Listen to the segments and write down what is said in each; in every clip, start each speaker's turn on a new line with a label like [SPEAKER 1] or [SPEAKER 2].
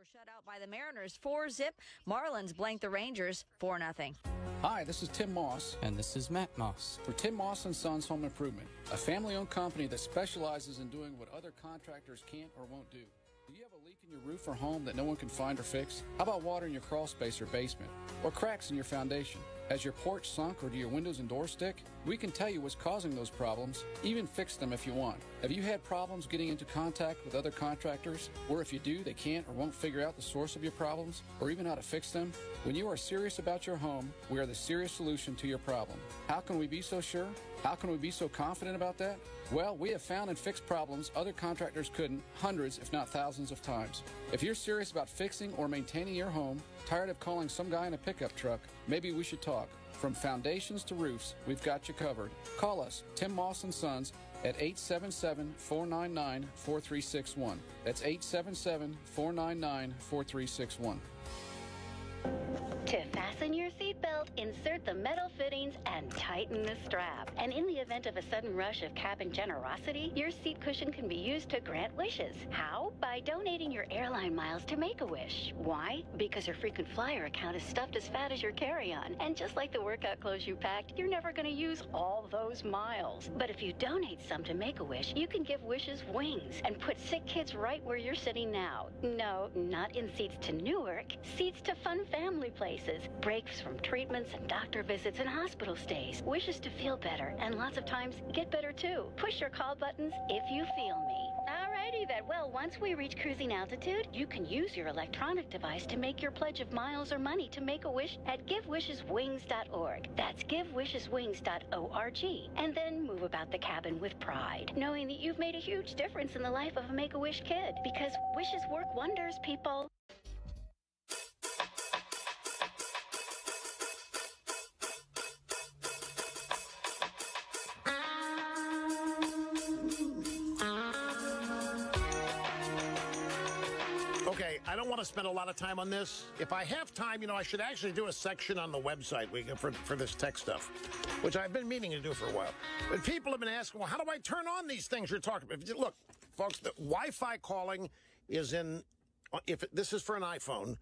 [SPEAKER 1] Were shut out by the Mariners 4-0. Marlins blanked the Rangers 4-0.
[SPEAKER 2] Hi, this is Tim Moss.
[SPEAKER 3] And this is Matt Moss.
[SPEAKER 2] For Tim Moss & Sons Home Improvement, a family-owned company that specializes in doing what other contractors can't or won't do. Do you have a leak in your roof or home that no one can find or fix? How about water in your crawl space or basement? Or cracks in your foundation? Has your porch sunk or do your windows and doors stick? We can tell you what's causing those problems, even fix them if you want. Have you had problems getting into contact with other contractors? Or if you do, they can't or won't figure out the source of your problems or even how to fix them? When you are serious about your home, we are the serious solution to your problem. How can we be so sure? How can we be so confident about that? Well, we have found and fixed problems other contractors couldn't hundreds, if not thousands of times. If you're serious about fixing or maintaining your home, tired of calling some guy in a pickup truck, maybe we should talk. From foundations to roofs, we've got you covered. Call us, Tim Moss & Sons, at 877-499-4361. That's 877-499-4361.
[SPEAKER 4] To fasten your seatbelt, insert the metal fittings and tighten the strap. And in the event of a sudden rush of cabin generosity, your seat cushion can be used to grant wishes. How? By donating your airline miles to Make-A-Wish. Why? Because your frequent flyer account is stuffed as fat as your carry-on. And just like the workout clothes you packed, you're never going to use all those miles. But if you donate some to Make-A-Wish, you can give wishes wings and put sick kids right where you're sitting now. No, not in seats to Newark. Seats to fun family places. Breaks from treatments and doctor visits and hospital stays. Wishes to feel better, and lots of times get better too. Push your call buttons if you feel me. Alrighty then. Well, once we reach cruising altitude, you can use your electronic device to make your pledge of miles or money to Make-A-Wish at GiveWishesWings.org. That's GiveWishesWings.org. And then move about the cabin with pride, knowing that you've made a huge difference in the life of a Make-A-Wish kid. Because wishes work wonders, people.
[SPEAKER 5] Okay, I don't want to spend a lot of time on this. If I have time, I should actually do a section on the website for this tech stuff, which I've been meaning to do for a while. But people have been asking, well, how do I turn on these things you're talking about? Look, folks, the Wi-Fi calling is in, this is for an iPhone,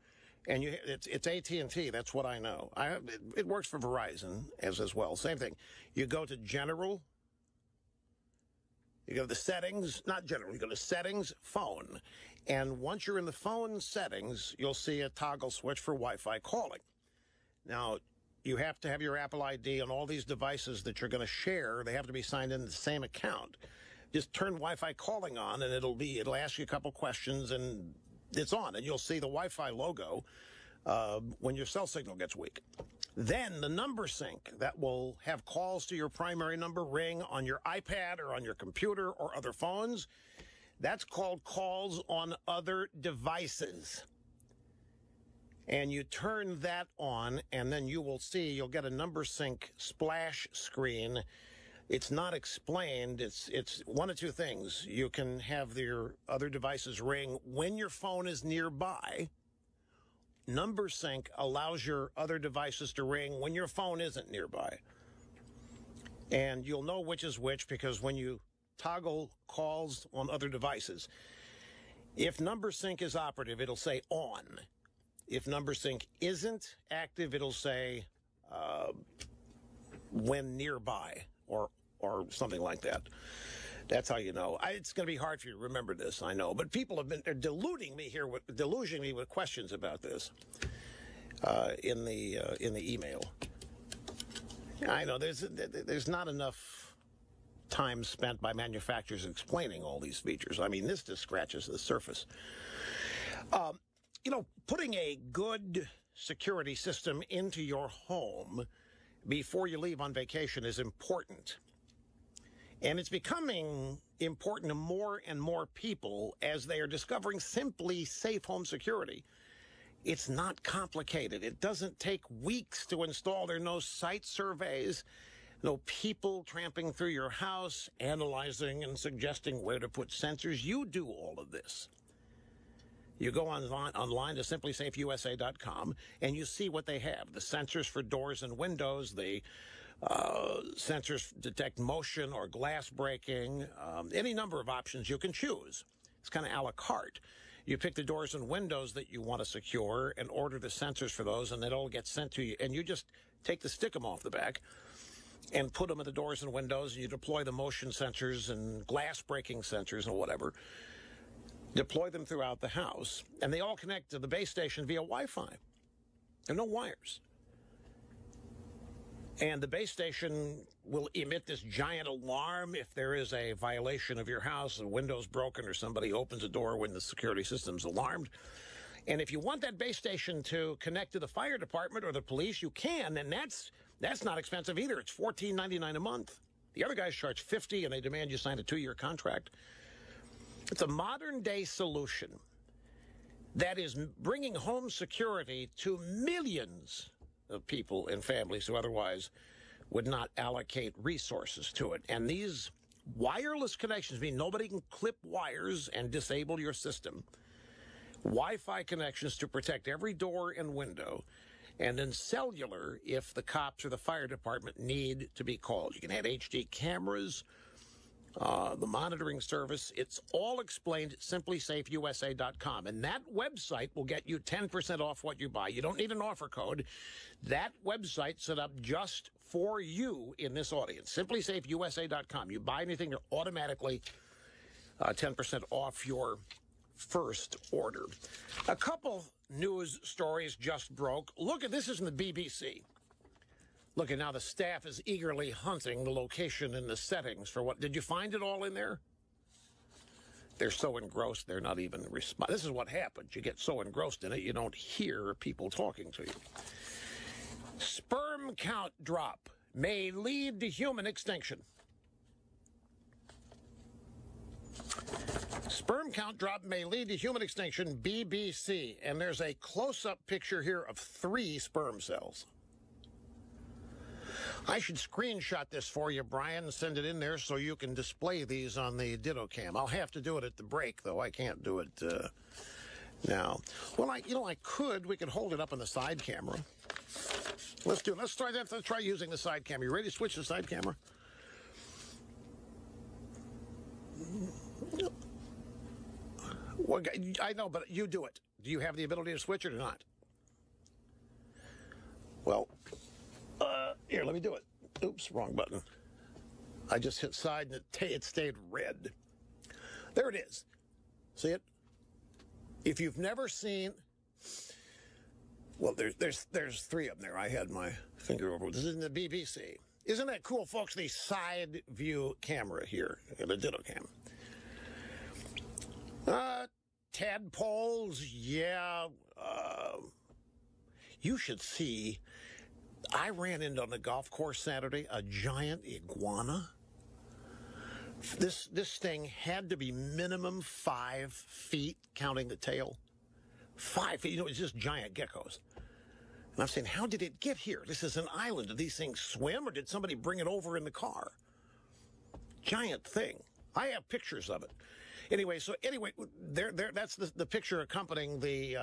[SPEAKER 5] and it's AT&T, that's what I know. It works for Verizon as well, same thing. You go to General, you go to the settings, not general, you go to settings, phone. And once you're in the phone settings, you'll see a toggle switch for Wi-Fi calling. Now, you have to have your Apple ID on all these devices that you're going to share. They have to be signed in the same account. Just turn Wi-Fi calling on, and it'll ask you a couple questions, and it's on. And you'll see the Wi-Fi logo when your cell signal gets weak. Then the number sync that will have calls to your primary number ring on your iPad or on your computer or other phones. That's called calls on other devices. And you turn that on, and then you'll get a number sync splash screen. It's not explained. It's one of two things. You can have your other devices ring when your phone is nearby. Number sync allows your other devices to ring when your phone isn't nearby. And you'll know which is which because when you toggle calls on other devices, if number sync is operative, it'll say on. If number sync isn't active, it'll say when nearby or something like that. That's how you know. It's going to be hard for you to remember this, I know. But people have been deluding me with questions about this in the email. I know there's not enough time spent by manufacturers explaining all these features. I mean, this just scratches the surface. Putting a good security system into your home before you leave on vacation is important. And it's becoming important to more and more people as they are discovering simply safe home security. It's not complicated. It doesn't take weeks to install. There are no site surveys, no people tramping through your house, analyzing and suggesting where to put sensors. You do all of this. You go online to simplysafeusa.com, and you see what they have. The sensors for doors and windows, the sensors detect motion or glass breaking, any number of options you can choose. It's kind of a la carte. You pick the doors and windows that you want to secure and order the sensors for those, and it all gets sent to you. And you just take the stickum off the back and put them in the doors and windows, and you deploy the motion sensors and glass breaking sensors and whatever. Deploy them throughout the house, and they all connect to the base station via Wi-Fi. There are no wires. And the base station will emit this giant alarm if there is a violation of your house, a window's broken, or somebody opens a door when the security system's alarmed. And if you want that base station to connect to the fire department or the police, you can, and that's not expensive either. It's $14.99 a month. The other guys charge $50, and they demand you sign a 2-year contract. It's a modern-day solution that is bringing home security to millions of people and families who otherwise would not allocate resources to it. And these wireless connections mean nobody can clip wires and disable your system. Wi-Fi connections to protect every door and window, and then cellular if the cops or the fire department need to be called. You can have HD cameras, the monitoring service. It's all explained at simplysafeusa.com. And that website will get you 10% off what you buy. You don't need an offer code. That website's set up just for you in this audience. simplysafeusa.com. You buy anything, you're automatically 10% off your first order. A couple news stories just broke. Look at this, is in the BBC. Look, and now the staff is eagerly hunting the location and the settings for what. Did you find it all in there? They're so engrossed, they're not even responding. This is what happens. You get so engrossed in it, you don't hear people talking to you. Sperm count drop may lead to human extinction. Sperm count drop may lead to human extinction, BBC. And there's a close-up picture here of 3 sperm cells. I should screenshot this for you, Brian, and send it in there so you can display these on the Ditto Cam. I'll have to do it at the break, though. I can't do it now. Well, we could hold it up on the side camera. Let's do it. Let's try that. Let's try using the side camera. You ready to switch to the side camera? Well, I know, but you do it. Do you have the ability to switch it or not? Well, here, let me do it. Oops, wrong button. I just hit side and it stayed red. There it is. See it? If you've never seen, well, there's 3 of them there. I had my finger over. This is in the BBC. Isn't that cool, folks? The side view camera here, the Ditto Cam. Tadpoles, yeah. You should see. I ran into on the golf course Saturday a giant iguana. This thing had to be minimum 5 feet, counting the tail. 5 feet. You know, it's just giant geckos. And I'm saying, how did it get here? This is an island. Did these things swim, or did somebody bring it over in the car? Giant thing. I have pictures of it. Anyway, that's the picture accompanying the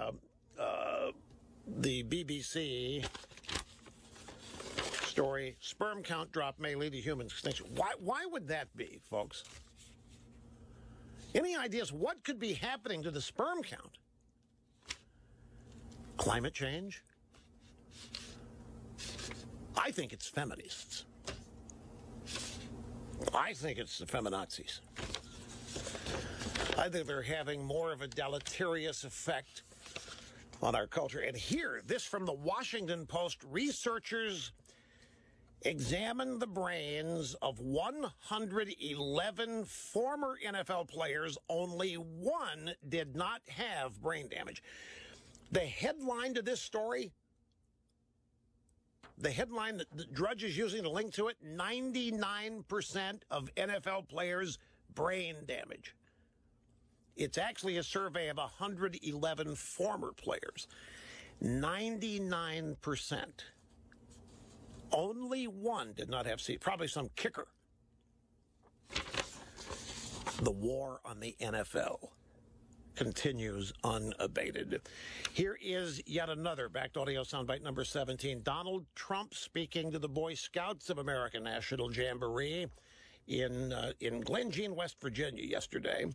[SPEAKER 5] BBC story. Sperm count drop may lead to human extinction. Why would that be, folks? Any ideas what could be happening to the sperm count? Climate change? I think it's feminists. I think it's the feminazis. I think they're having more of a deleterious effect on our culture. And here, this from the Washington Post, researchers examined the brains of 111 former NFL players. Only 1 did not have brain damage. The headline to this story, the headline that the Drudge is using to link to it, 99% of NFL players' brain damage. It's actually a survey of 111 former players. 99%. Only 1 did not have probably some kicker. The war on the NFL continues unabated. Here is yet another backed audio soundbite number 17. Donald Trump speaking to the Boy Scouts of America National Jamboree in Glen Jean, West Virginia yesterday.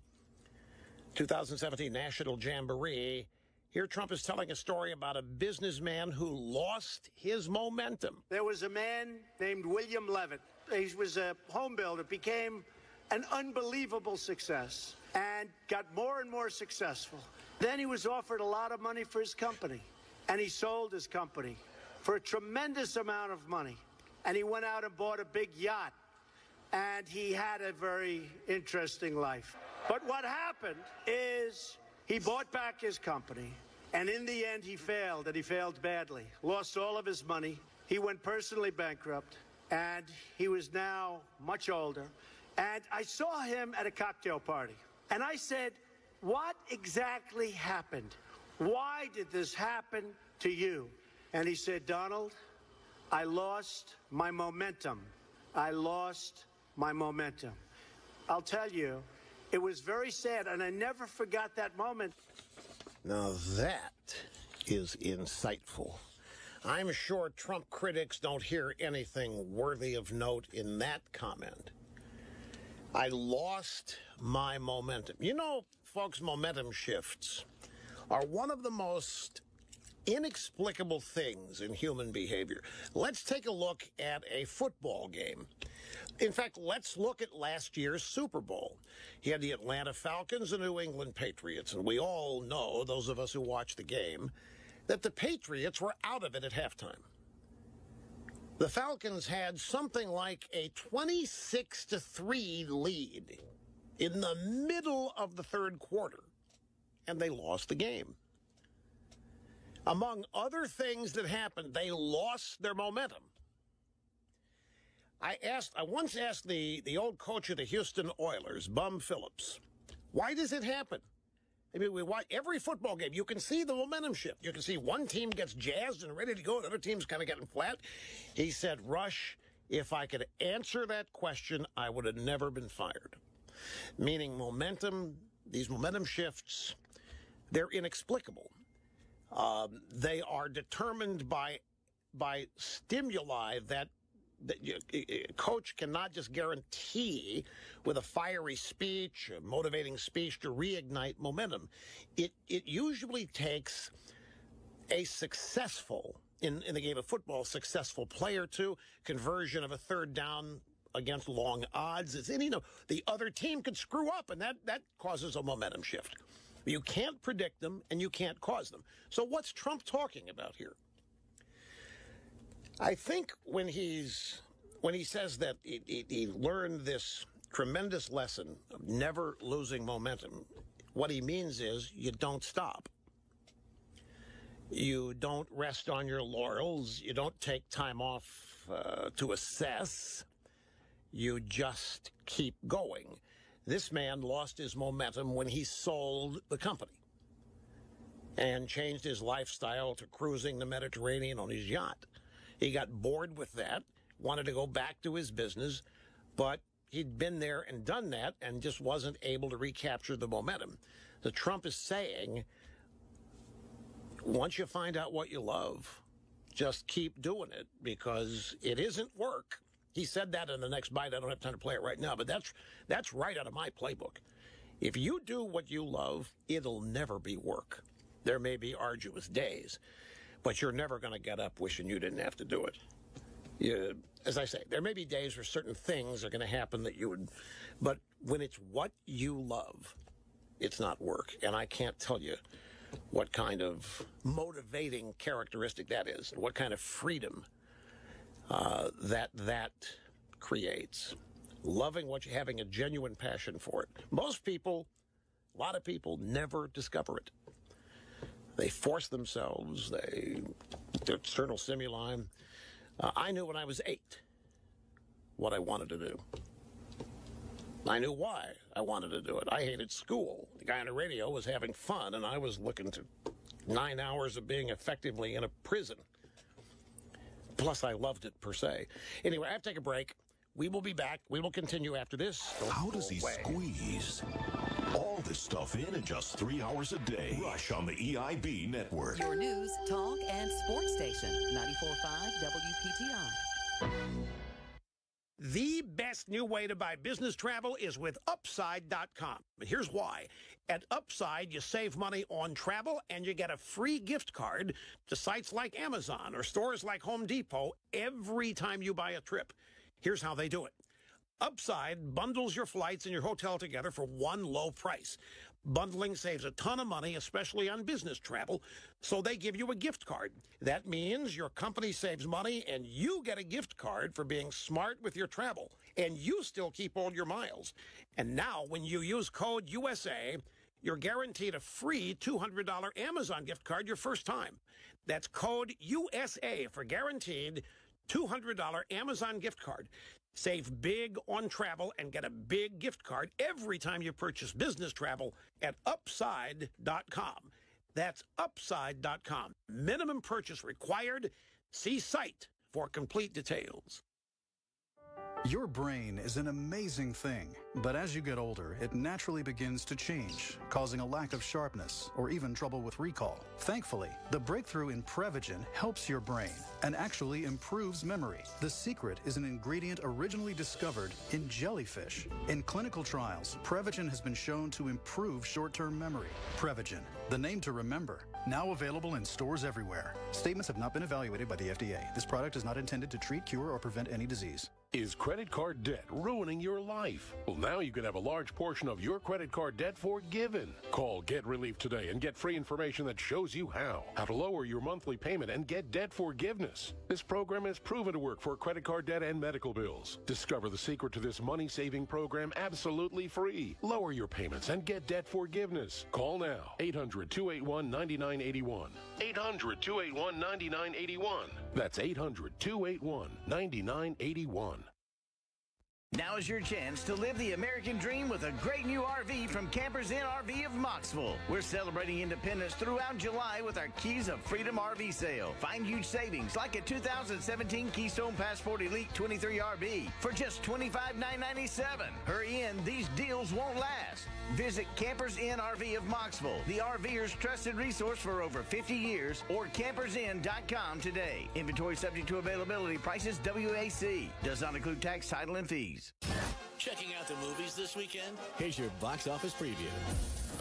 [SPEAKER 5] 2017 National Jamboree. Here Trump is telling a story about a businessman who lost his momentum.
[SPEAKER 3] There was a man named William Levitt. He was a home builder, became an unbelievable success and got more and more successful. Then he was offered a lot of money for his company, and he sold his company for a tremendous amount of money. And he went out and bought a big yacht, and he had a very interesting life. But what happened is he bought back his company, and in the end he failed, and he failed badly. Lost all of his money. He went personally bankrupt, and he was now much older. And I saw him at a cocktail party, and I said, "What exactly happened? Why did this happen to you?" And he said, "Donald, I lost my momentum. I lost my momentum." I'll tell you, it was very sad, and I never forgot that moment.
[SPEAKER 5] Now that is insightful. I'm sure Trump critics don't hear anything worthy of note in that comment. I lost my momentum. You know, folks, momentum shifts are one of the most inexplicable things in human behavior. Let's take a look at a football game. In fact, let's look at last year's Super Bowl. You had the Atlanta Falcons and New England Patriots, and we all know, those of us who watched the game, that the Patriots were out of it at halftime. The Falcons had something like a 26-3 lead in the middle of the third quarter, and they lost the game. Among other things that happened, they lost their momentum. I once asked the old coach of the Houston Oilers, Bum Phillips, why does it happen? I mean, we watch every football game. You can see the momentum shift. You can see one team gets jazzed and ready to go. The other team's kind of getting flat. He said, "Rush, if I could answer that question, I would have never been fired." Meaning momentum, these momentum shifts, they're inexplicable. They are determined by stimuli that a coach cannot just guarantee with a fiery speech, a motivating speech to reignite momentum. It usually takes a successful, in the game of football, successful player to conversion of a third down against long odds. The other team could screw up, and that causes a momentum shift. You can't predict them, and you can't cause them. So what's Trump talking about here? I think when he says that he learned this tremendous lesson of never losing momentum, what he means is you don't stop. You don't rest on your laurels. You don't take time off to assess. You just keep going. This man lost his momentum when he sold the company and changed his lifestyle to cruising the Mediterranean on his yacht. He got bored with that, wanted to go back to his business, but he'd been there and done that and just wasn't able to recapture the momentum. So Trump is saying, once you find out what you love, just keep doing it because it isn't work. He said that in the next bite. I don't have time to play it right now, but that's right out of my playbook. If you do what you love, it'll never be work. There may be arduous days, but you're never going to get up wishing you didn't have to do it. As I say, there may be days where certain things are going to happen that you would, but when it's what you love, it's not work. And I can't tell you what kind of motivating characteristic that is, what kind of freedom that creates. Loving what you're having a genuine passion for it. Most people, a lot of people never discover it. They force themselves, the external stimuli. I knew when I was 8 what I wanted to do. I knew why I wanted to do it. I hated school. The guy on the radio was having fun, and I was looking to 9 hours of being effectively in a prison. Plus, I loved it, per se. Anyway, I have to take a break. We will be back. We will continue after this.
[SPEAKER 6] How does he squeeze all this stuff in just 3 hours a day? Rush on the EIB network.
[SPEAKER 7] Your news, talk, and sports station. 94.5 WPTI.
[SPEAKER 5] The best new way to buy business travel is with Upside.com. Here's why. At Upside, you save money on travel and you get a free gift card to sites like Amazon or stores like Home Depot every time you buy a trip. Here's how they do it. Upside bundles your flights and your hotel together for one low price. Bundling saves a ton of money, especially on business travel, so they give you a gift card. That means your company saves money and you get a gift card for being smart with your travel, and you still keep all your miles. And now, when you use code USA, you're guaranteed a free $200 Amazon gift card your first time. That's code USA for guaranteed $200 Amazon gift card. Save big on travel and get a big gift card every time you purchase business travel at Upside.com. That's Upside.com. Minimum purchase required. See site for complete details.
[SPEAKER 7] Your brain is an amazing thing, but as you get older, it naturally begins to change, causing a lack of sharpness or even trouble with recall. Thankfully, the breakthrough in Prevagen helps your brain and actually improves memory. The secret is an ingredient originally discovered in jellyfish. In clinical trials, Prevagen has been shown to improve short-term memory. Prevagen, the name to remember. Now available in stores everywhere. Statements have not been evaluated by the FDA. This product is not intended to treat, cure, or prevent any disease.
[SPEAKER 8] Is credit card debt ruining your life? Well, now you can have a large portion of your credit card debt forgiven. Call Get Relief today and get free information that shows you how to lower your monthly payment and get debt forgiveness. This program is proven to work for credit card debt and medical bills. Discover the secret to this money-saving program absolutely free. Lower your payments and get debt forgiveness. Call now. 800-281-9981. 800-281-9981. That's 800-281-9981.
[SPEAKER 9] Now is your chance to live the American dream with a great new RV from Campers Inn RV of Knoxville. We're celebrating independence throughout July with our Keys of Freedom RV sale. Find huge savings like a 2017 Keystone Passport Elite 23 RV for just $25,997. Hurry in, these deals won't last. Visit Campers Inn RV of Knoxville, the RVer's trusted resource for over 50 years, or campersinn.com today. Inventory subject to availability. Prices WAC. Does not include tax, title, and fees.
[SPEAKER 10] Checking out the movies this weekend?
[SPEAKER 11] Here's your box office preview.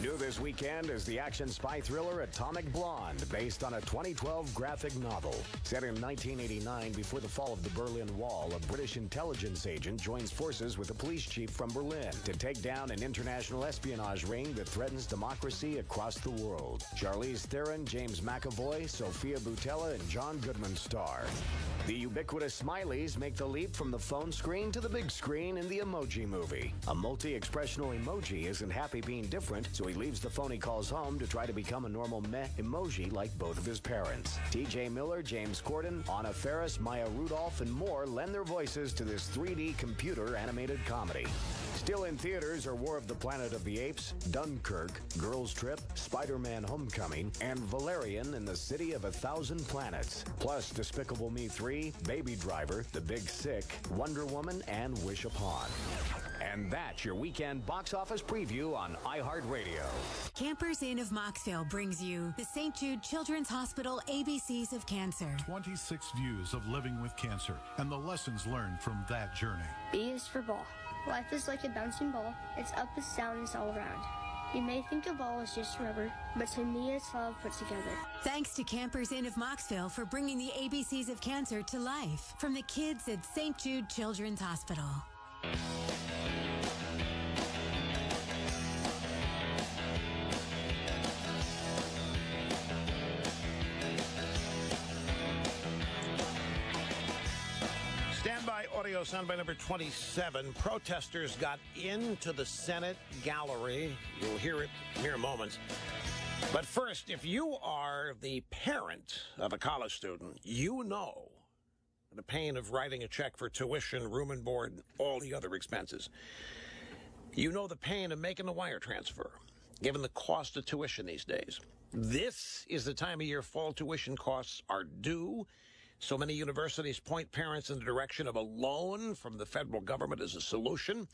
[SPEAKER 12] New this weekend is the action spy thriller Atomic Blonde, based on a 2012 graphic novel. Set in 1989, before the fall of the Berlin Wall, a British intelligence agent joins forces with a police chief from Berlin to take down an international espionage ring that threatens democracy across the world. Charlize Theron, James McAvoy, Sophia Boutella, and John Goodman star. The ubiquitous Smileys make the leap from the phone screen to the big screen in the Emoji Movie. A multi-expressional emoji isn't happy being different, so he leaves the phone he calls home to try to become a normal meh emoji like both of his parents. TJ Miller, James Corden, Anna Faris, Maya Rudolph, and more lend their voices to this 3D computer animated comedy. Still in theaters are War of the Planet of the Apes, Dunkirk, Girls Trip, Spider-Man Homecoming, and Valerian in the City of 1,000 Planets. Plus Despicable Me 3, Baby Driver, The Big Sick, Wonder Woman, and Wish Upon. And that's your weekend box office preview on iHeartRadio.
[SPEAKER 13] Campers Inn of Mocksville brings you the St. Jude Children's Hospital ABCs of Cancer.
[SPEAKER 14] 26 views of living with cancer and the lessons learned from that journey.
[SPEAKER 15] B is for ball. Life is like a bouncing ball. It's up, it's down, it's all around. You may think a ball is just rubber, but to me it's love put together.
[SPEAKER 13] Thanks to Campers Inn of Mocksville for bringing the ABCs of Cancer to life. From the kids at St. Jude Children's Hospital.
[SPEAKER 5] Standby audio soundbite number 27. Protesters got into the Senate gallery. You'll hear it in mere moments. But first, if you are the parent of a college student, you know the pain of writing a check for tuition, room and board, and all the other expenses. You know the pain of making a wire transfer, given the cost of tuition these days. This is the time of year fall tuition costs are due. So many universities point parents in the direction of a loan from the federal government as a solution.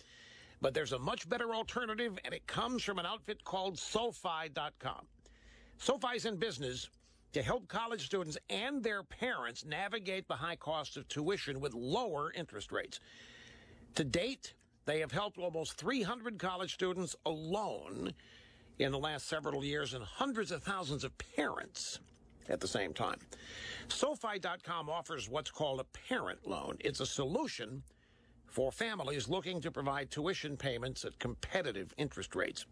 [SPEAKER 5] But there's a much better alternative, and it comes from an outfit called SoFi.com. SoFi's in business to help college students and their parents navigate the high cost of tuition with lower interest rates. To date, they have helped almost 300 college students alone in the last several years and hundreds of thousands of parents at the same time. SoFi.com offers what's called a parent loan. It's a solution for families looking to provide tuition payments at competitive interest rates.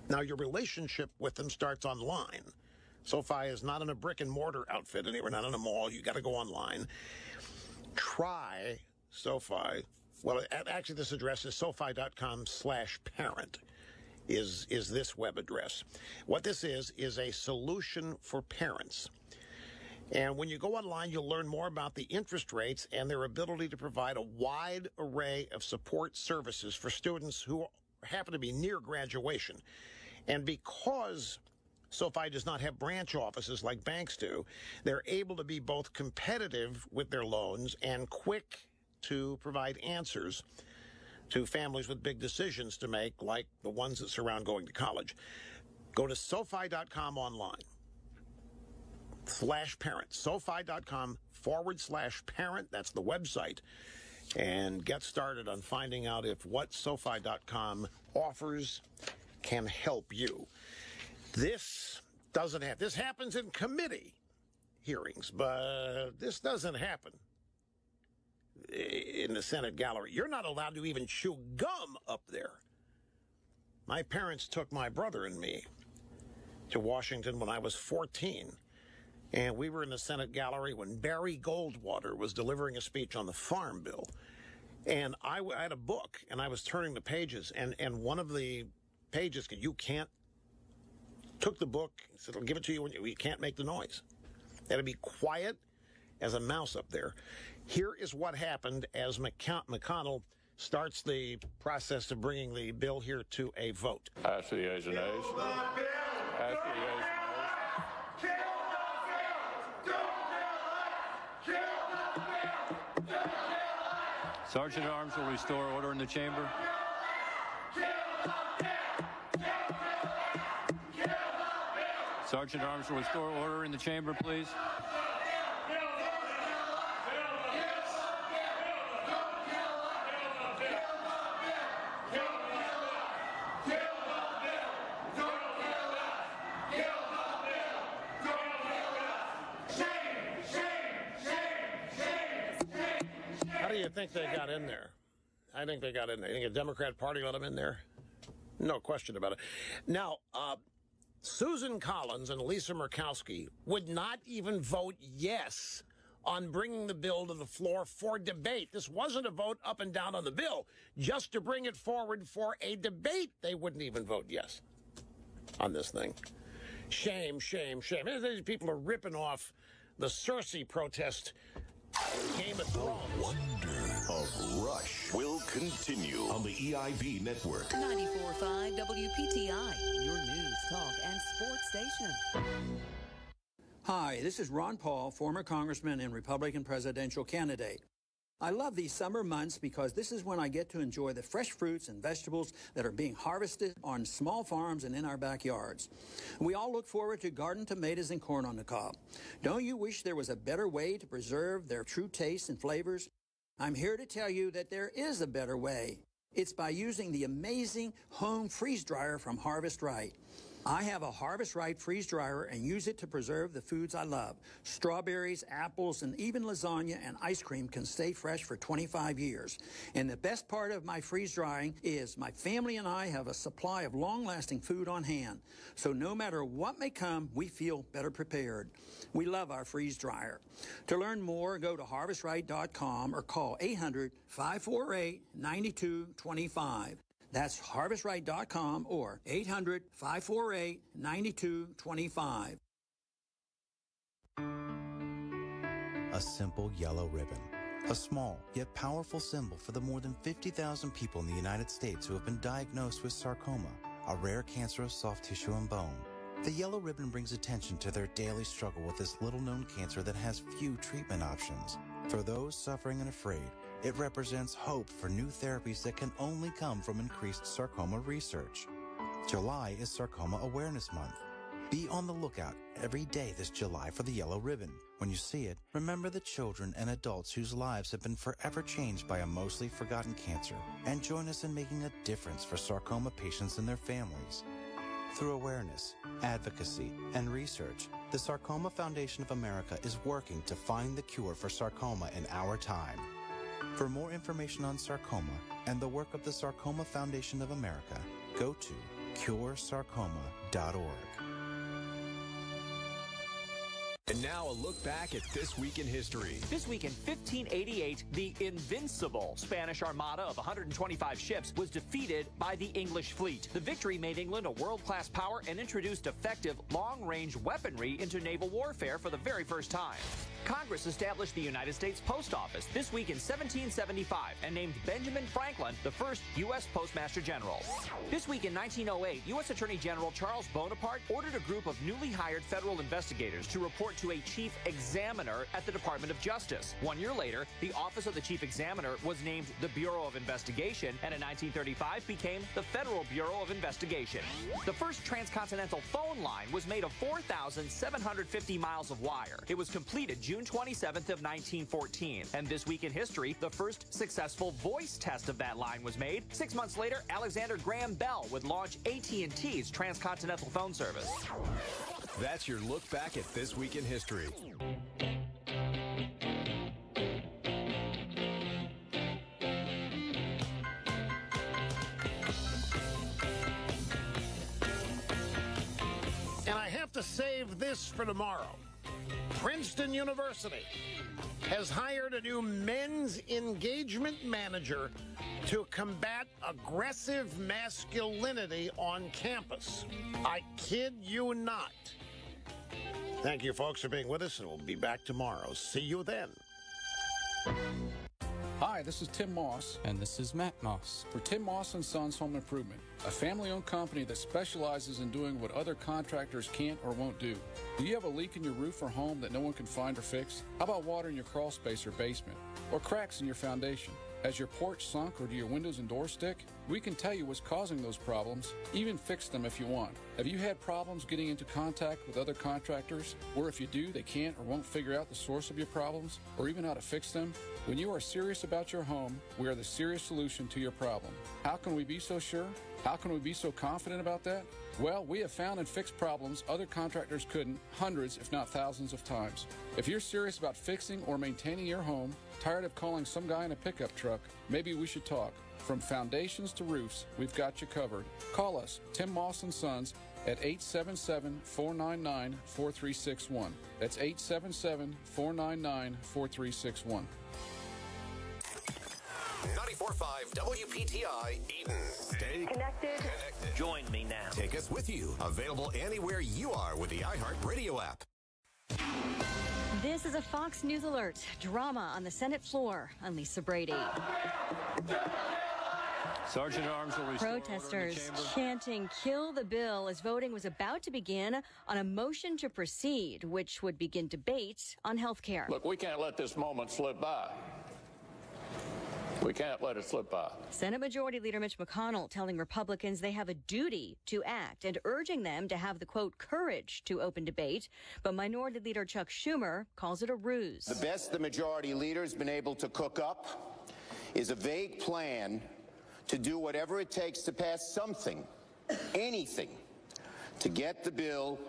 [SPEAKER 5] Now, your relationship with them starts online. SoFi is not in a brick-and-mortar outfit anywhere, not in a mall. You got to go online. Try SoFi. Well, actually, this address is SoFi.com/parent. Is this web address. What this is a solution for parents. And when you go online, you'll learn more about the interest rates and their ability to provide a wide array of support services for students who happen to be near graduation. And because SoFi does not have branch offices like banks do, they're able to be both competitive with their loans and quick to provide answers to families with big decisions to make, like the ones that surround going to college. Go to SoFi.com online /parent. SoFi.com/parent. That's the website. And get started on finding out if what SoFi.com offers can help you. This happens in committee hearings, but this doesn't happen in the Senate gallery. You're not allowed to even chew gum up there. My parents took my brother and me to Washington when I was 14, and we were in the Senate gallery when Barry Goldwater was delivering a speech on the Farm Bill. And I had a book, and I was turning the pages, and one of the pages, took the book, said, I'll give it to you when you can't make the noise. Had to be quiet as a mouse up there. Here is what happened as McConnell starts the process of bringing the bill here to a vote.
[SPEAKER 16] Ask for the ayes and nays. Ask for the ayes and nays.
[SPEAKER 17] Sergeant at Arms will restore order in the chamber. Sergeant at Arms will restore order in the chamber, please.
[SPEAKER 5] How do you think they got in there? I think they got in there. You think the Democrat Party let them in there? No question about it. Now, Susan Collins and Lisa Murkowski would not even vote yes on bringing the bill to the floor for debate. This wasn't a vote up and down on the bill. Just to bring it forward for a debate, they wouldn't even vote yes on this thing. Shame, shame, shame. These people are ripping off the Cersei protest Game of Thrones.
[SPEAKER 6] The wonder of Rush will continue on the EIB network.
[SPEAKER 18] 94.5 WPTI, your news, talk, and sports station.
[SPEAKER 19] Hi, this is Ron Paul, former congressman and Republican presidential candidate. I love these summer months because this is when I get to enjoy the fresh fruits and vegetables that are being harvested on small farms and in our backyards. We all look forward to garden tomatoes and corn on the cob. Don't you wish there was a better way to preserve their true tastes and flavors? I'm here to tell you that there is a better way. It's by using the amazing home freeze dryer from Harvest Right. I have a Harvest Right freeze dryer and use it to preserve the foods I love. Strawberries, apples, and even lasagna and ice cream can stay fresh for 25 years. And the best part of my freeze drying is my family and I have a supply of long-lasting food on hand. So no matter what may come, we feel better prepared. We love our freeze dryer. To learn more, go to harvestright.com or call 800-548-9225. That's harvestright.com or 800-548-9225.
[SPEAKER 20] A simple yellow ribbon. A small yet powerful symbol for the more than 50,000 people in the United States who have been diagnosed with sarcoma, a rare cancer of soft tissue and bone. The yellow ribbon brings attention to their daily struggle with this little-known cancer that has few treatment options. For those suffering and afraid, it represents hope for new therapies that can only come from increased sarcoma research. July is Sarcoma Awareness Month. Be on the lookout every day this July for the yellow ribbon. When you see it, remember the children and adults whose lives have been forever changed by a mostly forgotten cancer, and join us in making a difference for sarcoma patients and their families. Through awareness, advocacy, and research, the Sarcoma Foundation of America is working to find the cure for sarcoma in our time. For more information on sarcoma and the work of the Sarcoma Foundation of America, go to curesarcoma.org.
[SPEAKER 21] And now a look back at This Week in History.
[SPEAKER 22] This week in 1588, the Invincible Spanish Armada of 125 ships was defeated by the English fleet. The victory made England a world-class power and introduced effective long-range weaponry into naval warfare for the very first time. Congress established the United States Post Office this week in 1775 and named Benjamin Franklin the first U.S. Postmaster General. This week in 1908, U.S. Attorney General Charles Bonaparte ordered a group of newly hired federal investigators to report to a chief examiner at the Department of Justice. 1 year later, the office of the chief examiner was named the Bureau of Investigation, and in 1935 became the Federal Bureau of Investigation. The first transcontinental phone line was made of 4,750 miles of wire. It was completed June 27th of 1914. And this week in history, the first successful voice test of that line was made. 6 months later, Alexander Graham Bell would launch AT&T's transcontinental phone service.
[SPEAKER 21] That's your look back at This Week in History.
[SPEAKER 5] And I have to save this for tomorrow. Princeton University has hired a new men's engagement manager to combat aggressive masculinity on campus. I kid you not. Thank you, folks, for being with us, and we'll be back tomorrow. See you then.
[SPEAKER 2] Hi, this is Tim Moss.
[SPEAKER 23] And this is Matt Moss.
[SPEAKER 2] For Tim Moss & Sons Home Improvement, a family-owned company that specializes in doing what other contractors can't or won't do. Do you have a leak in your roof or home that no one can find or fix? How about water in your crawl space or basement? Or cracks in your foundation? Has your porch sunk or do your windows and doors stick? We can tell you what's causing those problems, even fix them if you want. Have you had problems getting into contact with other contractors? Or if you do, they can't or won't figure out the source of your problems or even how to fix them? When you are serious about your home, we are the serious solution to your problem. How can we be so sure? How can we be so confident about that? Well, we have found and fixed problems other contractors couldn't hundreds, if not thousands of times. If you're serious about fixing or maintaining your home, tired of calling some guy in a pickup truck, maybe we should talk. From foundations to roofs, we've got you covered. Call us, Tim Moss & Sons, at 877-499-4361. That's 877-499-4361.
[SPEAKER 24] 94.5 WPTI Eden. Stay connected.
[SPEAKER 22] Join me now.
[SPEAKER 24] Take us with you. Available anywhere you are with the iHeartRadio app.
[SPEAKER 1] This is a Fox News Alert. Drama on the Senate floor. I'm Lisa Brady.
[SPEAKER 17] Sergeant at Arms will restore
[SPEAKER 1] Protesters chanting "Kill the bill" as voting was about to begin on a motion to proceed, which would begin debate on health care.
[SPEAKER 16] Look, we can't let this moment slip by. We can't let it slip by.
[SPEAKER 1] Senate Majority Leader Mitch McConnell telling Republicans they have a duty to act and urging them to have the, quote, courage to open debate. But Minority Leader Chuck Schumer calls it a ruse.
[SPEAKER 25] The best the Majority Leader's been able to cook up is a vague plan to do whatever it takes to pass something, anything, to get the bill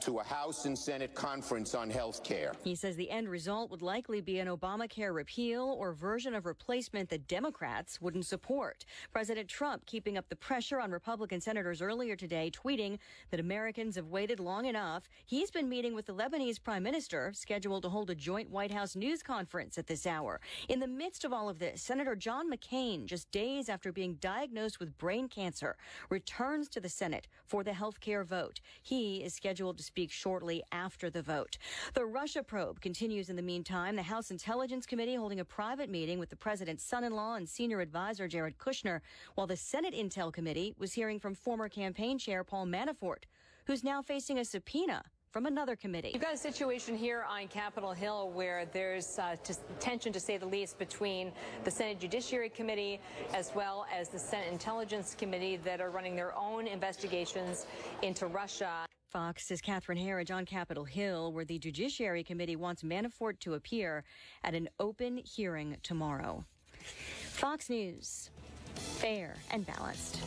[SPEAKER 25] to a House and Senate conference on health care.
[SPEAKER 1] He says the end result would likely be an Obamacare repeal or version of replacement that Democrats wouldn't support. President Trump keeping up the pressure on Republican senators earlier today, tweeting that Americans have waited long enough. He's been meeting with the Lebanese prime minister, scheduled to hold a joint White House news conference at this hour. In the midst of all of this, Senator John McCain, just days after being diagnosed with brain cancer, returns to the Senate for the health care vote. He is scheduled to speak shortly after the vote. The Russia probe continues in the meantime. The House Intelligence Committee holding a private meeting with the president's son-in-law and senior advisor Jared Kushner, while the Senate Intel Committee was hearing from former campaign chair Paul Manafort, who's now facing a subpoena from another committee.
[SPEAKER 26] You've got a situation here on Capitol Hill where there's tension, to say the least, between the Senate Judiciary Committee as well as the Senate Intelligence Committee that are running their own investigations into Russia.
[SPEAKER 1] Fox's Catherine Herridge on Capitol Hill, where the Judiciary Committee wants Manafort to appear at an open hearing tomorrow. Fox News, fair and balanced.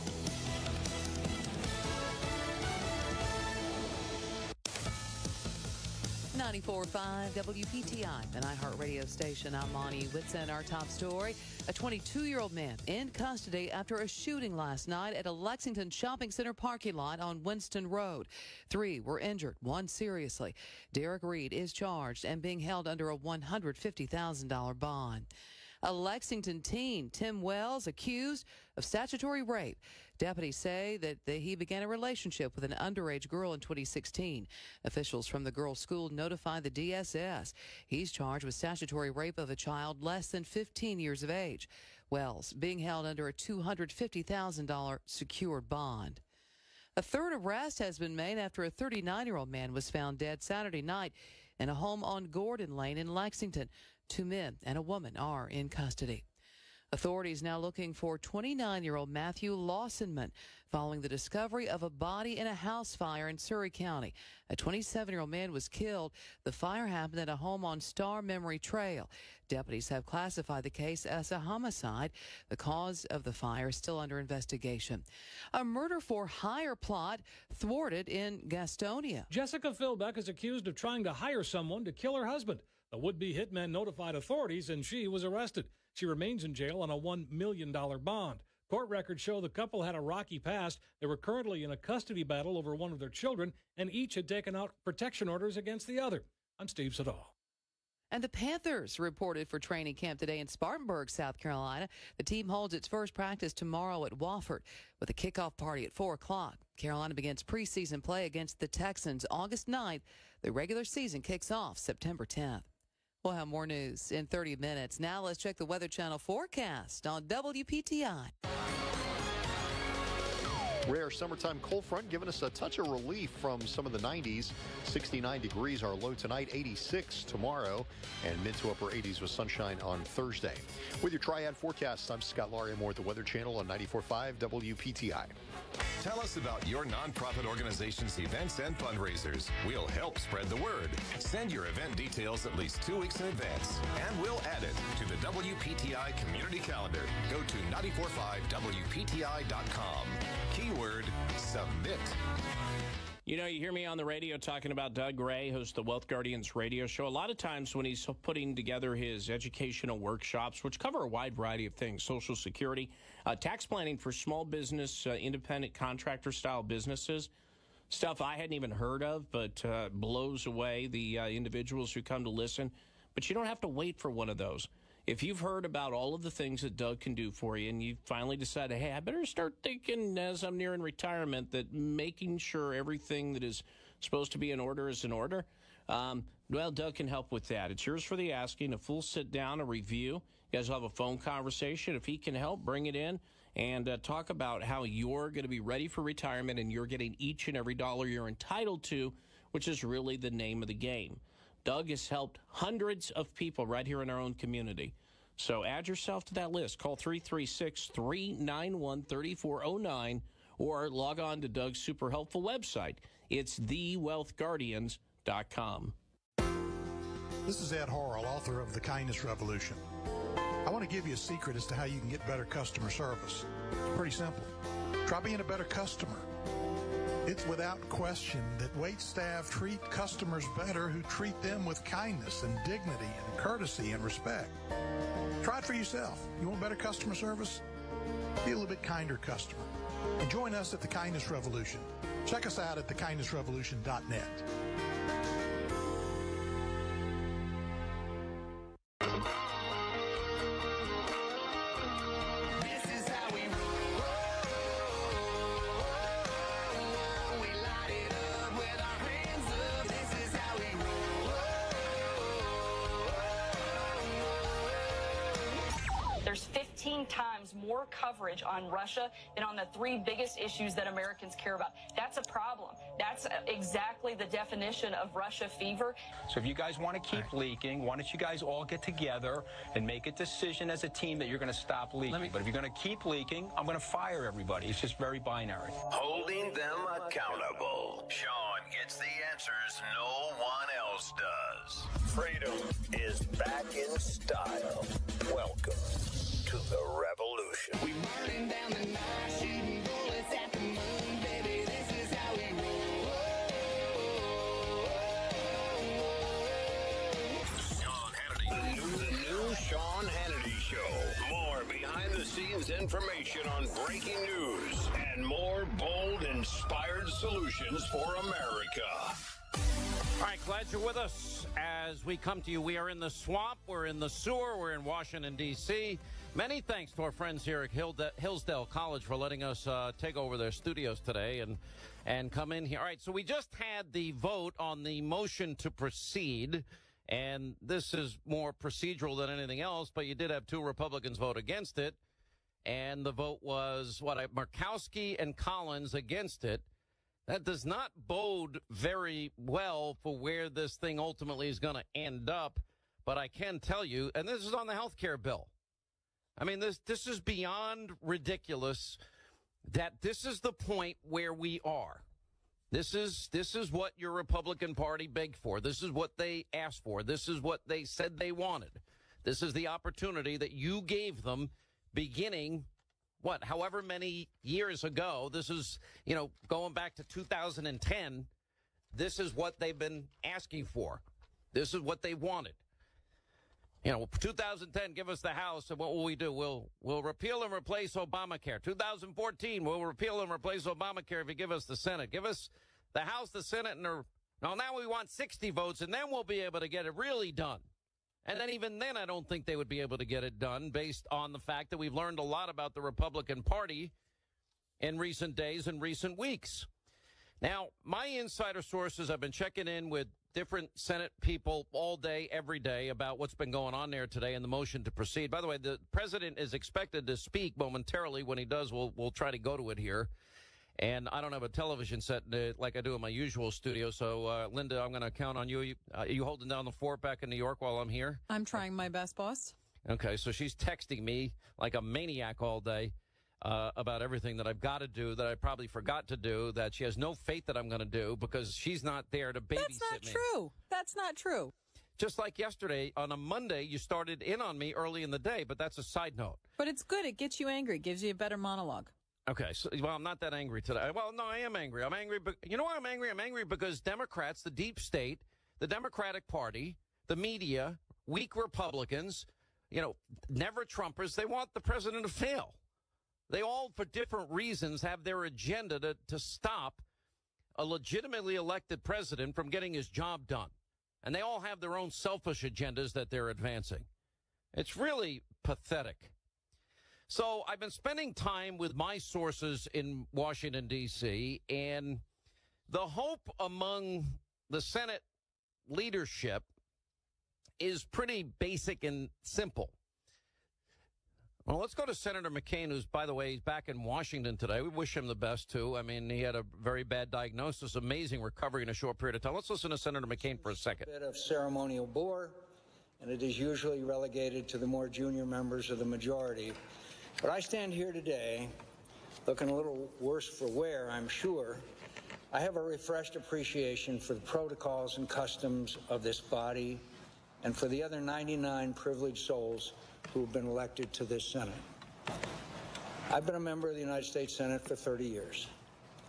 [SPEAKER 18] .94.5 WPTI, an iHeartRadio station. I'm Monty Whitson. Our top story, a 22-year-old man in custody after a shooting last night at a Lexington shopping center parking lot on Winston Road. 3 were injured, 1 seriously. Derek Reed is charged and being held under a $150,000 bond. A Lexington teen, Tim Wells, accused of statutory rape. Deputies say that he began a relationship with an underage girl in 2016. Officials from the girls' school notified the DSS. He's charged with statutory rape of a child less than 15 years of age. Wells being held under a $250,000 secured bond. A third arrest has been made after a 39-year-old man was found dead Saturday night in a home on Gordon Lane in Lexington. 2 men and a woman are in custody. Authorities now looking for 29-year-old Matthew Lawsonman following the discovery of a body in a house fire in Surrey County. A 27-year-old man was killed. The fire happened at a home on Star Memory Trail. Deputies have classified the case as a homicide. The cause of the fire is still under investigation. A murder-for-hire plot thwarted in Gastonia.
[SPEAKER 3] Jessica Philbeck is accused of trying to hire someone to kill her husband. The would-be hitman notified authorities, and she was arrested. She remains in jail on a $1 million bond. Court records show the couple had a rocky past. They were currently in a custody battle over one of their children, and each had taken out protection orders against the other. I'm Steve Siddall.
[SPEAKER 18] And the Panthers reported for training camp today in Spartanburg, South Carolina. The team holds its first practice tomorrow at Wofford with a kickoff party at 4 o'clock. Carolina begins preseason play against the Texans August 9th. The regular season kicks off September 10th. We'll have more news in 30 minutes. Now let's check the Weather Channel forecast on WPTI.
[SPEAKER 4] Rare summertime cold front giving us a touch of relief from some of the 90s. 69 degrees our low tonight, 86 tomorrow, and mid to upper 80s with sunshine on Thursday. With your Triad forecast, I'm Scott Larimore at the Weather Channel on 94.5 WPTI.
[SPEAKER 24] Tell us about your nonprofit organization's events and fundraisers. We'll help spread the word. Send your event details at least 2 weeks in advance, and we'll add it to the WPTI community calendar. Go to 945WPTI.com. Keyword, submit.
[SPEAKER 7] You know, you hear me on the radio talking about Doug Gray, host of the Wealth Guardians radio show. A lot of times when he's putting together his educational workshops, which cover a wide variety of things, Social Security, tax planning for small business, independent contractor-style businesses, stuff I hadn't even heard of, but blows away the individuals who come to listen. But you don't have to wait for one of those. If you've heard about all of the things that Doug can do for you and you finally decided, hey, I better start thinking as I'm nearing retirement that making sure everything that is supposed to be in order is in order, well, Doug can help with that. It's yours for the asking, a full sit-down, a review. You guys will have a phone conversation. If he can help, bring it in and talk about how you're going to be ready for retirement and you're getting each and every dollar you're entitled to, which is really the name of the game. Doug has helped hundreds of people right here in our own community. So add yourself to that list. Call 336-391-3409 or log on to Doug's super helpful website. It's thewealthguardians.com.
[SPEAKER 14] This is Ed Horrell, author of The Kindness Revolution. I want to give you a secret as to how you can get better customer service. It's pretty simple. Try being a better customer. It's without question that wait staff treat customers better who treat them with kindness and dignity and courtesy and respect. Try it for yourself. You want better customer service? Be a little bit kinder customer. And join us at The Kindness Revolution. Check us out at thekindnessrevolution.net.
[SPEAKER 8] 15 times more coverage on Russia than on the 3 biggest issues that Americans care about. That's a problem. That's exactly the definition of Russia fever.
[SPEAKER 9] So if you guys want to keep leaking, why don't you guys all get together and make a decision as a team that you're going to stop leaking. But if you're going to keep leaking, I'm going to fire everybody. It's just very binary.
[SPEAKER 10] Holding them accountable. Sean gets the answers no one else does. Freedom is back in style. Welcome to the revolution. We burning down the night, shooting bullets at the moon, baby. This is how we roll. Sean Hannity. The new Sean Hannity Show. More behind-the-scenes information on breaking news and more bold, inspired solutions for America.
[SPEAKER 11] All right, glad you're with us as we come to you. We are in the swamp, we're in the sewer, we're in Washington, D.C. Many thanks to our friends here at Hillsdale College for letting us take over their studios today and come in here. All right, so we just had the vote on the motion to proceed, and this is more procedural than anything else, but you did have 2 Republicans vote against it, and the vote was, Murkowski and Collins against it. That does not bode very well for where this thing ultimately is going to end up. But I can tell you, and this is on the health care bill. I mean, this is beyond ridiculous that this is the point where we are. This is what your Republican Party begged for. This is what they asked for. This is what they said they wanted. This is the opportunity that you gave them beginning however many years ago. This is, going back to 2010, this is what they've been asking for. This is what they wanted. 2010, give us the House, and what will we do? We'll repeal and replace Obamacare. 2014, we'll repeal and replace Obamacare if you give us the Senate. Give us the House, the Senate, now we want 60 votes, and then we'll be able to get it really done. And then even then, I don't think they would be able to get it done based on the fact that we've learned a lot about the Republican Party in recent days and recent weeks. Now, my insider sources, I've been checking in with different Senate people all day, every day about what's been going on there today and the motion to proceed. By the way, the president is expected to speak momentarily. When he does, we'll try to go to it here. And I don't have a television set like I do in my usual studio. So, Linda, I'm going to count on you. Are you holding down the fort back in New York while I'm here?
[SPEAKER 12] I'm trying my best, boss.
[SPEAKER 11] Okay, so she's texting me like a maniac all day about everything that I've got to do, that I probably forgot to do, that she has no faith that I'm going to do because she's not there to babysit me.
[SPEAKER 12] That's not true. That's not true.
[SPEAKER 11] Just like yesterday, on a Monday, you started in on me early in the day, but that's a side note.
[SPEAKER 12] But it's good. It gets you angry. It gives you a better monologue.
[SPEAKER 11] Okay, so, I'm not that angry today. Well, no, I am angry. I'm angry, but you know why I'm angry? I'm angry because Democrats, the deep state, the Democratic Party, the media, weak Republicans, never Trumpers, they want the president to fail. They all, for different reasons, have their agenda to stop a legitimately elected president from getting his job done. And they all have their own selfish agendas that they're advancing. It's really pathetic. So I've been spending time with my sources in Washington, D.C., and the hope among the Senate leadership is pretty basic and simple. Well, let's go to Senator McCain, who's, by the way, he's back in Washington today. We wish him the best, too. I mean, he had a very bad diagnosis, amazing recovery in a short period of time. Let's listen to Senator McCain for a second.
[SPEAKER 23] A bit of ceremonial bore, and it is usually relegated to the more junior members of the majority. But I stand here today, looking a little worse for wear, I'm sure. I have a refreshed appreciation for the protocols and customs of this body and for the other 99 privileged souls who have been elected to this Senate. I've been a member of the United States Senate for 30 years.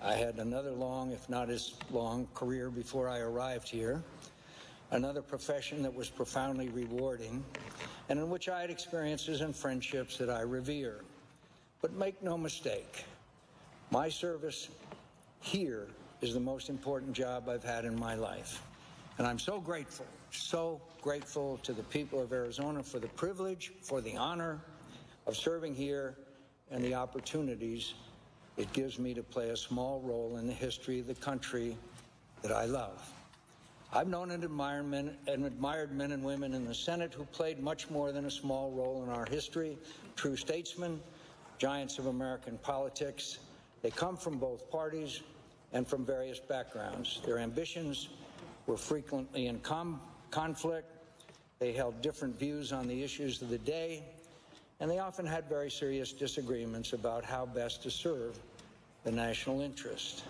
[SPEAKER 23] I had another long, if not as long, career before I arrived here, another profession that was profoundly rewarding, and in which I had experiences and friendships that I revere. But make no mistake, my service here is the most important job I've had in my life. And I'm so grateful to the people of Arizona for the privilege, for the honor of serving here and the opportunities it gives me to play a small role in the history of the country that I love. I've known and admired men and women in the Senate who played much more than a small role in our history, true statesmen, giants of American politics. They come from both parties and from various backgrounds. Their ambitions were frequently in conflict. They held different views on the issues of the day, and they often had very serious disagreements about how best to serve the national interest.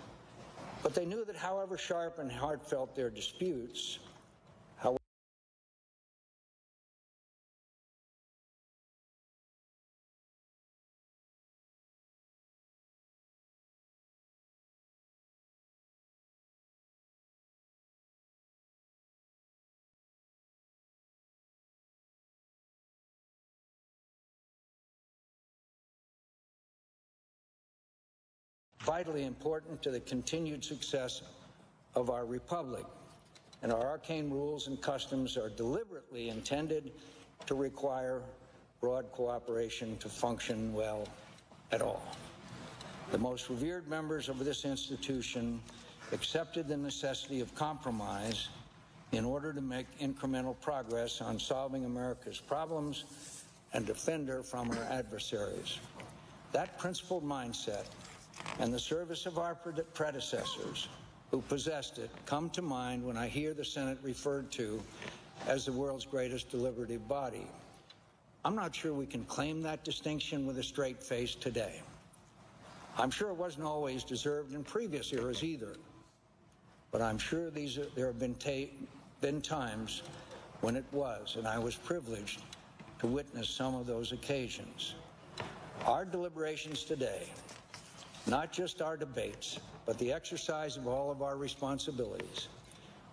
[SPEAKER 23] But they knew that however sharp and heartfelt their disputes, vitally important to the continued success of our republic. And our arcane rules and customs are deliberately intended to require broad cooperation to function well at all. The most revered members of this institution accepted the necessity of compromise in order to make incremental progress on solving America's problems and defend her from her adversaries. That principled mindset and the service of our predecessors who possessed it come to mind when I hear the Senate referred to as the world's greatest deliberative body. I'm not sure we can claim that distinction with a straight face today. I'm sure it wasn't always deserved in previous eras either, but I'm sure there have been times when it was, and I was privileged to witness some of those occasions. Our deliberations today, not just our debates, but the exercise of all of our responsibilities,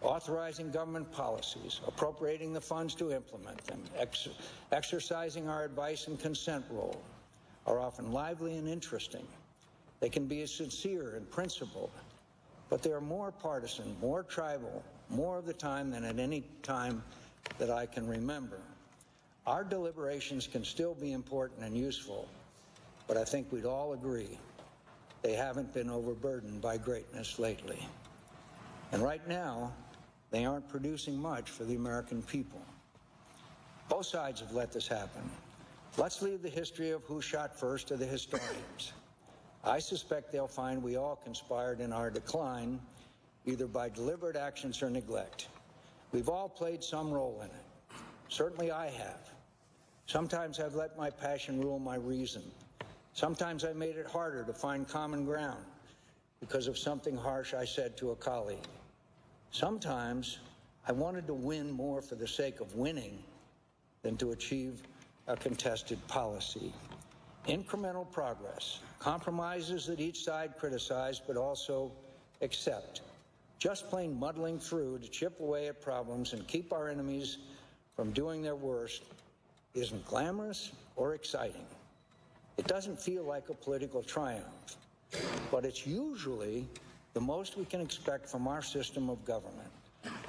[SPEAKER 23] authorizing government policies, appropriating the funds to implement them, exercising our advice and consent role, are often lively and interesting. They can be sincere and principled, but they are more partisan, more tribal, more of the time than at any time that I can remember. Our deliberations can still be important and useful, but I think we'd all agree they haven't been overburdened by greatness lately. And right now, they aren't producing much for the American people. Both sides have let this happen. Let's leave the history of who shot first to the historians. I suspect they'll find we all conspired in our decline, either by deliberate actions or neglect. We've all played some role in it. Certainly I have. Sometimes I've let my passion rule my reason. Sometimes I made it harder to find common ground because of something harsh I said to a colleague. Sometimes I wanted to win more for the sake of winning than to achieve a contested policy. Incremental progress, compromises that each side criticized but also accept, just plain muddling through to chip away at problems and keep our enemies from doing their worst, isn't glamorous or exciting. It doesn't feel like a political triumph, but it's usually the most we can expect from our system of government,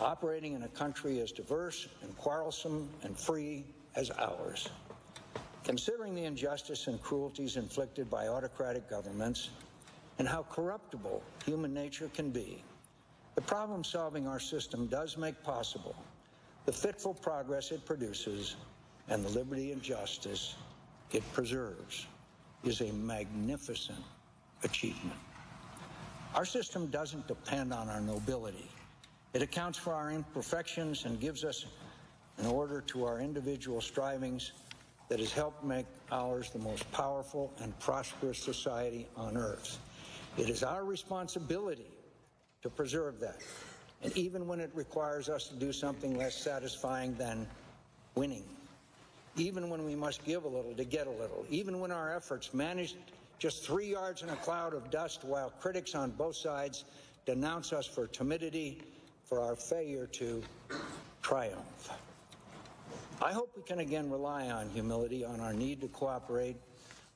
[SPEAKER 23] operating in a country as diverse and quarrelsome and free as ours. Considering the injustice and cruelties inflicted by autocratic governments and how corruptible human nature can be, the problem solving our system does make possible the fitful progress it produces and the liberty and justice it preserves is a magnificent achievement. Our system doesn't depend on our nobility. It accounts for our imperfections and gives us an order to our individual strivings that has helped make ours the most powerful and prosperous society on earth. It is our responsibility to preserve that, and even when it requires us to do something less satisfying than winning, even when we must give a little to get a little, even when our efforts manage just 3 yards in a cloud of dust while critics on both sides denounce us for timidity, for our failure to triumph. I hope we can again rely on humility, on our need to cooperate,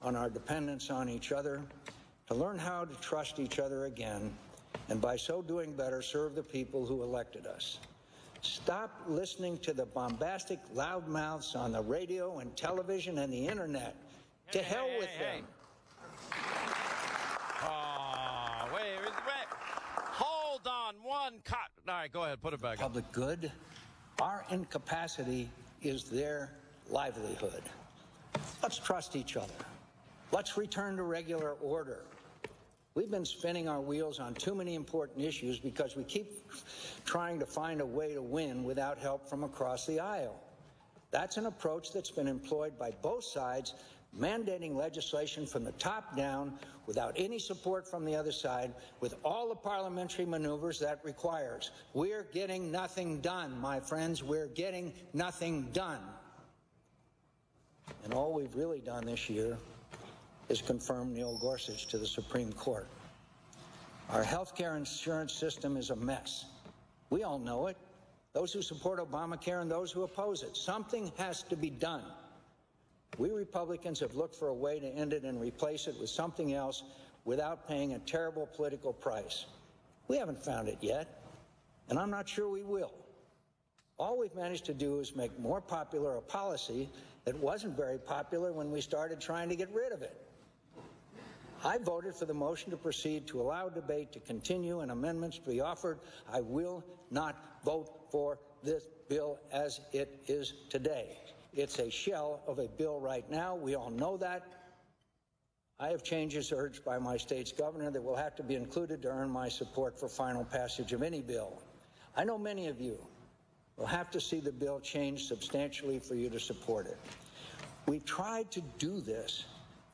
[SPEAKER 23] on our dependence on each other, to learn how to trust each other again, and by so doing better, serve the people who elected us. Stop listening to the bombastic loudmouths on the radio and television and the internet. To hell with them.
[SPEAKER 11] Oh, wait. Hold on one cut. right, go ahead. Put it back.
[SPEAKER 23] Public good. Our incapacity is their livelihood. Let's trust each other. Let's return to regular order. We've been spinning our wheels on too many important issues because we keep trying to find a way to win without help from across the aisle. That's an approach that's been employed by both sides, mandating legislation from the top down without any support from the other side, with all the parliamentary maneuvers that requires. We're getting nothing done, my friends. We're getting nothing done. And all we've really done this year is confirm Neil Gorsuch to the Supreme Court. Our health care insurance system is a mess. We all know it. Those who support Obamacare and those who oppose it. Something has to be done. We Republicans have looked for a way to end it and replace it with something else without paying a terrible political price. We haven't found it yet, and I'm not sure we will. All we've managed to do is make more popular a policy that wasn't very popular when we started trying to get rid of it. I voted for the motion to proceed to allow debate to continue and amendments to be offered. I will not vote for this bill as it is today. It's a shell of a bill right now. We all know that. I have changes urged by my state's governor that will have to be included to earn my support for final passage of any bill. I know many of you will have to see the bill change substantially for you to support it. We tried to do this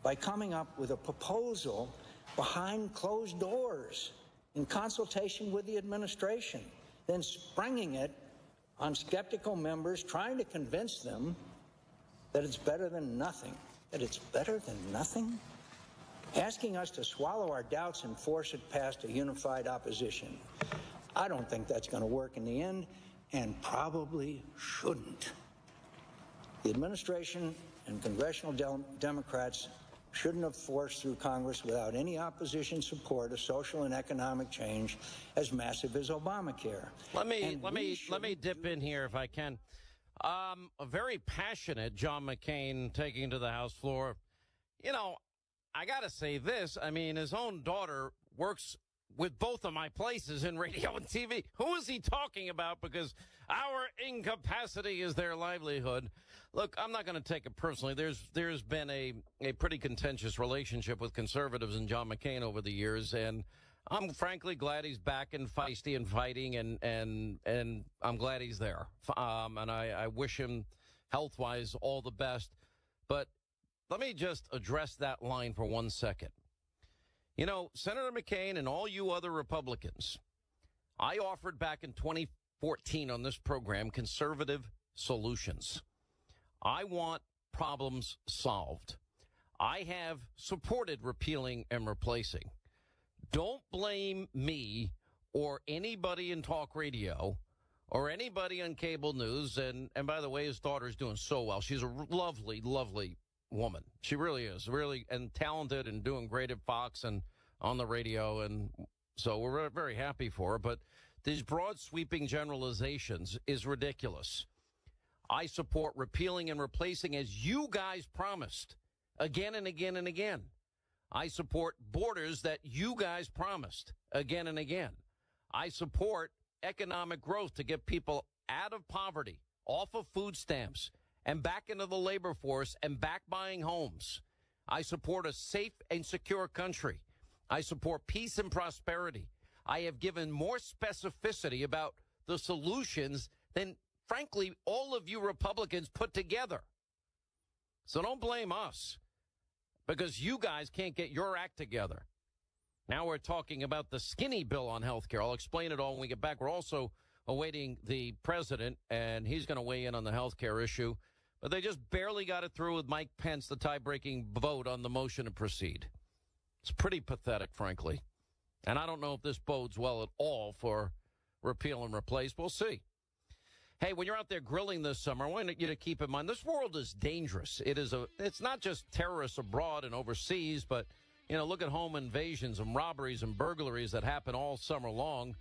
[SPEAKER 23] by coming up with a proposal behind closed doors in consultation with the administration, then springing it on skeptical members, trying to convince them that it's better than nothing. That it's better than nothing? Asking us to swallow our doubts and force it past a unified opposition. I don't think that's going to work in the end, and probably shouldn't. The administration and congressional Democrats shouldn't have forced through Congress without any opposition support a social and economic change as massive as Obamacare.
[SPEAKER 11] Let me dip in here if I can. A very passionate John McCain taking to the House floor. You know, I got to say this. I mean, his own daughter works with both of my places in radio and TV. Who is he talking about? Because our incapacity is their livelihood. Look, I'm not going to take it personally. There's been a pretty contentious relationship with conservatives and John McCain over the years, and I'm frankly glad he's back and feisty and fighting, and I'm glad he's there. And I wish him health-wise all the best. But let me just address that line for 1 second. You know, Senator McCain and all you other Republicans, I offered back in 2014 on this program conservative solutions. I want problems solved. I have supported repealing and replacing. Don't blame me or anybody in talk radio or anybody on cable news. And by the way, his daughter's doing so well. She's a lovely, lovely woman. She really is, really, and talented and doing great at Fox and on the radio. And so we're very happy for her. But these broad sweeping generalizations is ridiculous. I support repealing and replacing as you guys promised again and again and again. I support borders that you guys promised again and again. I support economic growth to get people out of poverty, off of food stamps, and back into the labor force and back buying homes. I support a safe and secure country. I support peace and prosperity. I have given more specificity about the solutions than, frankly, all of you Republicans put together. So don't blame us because you guys can't get your act together. Now we're talking about the skinny bill on health care. I'll explain it all when we get back. We're also awaiting the president, and he's going to weigh in on the health care issue. But they just barely got it through with Mike Pence, the tie-breaking vote on the motion to proceed. It's pretty pathetic, frankly. And I don't know if this bodes well at all for repeal and replace. We'll see. Hey, when you're out there grilling this summer, I want you to keep in mind this world is dangerous. It's not just terrorists abroad and overseas, but, you know, look at home invasions and robberies and burglaries that happen all summer long.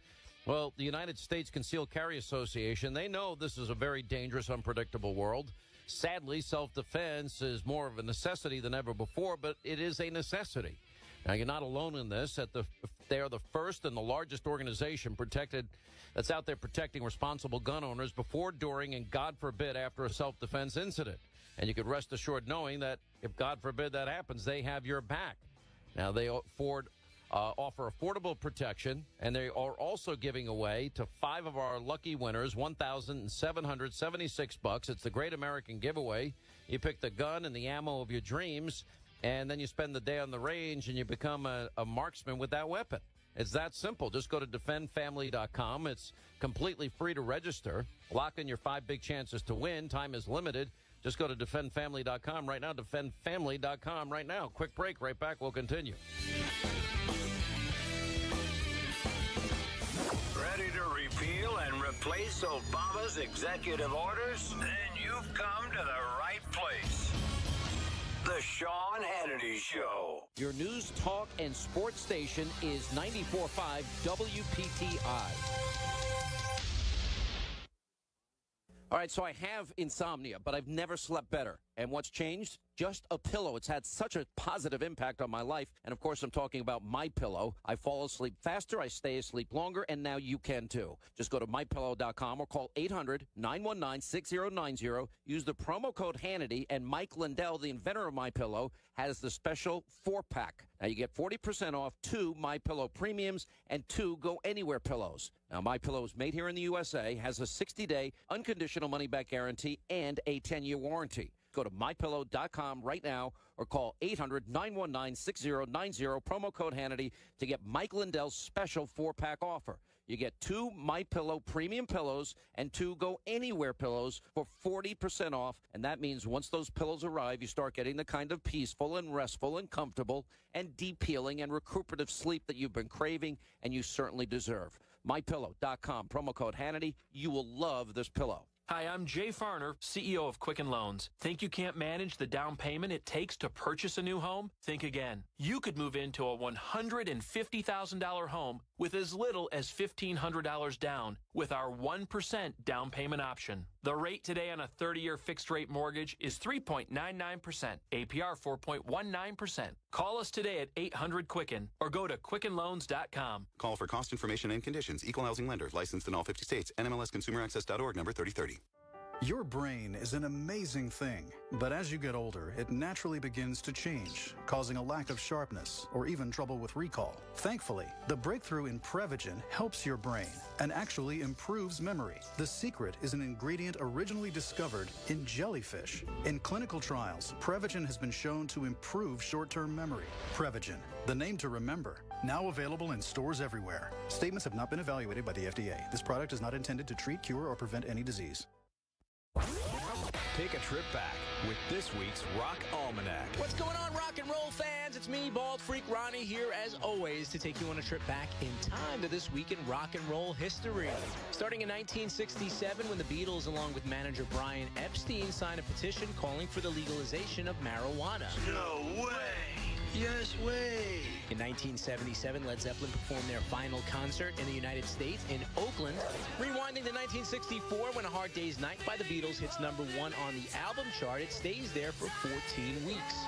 [SPEAKER 11] Well, the United States Concealed Carry Association, they know this is a very dangerous, unpredictable world. Sadly, self-defense is more of a necessity than ever before, but it is a necessity. Now, you're not alone in this. They are the first and the largest organization that's out there protecting responsible gun owners before, during, and, God forbid, after a self-defense incident. And you can rest assured knowing that if, God forbid, that happens, they have your back. Now, they offer affordable protection, and they are also giving away to 5 of our lucky winners $1,776. It's the Great American Giveaway. You pick the gun and the ammo of your dreams, and then you spend the day on the range, and you become a marksman with that weapon. It's that simple. Just go to defendfamily.com. It's completely free to register. Lock in your 5 big chances to win. Time is limited. Just go to defendfamily.com right now. Defendfamily.com right now. Quick break. Right back. We'll continue.
[SPEAKER 10] Ready to repeal and replace Obama's executive orders? Then you've come to the right place. The Sean Hannity Show.
[SPEAKER 11] Your news, talk, and sports station is 94.5 WPTI. All right, so I have insomnia, but I've never slept better. And what's changed? Just a pillow. It's had such a positive impact on my life. And, of course, I'm talking about MyPillow. I fall asleep faster, I stay asleep longer, and now you can, too. Just go to MyPillow.com or call 800-919-6090. Use the promo code Hannity, and Mike Lindell, the inventor of MyPillow, has the special 4-pack. Now, you get 40% off 2 MyPillow Premiums and 2 Go Anywhere pillows. Now, MyPillow is made here in the USA, has a 60-day unconditional money-back guarantee, and a 10-year warranty. Go to MyPillow.com right now or call 800-919-6090, promo code Hannity, to get Mike Lindell's special 4-pack offer. You get 2 MyPillow premium pillows and 2 Go Anywhere pillows for 40% off. And that means once those pillows arrive, you start getting the kind of peaceful and restful and comfortable and deep healing and recuperative sleep that you've been craving and you certainly deserve. MyPillow.com, promo code Hannity. You will love this pillow.
[SPEAKER 6] Hi, I'm Jay Farner, CEO of Quicken Loans. Think you can't manage the down payment it takes to purchase a new home? Think again. You could move into a $150,000 home with as little as $1,500 down with our 1% down payment option. The rate today on a 30-year fixed-rate mortgage is 3.99%, APR 4.19%. Call us today at 800-QUICKEN or go to QuickenLoans.com.
[SPEAKER 13] Call for cost information and conditions. Equal housing lender. Licensed in all 50 states. NMLSConsumerAccess.org, number 3030.
[SPEAKER 15] Your brain is an amazing thing, but as you get older, it naturally begins to change, causing a lack of sharpness or even trouble with recall. Thankfully, the breakthrough in Prevagen helps your brain and actually improves memory. The secret is an ingredient originally discovered in jellyfish. In clinical trials, Prevagen has been shown to improve short-term memory. Prevagen, the name to remember. Now available in stores everywhere. Statements have not been evaluated by the FDA. This product is not intended to treat, cure, or prevent any disease.
[SPEAKER 19] Take a trip back with this week's Rock Almanac.
[SPEAKER 20] What's going on, rock and roll fans? It's me, Bald Freak Ronnie, here as always to take you on a trip back in time to this week in rock and roll history. Starting in 1967, when the Beatles, along with manager Brian Epstein, signed a petition calling for the legalization of marijuana.
[SPEAKER 10] No way! Yes way!
[SPEAKER 20] In 1977, Led Zeppelin performed their final concert in the United States in Oakland. Rewinding to 1964, when A Hard Day's Night by the Beatles hits #1 on the album chart, it stays there for 14 weeks.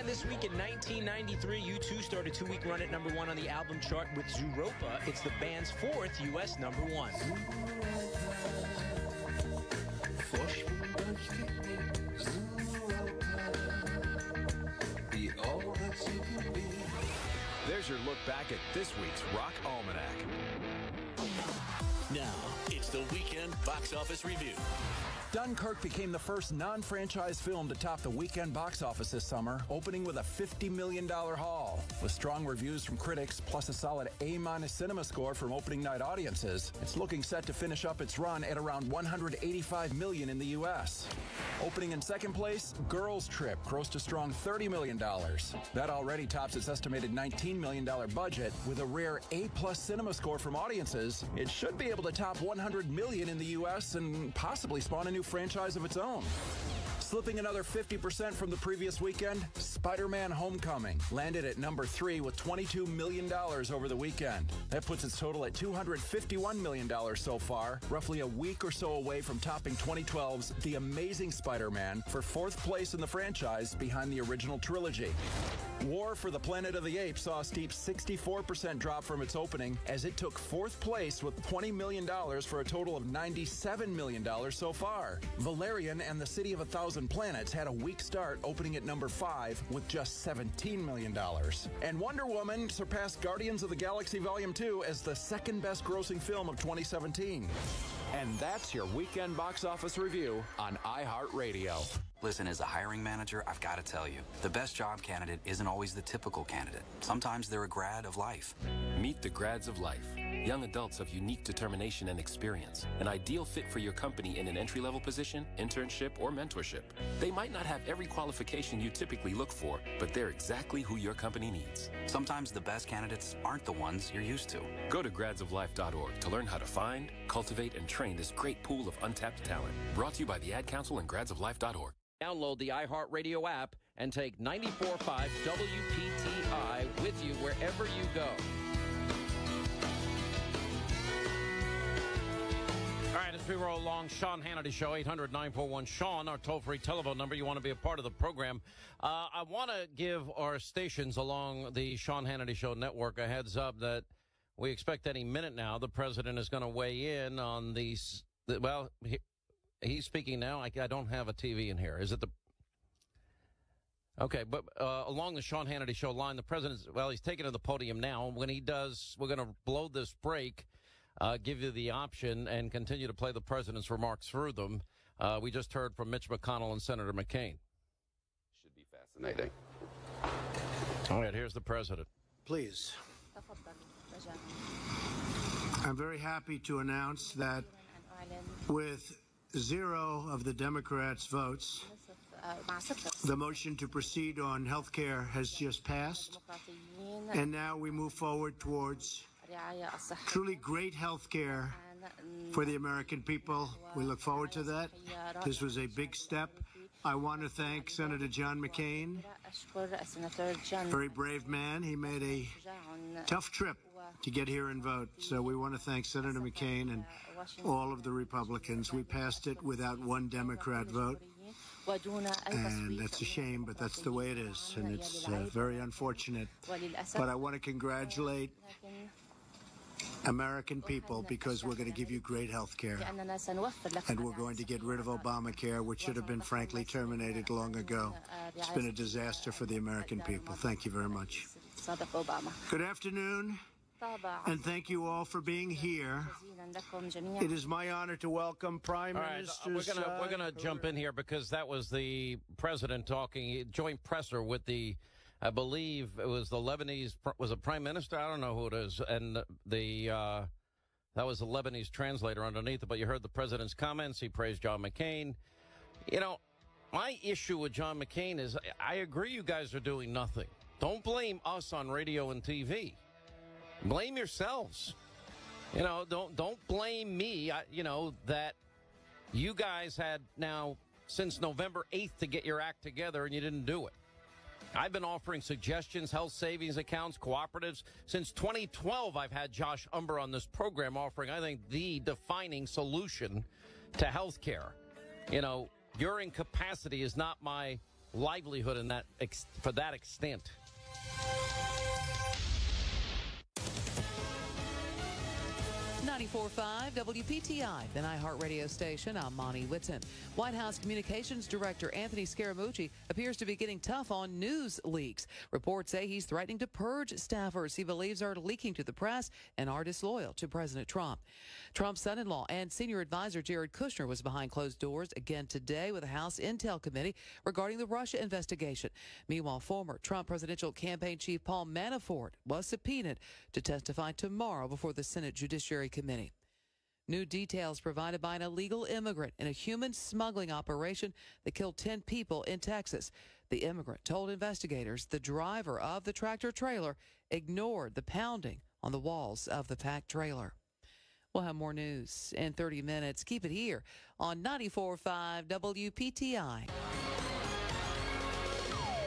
[SPEAKER 20] This week in 1993, U2 started a 2-week run at #1 on the album chart with Zooropa. It's the band's 4th U.S. #1.
[SPEAKER 19] There's your look back at this week's Rock Almanac.
[SPEAKER 21] Now, it's the weekend box office review.
[SPEAKER 27] Dunkirk became the first non-franchise film to top the weekend box office this summer, opening with a $50 million haul. With strong reviews from critics, plus a solid A- cinema score from opening night audiences, it's looking set to finish up its run at around $185 million in the U.S. Opening in second place, Girls Trip grossed a strong $30 million. That already tops its estimated $19 million budget. With a rare A+ cinema score from audiences, it should be able to top $100 million in the U.S. and possibly spawn a new franchise of its own. Slipping another 50% from the previous weekend, Spider-Man Homecoming landed at number 3 with $22 million over the weekend. That puts its total at $251 million so far, roughly a week or so away from topping 2012's The Amazing Spider-Man for 4th place in the franchise behind the original trilogy. War for the Planet of the Apes saw a steep 64% drop from its opening as it took 4th place with $20 million for a total of $97 million so far. Valerian and the City of a Thousand Planets had a weak start, opening at number 5 with just $17 million. And Wonder Woman surpassed Guardians of the Galaxy Volume 2 as the second best grossing film of 2017.
[SPEAKER 19] And that's your weekend box office review on iHeartRadio.
[SPEAKER 2] Listen, as a hiring manager, I've got to tell you, the best job candidate isn't always the typical candidate. Sometimes they're a grad of life.
[SPEAKER 5] Meet the grads of life. Young adults of unique determination and experience. An ideal fit for your company in an entry-level position, internship, or mentorship. They might not have every qualification you typically look for, but they're exactly who your company needs.
[SPEAKER 2] Sometimes the best candidates aren't the ones you're used to.
[SPEAKER 5] Go to gradsoflife.org to learn how to find, cultivate, and train this great pool of untapped talent. Brought to you by the Ad Council and gradsoflife.org.
[SPEAKER 11] Download the iHeartRadio app and take 94.5 WPTI with you wherever you go. All right, as we roll along, Sean Hannity Show, 800-941-SEAN, our toll-free telephone number. You want to be a part of the program. I want to give our stations along the Sean Hannity Show network a heads up that we expect any minute now the president is going to weigh in on these, well, he's speaking now. I don't have a TV in here. Is it the... Okay, but along the Sean Hannity Show line, the president's, well, he's taken to the podium now. When he does, we're going to blow this break, give you the option, and continue to play the president's remarks through them. We just heard from Mitch McConnell and Senator McCain.
[SPEAKER 16] Should be fascinating.
[SPEAKER 11] All right, here's the president.
[SPEAKER 17] Please. I'm very happy to announce that with 0 of the Democrats' votes, the motion to proceed on health care has just passed, and now we move forward towards truly great health care for the American people. We look forward to that. This was a big step. I want to thank Senator John McCain, very brave man. He made a tough trip to get here and vote. So we want to thank Senator McCain and all of the Republicans. We passed it without one Democrat vote. And that's a shame, but that's the way it is. And it's very unfortunate. But I want to congratulate American people because we're going to give you great health care. And we're going to get rid of Obamacare, which should have been frankly terminated long ago. It's been a disaster for the American people. Thank you very much. Good afternoon. And thank you all for being here. It is my honor to welcome Prime Minister.
[SPEAKER 11] We're gonna jump in here because that was the president talking, joint presser with the, I believe it was the Lebanese, was it Prime Minister? I don't know who it is, and that was the Lebanese translator underneath it. But you heard the president's comments. He praised John McCain. You know, my issue with John McCain is I agree you guys are doing nothing. Don't blame us on radio and TV. Blame yourselves. You know, don't blame me, that you guys had now since November 8th to get your act together and you didn't do it. I've been offering suggestions, health savings accounts, cooperatives. Since 2012, I've had Josh Umber on this program offering, I think, the defining solution to health care. You know, your incapacity is not my livelihood in that for that extent.
[SPEAKER 18] .5 WPTI, an iHeartRadio station. I'm Monty Whitson. White House Communications Director Anthony Scaramucci appears to be getting tough on news leaks. Reports say he's threatening to purge staffers he believes are leaking to the press and are disloyal to President Trump. Trump's son-in-law and senior advisor Jared Kushner was behind closed doors again today with a House Intel Committee regarding the Russia investigation. Meanwhile, former Trump presidential campaign chief Paul Manafort was subpoenaed to testify tomorrow before the Senate Judiciary Committee. New details provided by an illegal immigrant in a human smuggling operation that killed 10 people in Texas. The immigrant told investigators the driver of the tractor trailer ignored the pounding on the walls of the packed trailer. We'll have more news in 30 minutes. Keep it here on 94.5 WPTI.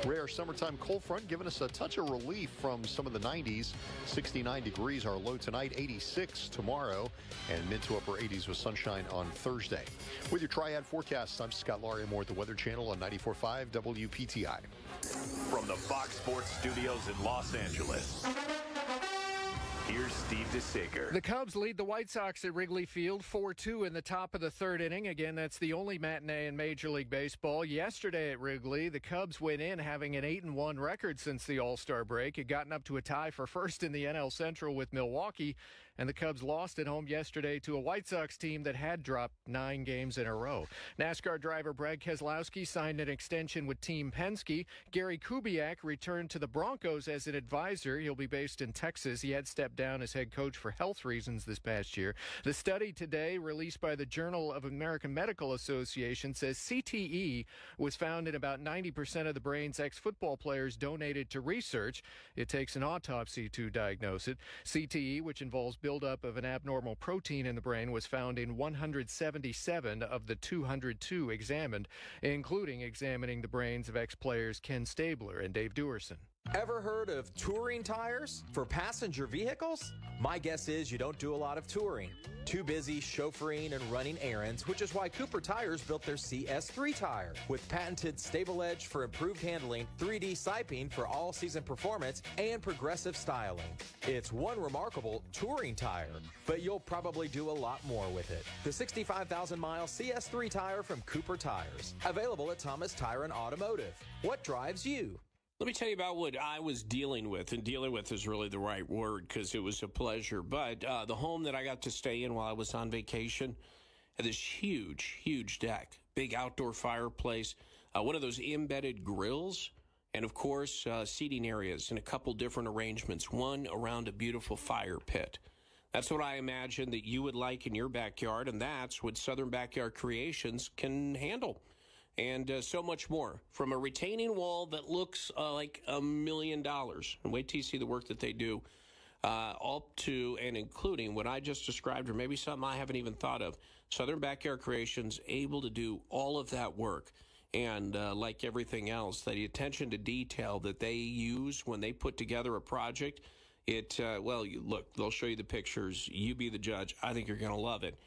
[SPEAKER 1] Rare summertime cold front giving us a touch of relief from some of the 90s. 69 degrees our low tonight, 86 tomorrow, and mid to upper 80s with sunshine on Thursday. With your Triad forecast, I'm Scott Larimore at the Weather Channel on 94.5 WPTI.
[SPEAKER 19] From the Fox Sports Studios in Los Angeles, here's Steve DeSager.
[SPEAKER 3] The Cubs lead the White Sox at Wrigley Field 4-2 in the top of the third inning. Again, that's the only matinee in Major League Baseball. Yesterday at Wrigley, the Cubs went in having an 8-1 record since the All-Star break. It gotten up to a tie for first in the NL Central with Milwaukee, and the Cubs lost at home yesterday to a White Sox team that had dropped 9 games in a row. NASCAR driver Brad Keselowski signed an extension with Team Penske. Gary Kubiak returned to the Broncos as an advisor. He'll be based in Texas. He had stepped down as head coach for health reasons this past year. The study today, released by the Journal of American Medical Association, says CTE was found in about 90% of the brain's ex-football players donated to research. It takes an autopsy to diagnose it. CTE, which involves buildup of an abnormal protein in the brain, was found in 177 of the 202 examined, including examining the brains of ex-players Ken Stabler and Dave Duerson.
[SPEAKER 4] Ever heard of touring tires for passenger vehicles? My guess is you don't do a lot of touring. Too busy chauffeuring and running errands, which is why Cooper Tires built their CS3 tire. With patented Stable Edge for improved handling, 3D siping for all-season performance, and progressive styling. It's one remarkable touring tire, but you'll probably do a lot more with it. The 65,000-mile CS3 tire from Cooper Tires. Available at Thomas Tire and Automotive. What drives you?
[SPEAKER 7] Let me tell you about what I was dealing with, and dealing with is really the right word because it was a pleasure. But the home that I got to stay in while I was on vacation had this huge deck, big outdoor fireplace, one of those embedded grills, and, of course, seating areas in a couple different arrangements, one around a beautiful fire pit. That's what I imagine that you would like in your backyard, and that's what Southern Backyard Creations can handle. And so much more. From a retaining wall that looks like $1 million, and wait till you see the work that they do, all to and including what I just described, or maybe something I haven't even thought of. Southern Backyard Creations able to do all of that work. And like everything else, the attention to detail that they use when they put together a project, look, they'll show you the pictures. You be the judge. I think you're going to love it.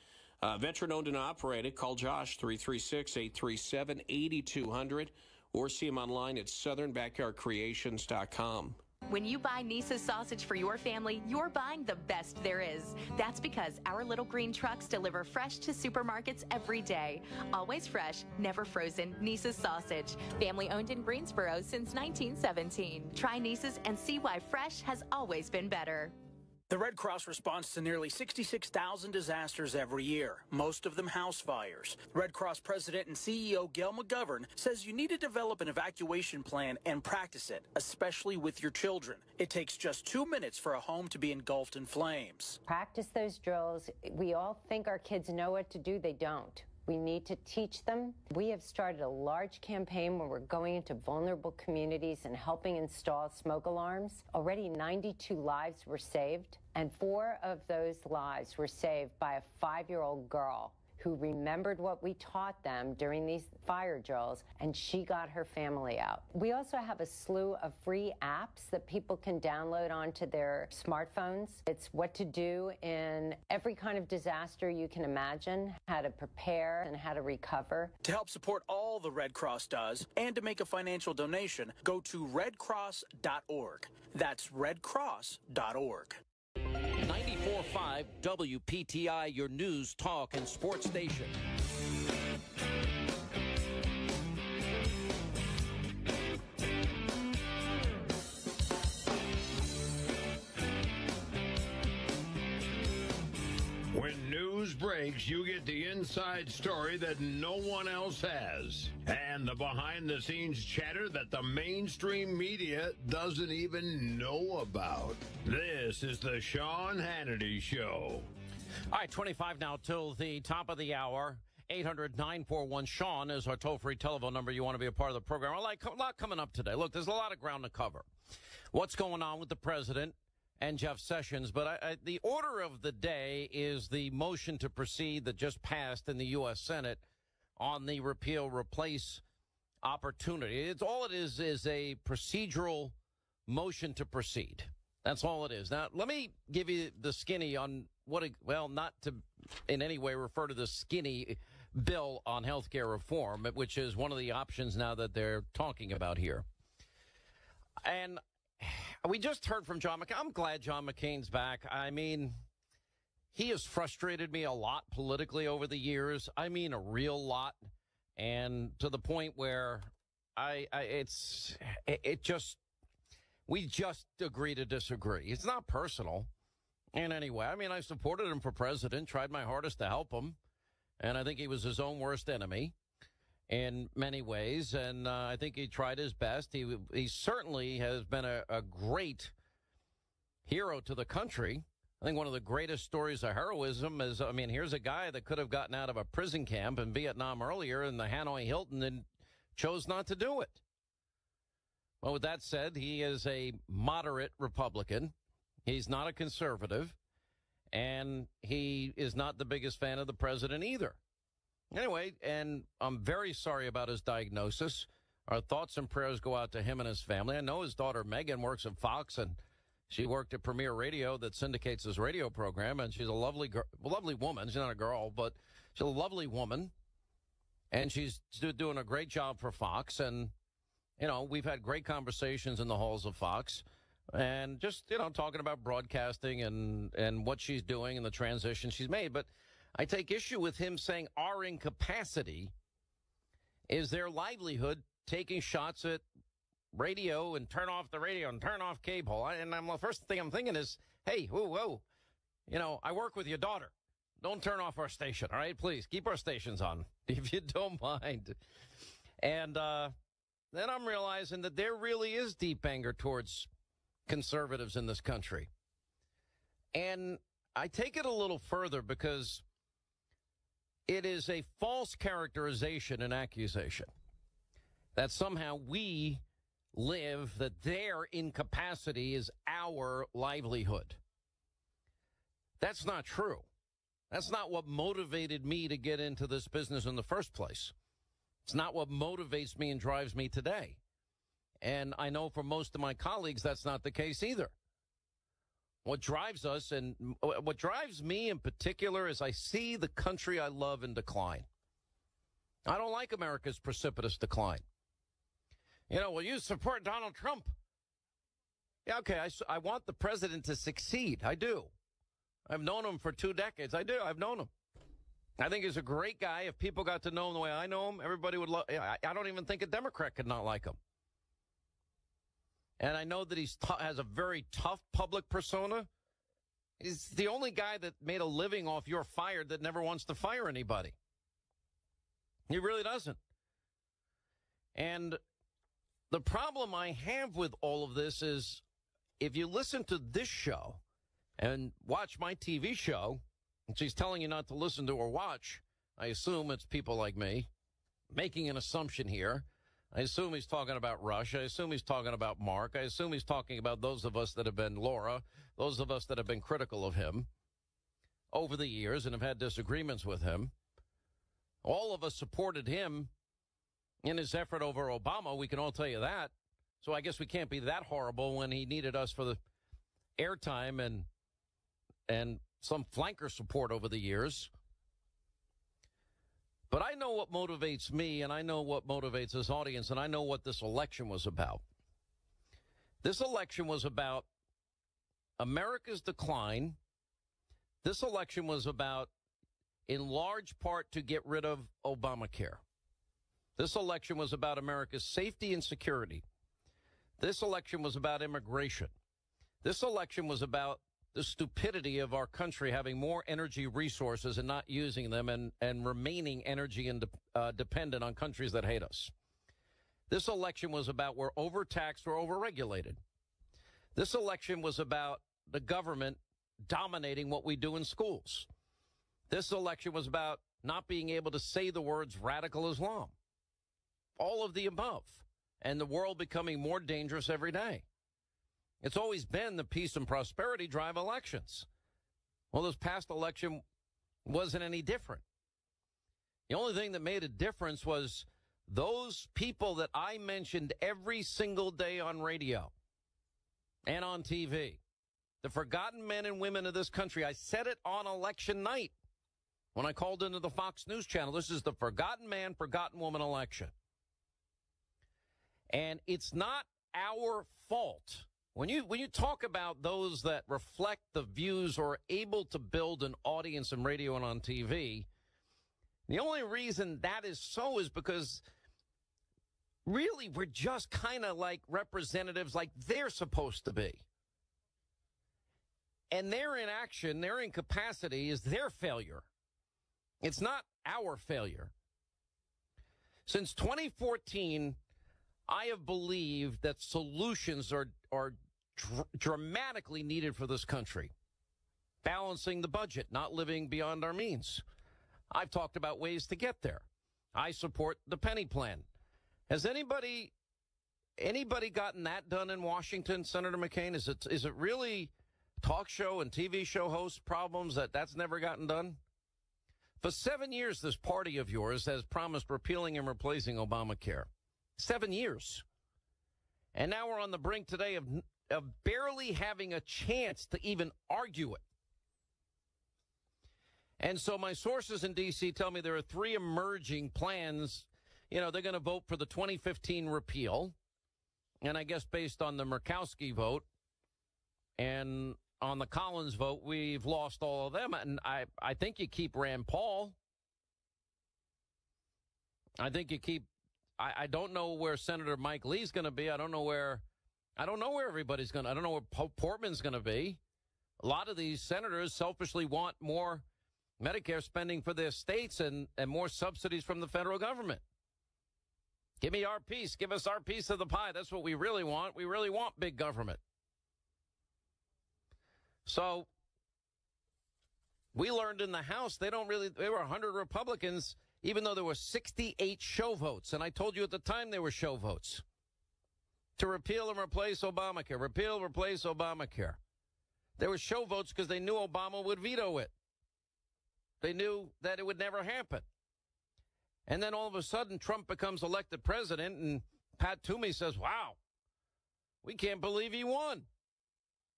[SPEAKER 7] Veteran-owned and operated. Call Josh, 336-837-8200, or see him online at southernbackyardcreations.com.
[SPEAKER 22] When you buy Nisa's sausage for your family, you're buying the best there is. That's because our little green trucks deliver fresh to supermarkets every day. Always fresh, never frozen. Nisa's sausage. Family owned in Greensboro since 1917. Try Nisa's and see why fresh has always been better.
[SPEAKER 24] The Red Cross responds to nearly 66,000 disasters every year, most of them house fires. Red Cross President and CEO Gail McGovern says you need to develop an evacuation plan and practice it, especially with your children. It takes just 2 minutes for a home to be engulfed in flames.
[SPEAKER 25] Practice those drills. We all think our kids know what to do. They don't. We need to teach them. We have started a large campaign where we're going into vulnerable communities and helping install smoke alarms. Already 92 lives were saved, and 4 of those lives were saved by a 5-year-old girl who remembered what we taught them during these fire drills, and she got her family out. We also have a slew of free apps that people can download onto their smartphones. It's what to do in every kind of disaster you can imagine, how to prepare and how to recover.
[SPEAKER 24] To help support all the Red Cross does and to make a financial donation, go to redcross.org. That's redcross.org.
[SPEAKER 11] 94.5 WPTI, your news, talk, and sports station.
[SPEAKER 26] When news breaks, you get the inside story that no one else has, and the behind-the-scenes chatter that the mainstream media doesn't even know about. This is the Sean Hannity Show.
[SPEAKER 11] All right, 25 now till the top of the hour. 800-941-SEAN is our toll-free telephone number. You want to be a part of the program. A lot coming up today. Look, there's a lot of ground to cover. What's going on with the president and Jeff Sessions. But the order of the day is the motion to proceed that just passed in the U.S. Senate on the repeal replace opportunity. It's all it is a procedural motion to proceed. That's all it is. Now, let me give you the skinny on not to in any way refer to the skinny bill on health care reform, which is one of the options now that they're talking about here. And we just heard from John McCain. I'm glad John McCain's back. I mean, he has frustrated me a lot politically over the years. I mean, a real lot. And to the point where we just agree to disagree. It's not personal in any way. I mean, I supported him for president, tried my hardest to help him. And I think he was his own worst enemy in many ways. And I think he tried his best. He certainly has been a great hero to the country. I think one of the greatest stories of heroism is, I mean, here's a guy that could have gotten out of a prison camp in Vietnam earlier in the Hanoi Hilton and chose not to do it. Well, with that said, he is a moderate Republican. He's not a conservative. And he is not the biggest fan of the president either. Anyway, and I'm very sorry about his diagnosis. Our thoughts and prayers go out to him and his family. I know his daughter Megan works at Fox, and she worked at Premier Radio that syndicates his radio program, and she's a lovely woman. She's not a girl, but she's a lovely woman, and she's doing a great job for Fox. And, you know, we've had great conversations in the halls of Fox. And just, you know, talking about broadcasting and what she's doing and the transition she's made. But I take issue with him saying our incapacity is their livelihood, taking shots at radio and turn off the radio and turn off cable. And the first thing I'm thinking is, hey, whoa, you know, I work with your daughter. Don't turn off our station, all right? Please, keep our stations on, if you don't mind. And then I'm realizing that there really is deep anger towards conservatives in this country. And I take it a little further because it is a false characterization and accusation that somehow we live, that their incapacity is our livelihood. That's not true. That's not what motivated me to get into this business in the first place. It's not what motivates me and drives me today. And I know for most of my colleagues, that's not the case either. What drives us and what drives me in particular is I see the country I love in decline. I don't like America's precipitous decline. You know, well, you support Donald Trump. Yeah, okay, I want the president to succeed. I do. I've known him for 2 decades. I do. I've known him. I think he's a great guy. If people got to know him the way I know him, everybody would love. I don't even think a Democrat could not like him. And I know that he has a very tough public persona. He's the only guy that made a living off "you're fired" that never wants to fire anybody. He really doesn't. And the problem I have with all of this is if you listen to this show and watch my TV show, and she's telling you not to listen to or watch, I assume it's people like me making an assumption here. I assume he's talking about Rush. I assume he's talking about Mark. I assume he's talking about those of us that have been Laura, those of us that have been critical of him over the years and have had disagreements with him. All of us supported him in his effort over Obama. We can all tell you that. So I guess we can't be that horrible when he needed us for the airtime and some flanker support over the years. But I know what motivates me, and I know what motivates this audience, and I know what this election was about. This election was about America's decline. This election was about, in large part, to get rid of Obamacare. This election was about America's safety and security. This election was about immigration. This election was about the stupidity of our country having more energy resources and not using them and remaining energy and dependent on countries that hate us. This election was about we're overtaxed or overregulated. This election was about the government dominating what we do in schools. This election was about not being able to say the words radical Islam. All of the above. And the world becoming more dangerous every day. It's always been the peace and prosperity drive elections. Well, this past election wasn't any different. The only thing that made a difference was those people that I mentioned every single day on radio and on TV, the forgotten men and women of this country. I said it on election night when I called into the Fox News channel. This is the forgotten man, forgotten woman election. And it's not our fault. When you talk about those that reflect the views or are able to build an audience in radio and on TV, the only reason that is so is because really we're just kind of like representatives like they're supposed to be. And their inaction, their incapacity is their failure. It's not our failure. Since 2014, I have believed that solutions are dramatically needed for this country. Balancing the budget, not living beyond our means. I've talked about ways to get there. I support the penny plan. Has anybody gotten that done in Washington, Senator McCain? Is it really talk show and TV show host problems that's never gotten done? For 7 years, this party of yours has promised repealing and replacing Obamacare. 7 years. And now we're on the brink today of barely having a chance to even argue it. And so my sources in D.C. tell me there are three emerging plans. You know, they're going to vote for the 2015 repeal. And I guess based on the Murkowski vote and on the Collins vote, we've lost all of them. And I think you keep Rand Paul. I think you keep, I don't know where Senator Mike Lee's going to be. I don't know where everybody's going to, I don't know where Pope Portman's going to be. A lot of these senators selfishly want more Medicare spending for their states and more subsidies from the federal government. Give me our piece. Give us our piece of the pie. That's what we really want. We really want big government. So we learned in the House, there were 100 Republicans, even though there were 68 show votes. And I told you at the time there were show votes to repeal and replace Obamacare, repeal, replace Obamacare. There were show votes because they knew Obama would veto it. They knew that it would never happen. And then all of a sudden, Trump becomes elected president, and Pat Toomey says, wow, we can't believe he won.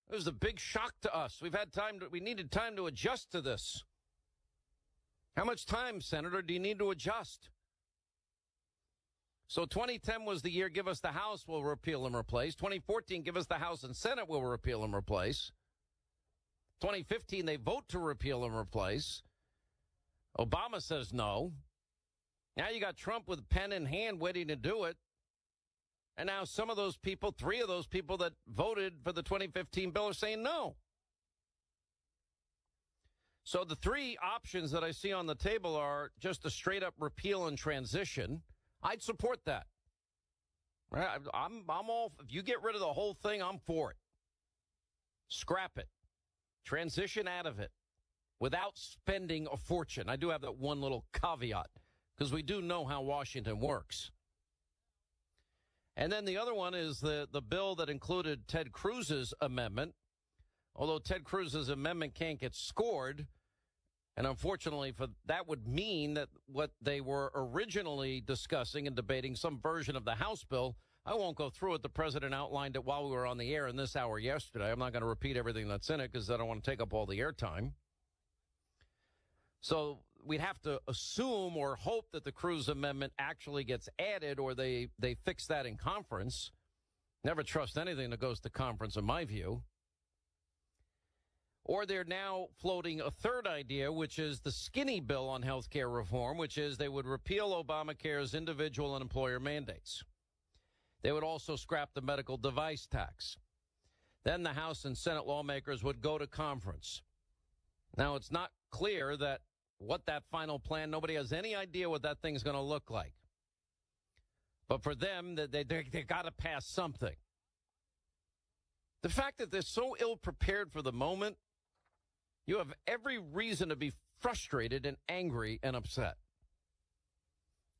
[SPEAKER 11] It was a big shock to us. We needed time to adjust to this. How much time, Senator, do you need to adjust? So 2010 was the year, give us the House, we'll repeal and replace. 2014, give us the House and Senate, we'll repeal and replace. 2015, they vote to repeal and replace. Obama says no. Now you got Trump with pen in hand waiting to do it. And now some of those people, three of those people that voted for the 2015 bill are saying no. So the three options that I see on the table are just a straight up repeal and transition. I'd support that. I'm all, if you get rid of the whole thing, I'm for it. Scrap it. Transition out of it without spending a fortune. I do have that one little caveat because we do know how Washington works. And then the other one is the bill that included Ted Cruz's amendment. Although Ted Cruz's amendment can't get scored, and unfortunately that would mean that what they were originally discussing and debating, some version of the House bill, I won't go through it. The president outlined it while we were on the air in this hour yesterday. I'm not going to repeat everything that's in it because I don't want to take up all the airtime. So we'd have to assume or hope that the Cruz amendment actually gets added or they fix that in conference. Never trust anything that goes to conference, in my view. Or they're now floating a third idea, which is the skinny bill on health care reform, which is they would repeal Obamacare's individual and employer mandates. They would also scrap the medical device tax. Then the House and Senate lawmakers would go to conference. Now, it's not clear that what that final plan, nobody has any idea what that thing's going to look like. But for them, they got to pass something. The fact that they're so ill-prepared for the moment, you have every reason to be frustrated and angry and upset.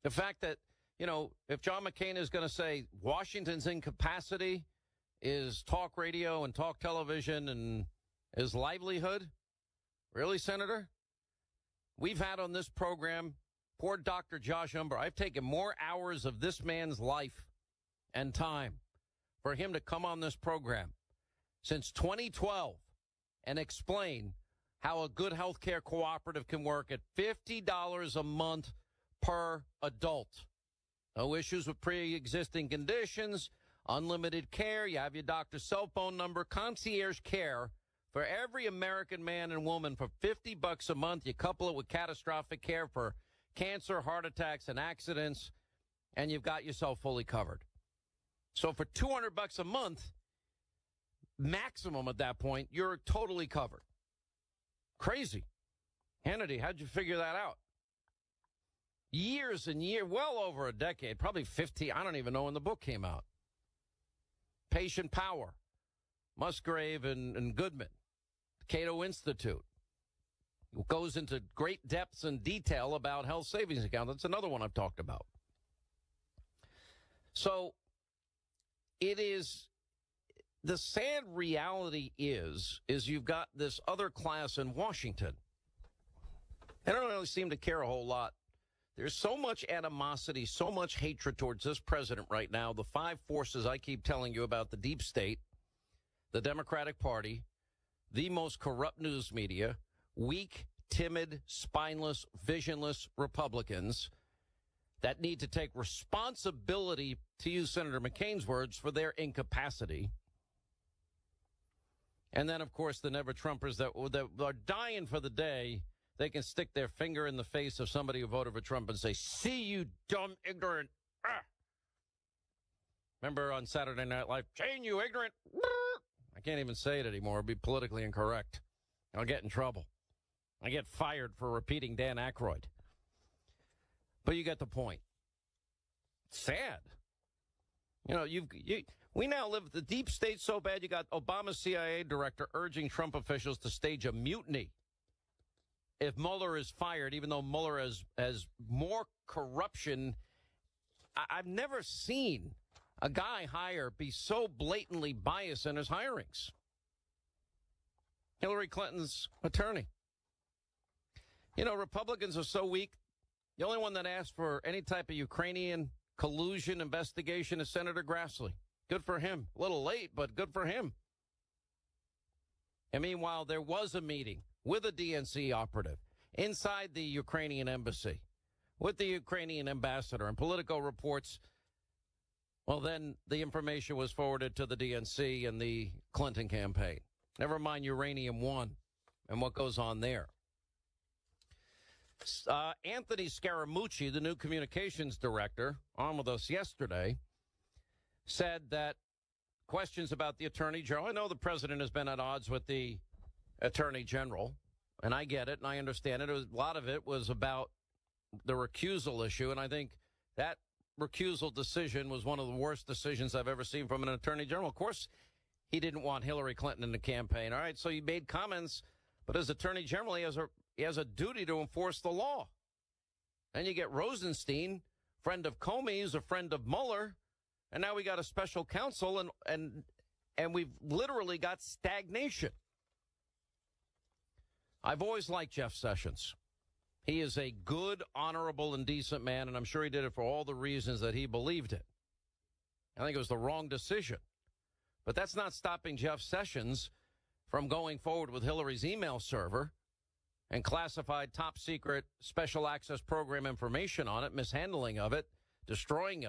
[SPEAKER 11] The fact that, you know, if John McCain is going to say Washington's incapacity is talk radio and talk television and his livelihood? Really, Senator? We've had on this program, poor Dr. Josh Umber. I've taken more hours of this man's life and time for him to come on this program since 2012 and explain how a good health care cooperative can work at $50 a month per adult. No issues with pre-existing conditions, unlimited care, you have your doctor's cell phone number, concierge care for every American man and woman for $50 a month. You couple it with catastrophic care for cancer, heart attacks, and accidents, and you've got yourself fully covered. So for $200 a month, maximum at that point, you're totally covered. Crazy. Hannity, how'd you figure that out? Years and years, well over a decade, probably 50. I don't even know when the book came out. Patient Power, Musgrave and Goodman, Cato Institute. It goes into great depths and detail about health savings accounts. That's another one I've talked about. So it is, the sad reality is you've got this other class in Washington. They don't really seem to care a whole lot. There's so much animosity, so much hatred towards this president right now. The five forces I keep telling you about: the deep state, the Democratic Party, the most corrupt news media, weak, timid, spineless, visionless Republicans that need to take responsibility, to use Senator McCain's words, for their incapacity. And then, of course, the never-Trumpers that are dying for the day they can stick their finger in the face of somebody who voted for Trump and say, "See, you dumb, ignorant." Ah. Remember on Saturday Night Live, "Jane, you ignorant." I can't even say it anymore. It'd be politically incorrect. I'll get in trouble. I get fired for repeating Dan Aykroyd. But you get the point. Sad. You know, we now live, the deep state so bad, you got Obama's CIA director urging Trump officials to stage a mutiny if Mueller is fired, even though Mueller has more corruption. I've never seen a guy hired be so blatantly biased in his hirings. Hillary Clinton's attorney. You know, Republicans are so weak. The only one that asked for any type of Ukrainian collusion investigation is Senator Grassley. Good for him. A little late, but good for him. And meanwhile, there was a meeting with a DNC operative inside the Ukrainian embassy with the Ukrainian ambassador, and Politico reports, well, then the information was forwarded to the DNC and the Clinton campaign. Never mind Uranium One and what goes on there. Anthony Scaramucci, the new communications director, on with us yesterday, said that questions about the Attorney General, I know the president has been at odds with the Attorney General, and I get it, and I understand it. A lot of it was about the recusal issue, and I think that recusal decision was one of the worst decisions I've ever seen from an Attorney General. Of course, he didn't want Hillary Clinton in the campaign. All right, so he made comments, but as Attorney General, he has a duty to enforce the law. Then you get Rosenstein, friend of Comey, who's a friend of Mueller, and now we got a special counsel, and we've literally got stagnation. I've always liked Jeff Sessions. He is a good, honorable, and decent man, and I'm sure he did it for all the reasons that he believed in. I think it was the wrong decision. But that's not stopping Jeff Sessions from going forward with Hillary's email server and classified top-secret special access program information on it, mishandling of it, destroying,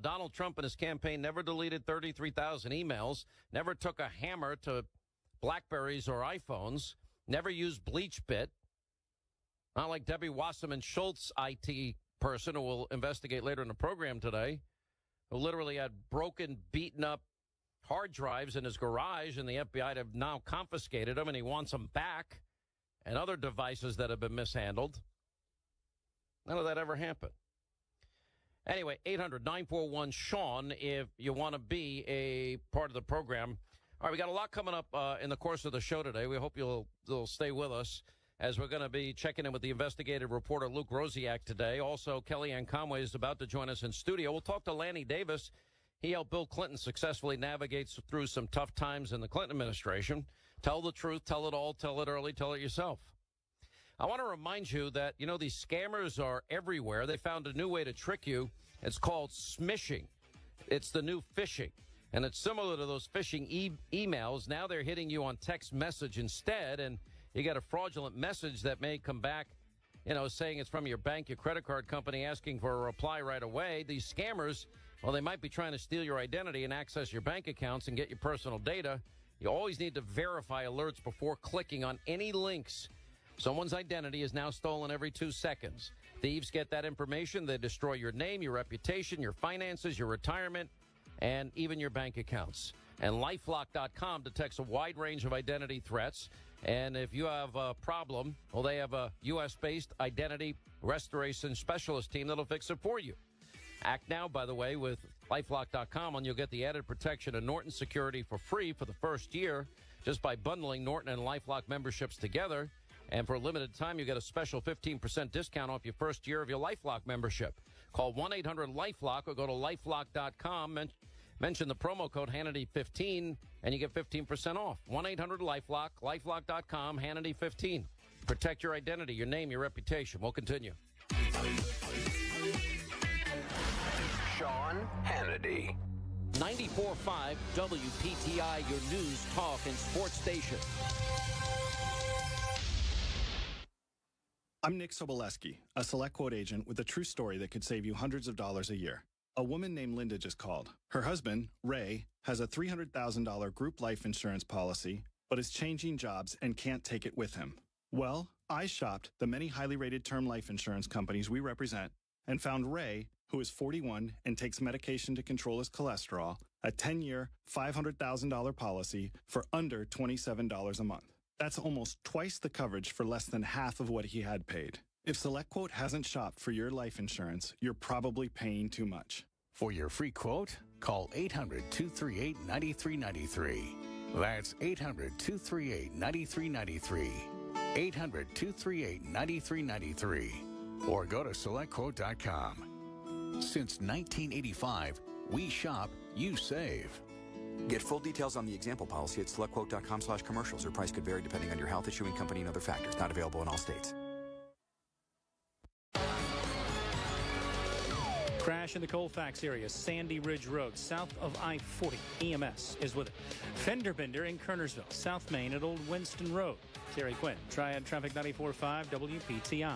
[SPEAKER 11] Donald Trump and his campaign never deleted 33,000 emails, never took a hammer to BlackBerries or iPhones, never used BleachBit. Not like Debbie Wasserman Schultz, IT person, who we'll investigate later in the program today, who literally had broken, beaten up hard drives in his garage, and the FBI have now confiscated them, and he wants them back, and other devices that have been mishandled. None of that ever happened. Anyway, 800-941-SEAN if you want to be a part of the program. All right, we got a lot coming up in the course of the show today. We hope you'll stay with us, as we're going to be checking in with the investigative reporter Luke Rosiak today. Also, Kellyanne Conway is about to join us in studio. We'll talk to Lanny Davis. He helped Bill Clinton successfully navigate through some tough times in the Clinton administration. Tell the truth, tell it all, tell it early, tell it yourself. I want to remind you that, these scammers are everywhere. They found a new way to trick you. It's called smishing. It's the new phishing. And it's similar to those phishing emails. Now they're hitting you on text message instead, and you get a fraudulent message that may come back, saying it's from your bank, your credit card company, asking for a reply right away. These scammers, well, they might be trying to steal your identity and access your bank accounts and get your personal data. You always need to verify alerts before clicking on any links. Someone's identity is now stolen every 2 seconds. Thieves get that information. They destroy your name, your reputation, your finances, your retirement, and even your bank accounts. And LifeLock.com detects a wide range of identity threats. And if you have a problem, well, they have a U.S.-based identity restoration specialist team that'll fix it for you. Act now, by the way, with LifeLock.com, and you'll get the added protection of Norton Security for free for the first year just by bundling Norton and LifeLock memberships together. And for a limited time, you get a special 15% discount off your first year of your LifeLock membership. Call 1-800-LifeLock or go to LifeLock.com. Mention the promo code Hannity15, and you get 15% off. 1-800-LifeLock, LifeLock.com, Hannity15. Protect your identity, your name, your reputation. We'll continue.
[SPEAKER 10] Sean Hannity.
[SPEAKER 11] 94.5 WPTI, your news, talk, and sports station.
[SPEAKER 6] I'm Nick Soboleski, a Select Quote agent with a true story that could save you hundreds of dollars a year. A woman named Linda just called. Her husband, Ray, has a $300,000 group life insurance policy, but is changing jobs and can't take it with him. Well, I shopped the many highly rated term life insurance companies we represent and found Ray, who is 41 and takes medication to control his cholesterol, a 10-year, $500,000 policy for under $27 a month. That's almost twice the coverage for less than half of what he had paid. If SelectQuote hasn't shopped for your life insurance, you're probably paying too much.
[SPEAKER 8] For your free quote, call 800-238-9393. That's 800-238-9393. 800-238-9393. Or go to SelectQuote.com. Since 1985, we shop, you save.
[SPEAKER 2] Get full details on the example policy at SelectQuote.com/commercials. Your price could vary depending on your health, issuing company, and other factors. Not available in all states.
[SPEAKER 9] Crash in the Colfax area, Sandy Ridge Road, south of I-40. EMS is with it. Fender bender in Kernersville, South Main at Old Winston Road. Terry Quinn, Triad Traffic 94.5 WPTI.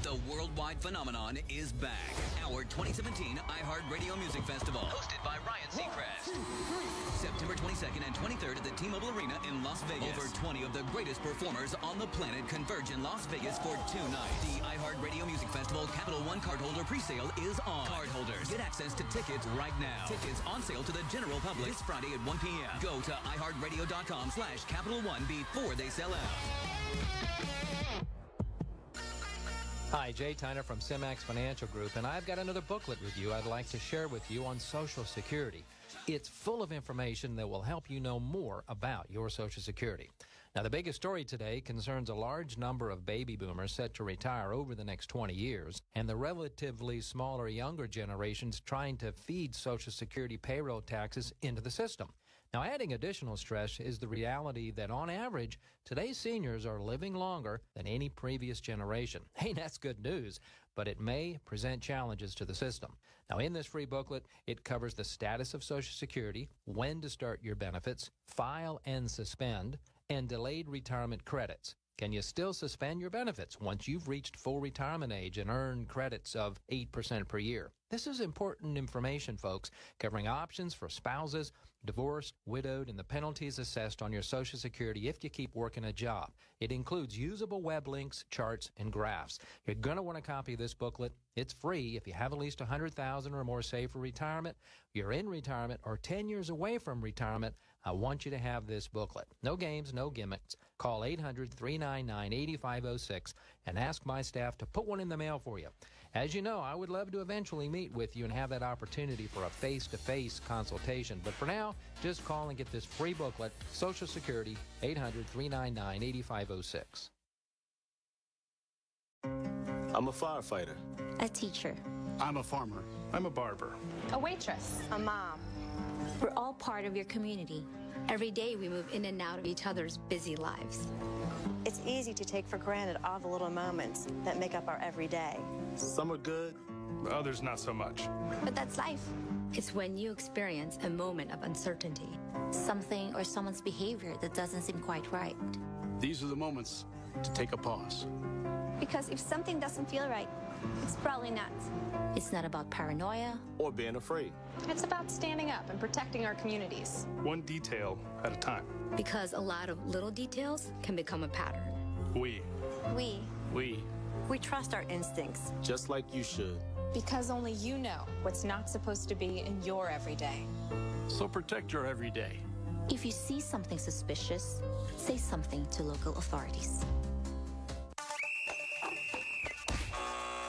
[SPEAKER 12] The worldwide phenomenon is back. Our 2017 iHeartRadio Music Festival, hosted by Ryan Seacrest. September 22nd and 23rd at the T-Mobile Arena in Las Vegas. Over 20 of the greatest performers on the planet converge in Las Vegas for 2 nights. The iHeartRadio Music Festival Capital One cardholder presale is on. Cardholders, get access to tickets right now. Tickets on sale to the general public this Friday at 1 p.m. Go to iHeartRadio.com/Capital One before they sell out.
[SPEAKER 13] Hi, Jay Tyner from Cimax Financial Group, and I've got another booklet with you I'd like to share with you on Social Security. It's full of information that will help you know more about your Social Security. Now, the biggest story today concerns a large number of baby boomers set to retire over the next 20 years, and the relatively smaller younger generations trying to feed Social Security payroll taxes into the system. Now, adding additional stress is the reality that, on average, today's seniors are living longer than any previous generation. Hey, that's good news, but it may present challenges to the system. Now, in this free booklet, it covers the status of Social Security, when to start your benefits, file and suspend, and delayed retirement credits. Can you still suspend your benefits once you've reached full retirement age and earn credits of 8% per year? This is important information, folks, covering options for spouses, divorced, widowed, and the penalties assessed on your Social Security if you keep working a job. It includes usable web links, charts, and graphs. You're going to want a copy of this booklet. It's free if you have at least $100,000 or more saved for retirement, you're in retirement, or 10 years away from retirement. I want you to have this booklet. No games, no gimmicks. Call 800-399-8506 and ask my staff to put one in the mail for you. As you know, I would love to eventually meet with you and have that opportunity for a face-to-face consultation. But for now, just call and get this free booklet, Social Security, 800-399-8506.
[SPEAKER 14] I'm a firefighter.
[SPEAKER 23] A teacher.
[SPEAKER 14] I'm a farmer. I'm a barber.
[SPEAKER 23] A waitress. A mom.
[SPEAKER 5] We're all part of your community. Every day we move in and out of each other's busy lives.
[SPEAKER 14] It's easy to take for granted all the little moments that make up our everyday.
[SPEAKER 15] Some are good, others not so much.
[SPEAKER 5] But that's life. It's when you experience a moment of uncertainty. Something or someone's behavior that doesn't seem quite right.
[SPEAKER 15] These are the moments to take a pause.
[SPEAKER 5] Because if something doesn't feel right, it's probably not. It's not about paranoia
[SPEAKER 15] or being afraid.
[SPEAKER 20] It's about standing up and protecting our communities.
[SPEAKER 15] One detail at a time.
[SPEAKER 5] Because a lot of little details can become a pattern.
[SPEAKER 15] We
[SPEAKER 14] trust our instincts.
[SPEAKER 15] Just like you should.
[SPEAKER 20] Because only you know what's not supposed to be in your everyday.
[SPEAKER 15] So protect your everyday.
[SPEAKER 5] If you see something suspicious, say something to local authorities.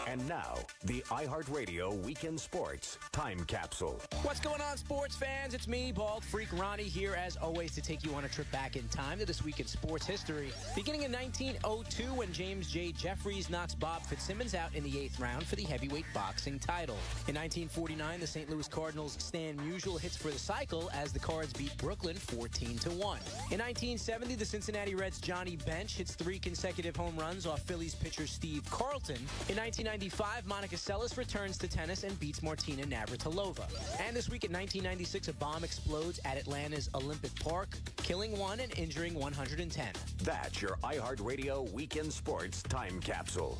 [SPEAKER 10] And now, the iHeartRadio Weekend Sports Time Capsule.
[SPEAKER 21] What's going on, sports fans? It's me, Bald Freak Ronnie, here as always to take you on a trip back in time to this week in sports history. Beginning in 1902, when James J. Jeffries knocks Bob Fitzsimmons out in the 8th round for the heavyweight boxing title. In 1949, the St. Louis Cardinals' Stan Musial hits for the cycle as the Cards beat Brooklyn 14-1. In 1970, the Cincinnati Reds' Johnny Bench hits 3 consecutive home runs off Phillies pitcher Steve Carlton. In 1995, Monica Seles returns to tennis and beats Martina Navratilova. And this week in 1996, a bomb explodes at Atlanta's Olympic Park, killing 1 and injuring 110.
[SPEAKER 10] That's your iHeartRadio Weekend Sports Time Capsule.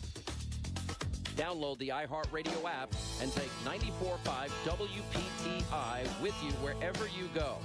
[SPEAKER 11] Download the iHeartRadio app and take 94.5 WPTI with you wherever you go.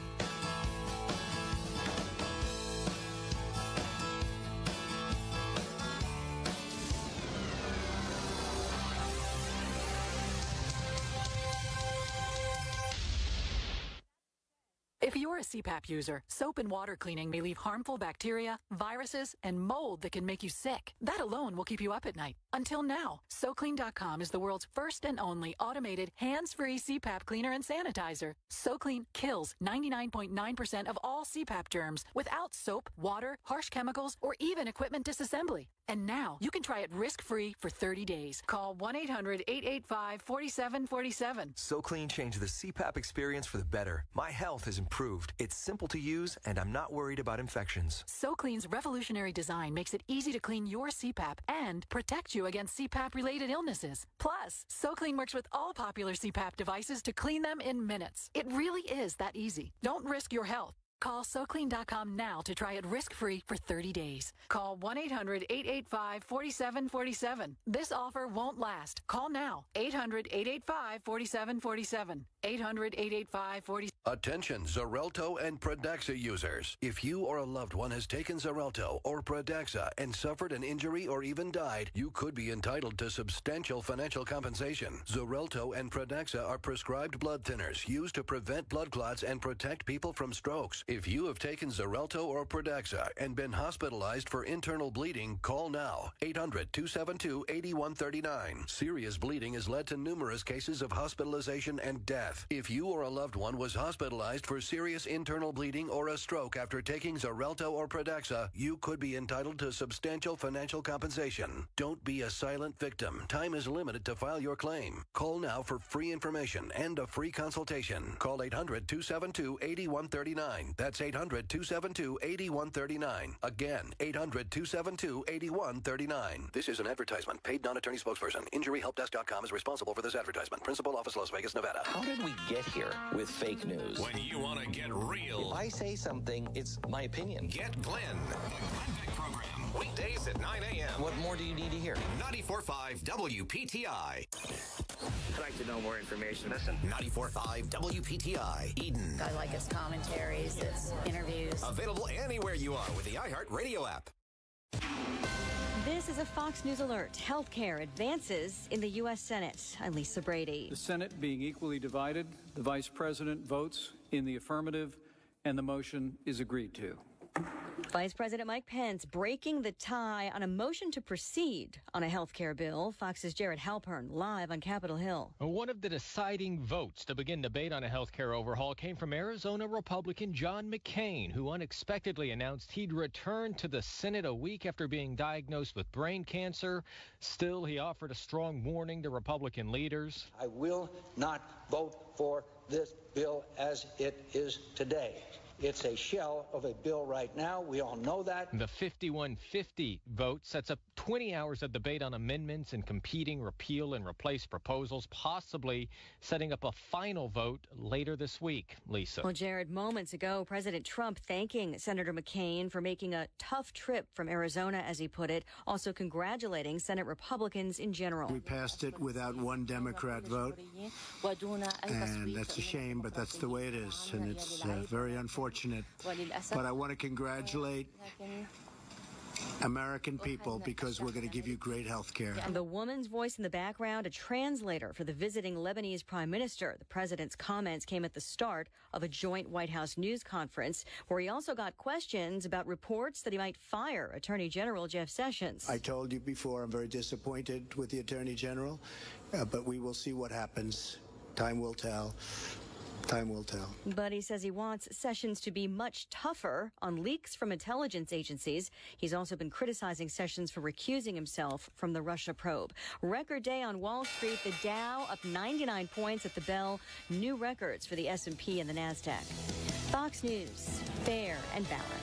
[SPEAKER 23] If you're a CPAP user, soap and water cleaning may leave harmful bacteria, viruses, and mold that can make you sick. That alone will keep you up at night. Until now, SoClean.com is the world's first and only automated, hands-free CPAP cleaner and sanitizer. SoClean kills 99.9% of all CPAP germs without soap, water, harsh chemicals, or even equipment disassembly. And now, you can try it risk-free for 30 days. Call 1-800-885-4747.
[SPEAKER 27] SoClean changed the CPAP experience for the better. My health has improved. It's simple to use, and I'm not worried about infections.
[SPEAKER 23] SoClean's revolutionary design makes it easy to clean your CPAP and protect you against CPAP-related illnesses. Plus, SoClean works with all popular CPAP devices to clean them in minutes. It really is that easy. Don't risk your health. Call SoClean.com now to try it risk-free for 30 days. Call 1-800-885-4747. This offer won't last. Call now. 800-885-4747. 800-885-4747.
[SPEAKER 28] Attention, Xarelto and Pradaxa users. If you or a loved one has taken Xarelto or Pradaxa and suffered an injury or even died, you could be entitled to substantial financial compensation. Xarelto and Pradaxa are prescribed blood thinners used to prevent blood clots and protect people from strokes. If you have taken Xarelto or Pradaxa and been hospitalized for internal bleeding, call now. 800-272-8139. Serious bleeding has led to numerous cases of hospitalization and death. If you or a loved one was hospitalized for serious internal bleeding or a stroke after taking Xarelto or Pradaxa, you could be entitled to substantial financial compensation. Don't be a silent victim. Time is limited to file your claim. Call now for free information and a free consultation. Call 800-272-8139. That's 800-272-8139. Again, 800-272-8139. This is an advertisement. Paid non-attorney spokesperson. InjuryHelpDesk.com is responsible for this advertisement. Principal office, Las Vegas, Nevada.
[SPEAKER 29] How did we get here with fake news?
[SPEAKER 19] When you want to get real.
[SPEAKER 29] If I say something, it's my opinion.
[SPEAKER 19] Get Glenn, the Glenn Beck Program. Weekdays at 9 a.m.
[SPEAKER 29] What more do you need to hear?
[SPEAKER 19] 94.5 WPTI.
[SPEAKER 30] I'd like to know more information. Listen.
[SPEAKER 19] 94.5 WPTI. Eden.
[SPEAKER 31] I like his commentaries, his interviews.
[SPEAKER 19] Available anywhere you are with the iHeartRadio app.
[SPEAKER 32] This is a Fox News alert. Healthcare advances in the U.S. Senate. I'm Lisa Brady.
[SPEAKER 33] The Senate being equally divided, the Vice President votes in the affirmative, and the motion is agreed to.
[SPEAKER 32] Vice President Mike Pence breaking the tie on a motion to proceed on a health care bill. Fox's Jared Halpern live on Capitol Hill.
[SPEAKER 34] One of the deciding votes to begin debate on a health care overhaul came from Arizona Republican John McCain, who unexpectedly announced he'd return to the Senate a week after being diagnosed with brain cancer. Still, he offered a strong warning to Republican leaders.
[SPEAKER 35] I will not vote for
[SPEAKER 1] this bill as it is today. It's a shell of a bill right now. We all know that.
[SPEAKER 34] The 51-50 vote sets up 20 hours of debate on amendments and competing repeal and replace proposals, possibly setting up a final vote later this week. Lisa.
[SPEAKER 32] Well, Jared, moments ago, President Trump thanking Senator McCain for making a tough trip from Arizona, as he put it, also congratulating Senate Republicans in general.
[SPEAKER 2] We passed it without one Democrat vote, and that's a shame, but that's the way it is, and it's very unfortunate. But I want to congratulate American people because we're going to give you great health care.
[SPEAKER 32] The woman's voice in the background, a translator for the visiting Lebanese prime minister. The president's comments came at the start of a joint White House news conference where he also got questions about reports that he might fire Attorney General Jeff Sessions.
[SPEAKER 2] I told you before, I'm very disappointed with the Attorney General, but we will see what happens. Time will tell. Time will tell.
[SPEAKER 32] But he says he wants Sessions to be much tougher on leaks from intelligence agencies. He's also been criticizing Sessions for recusing himself from the Russia probe. Record day on Wall Street. The Dow up 99 points at the bell. New records for the S&P and the NASDAQ. Fox News, fair and balanced.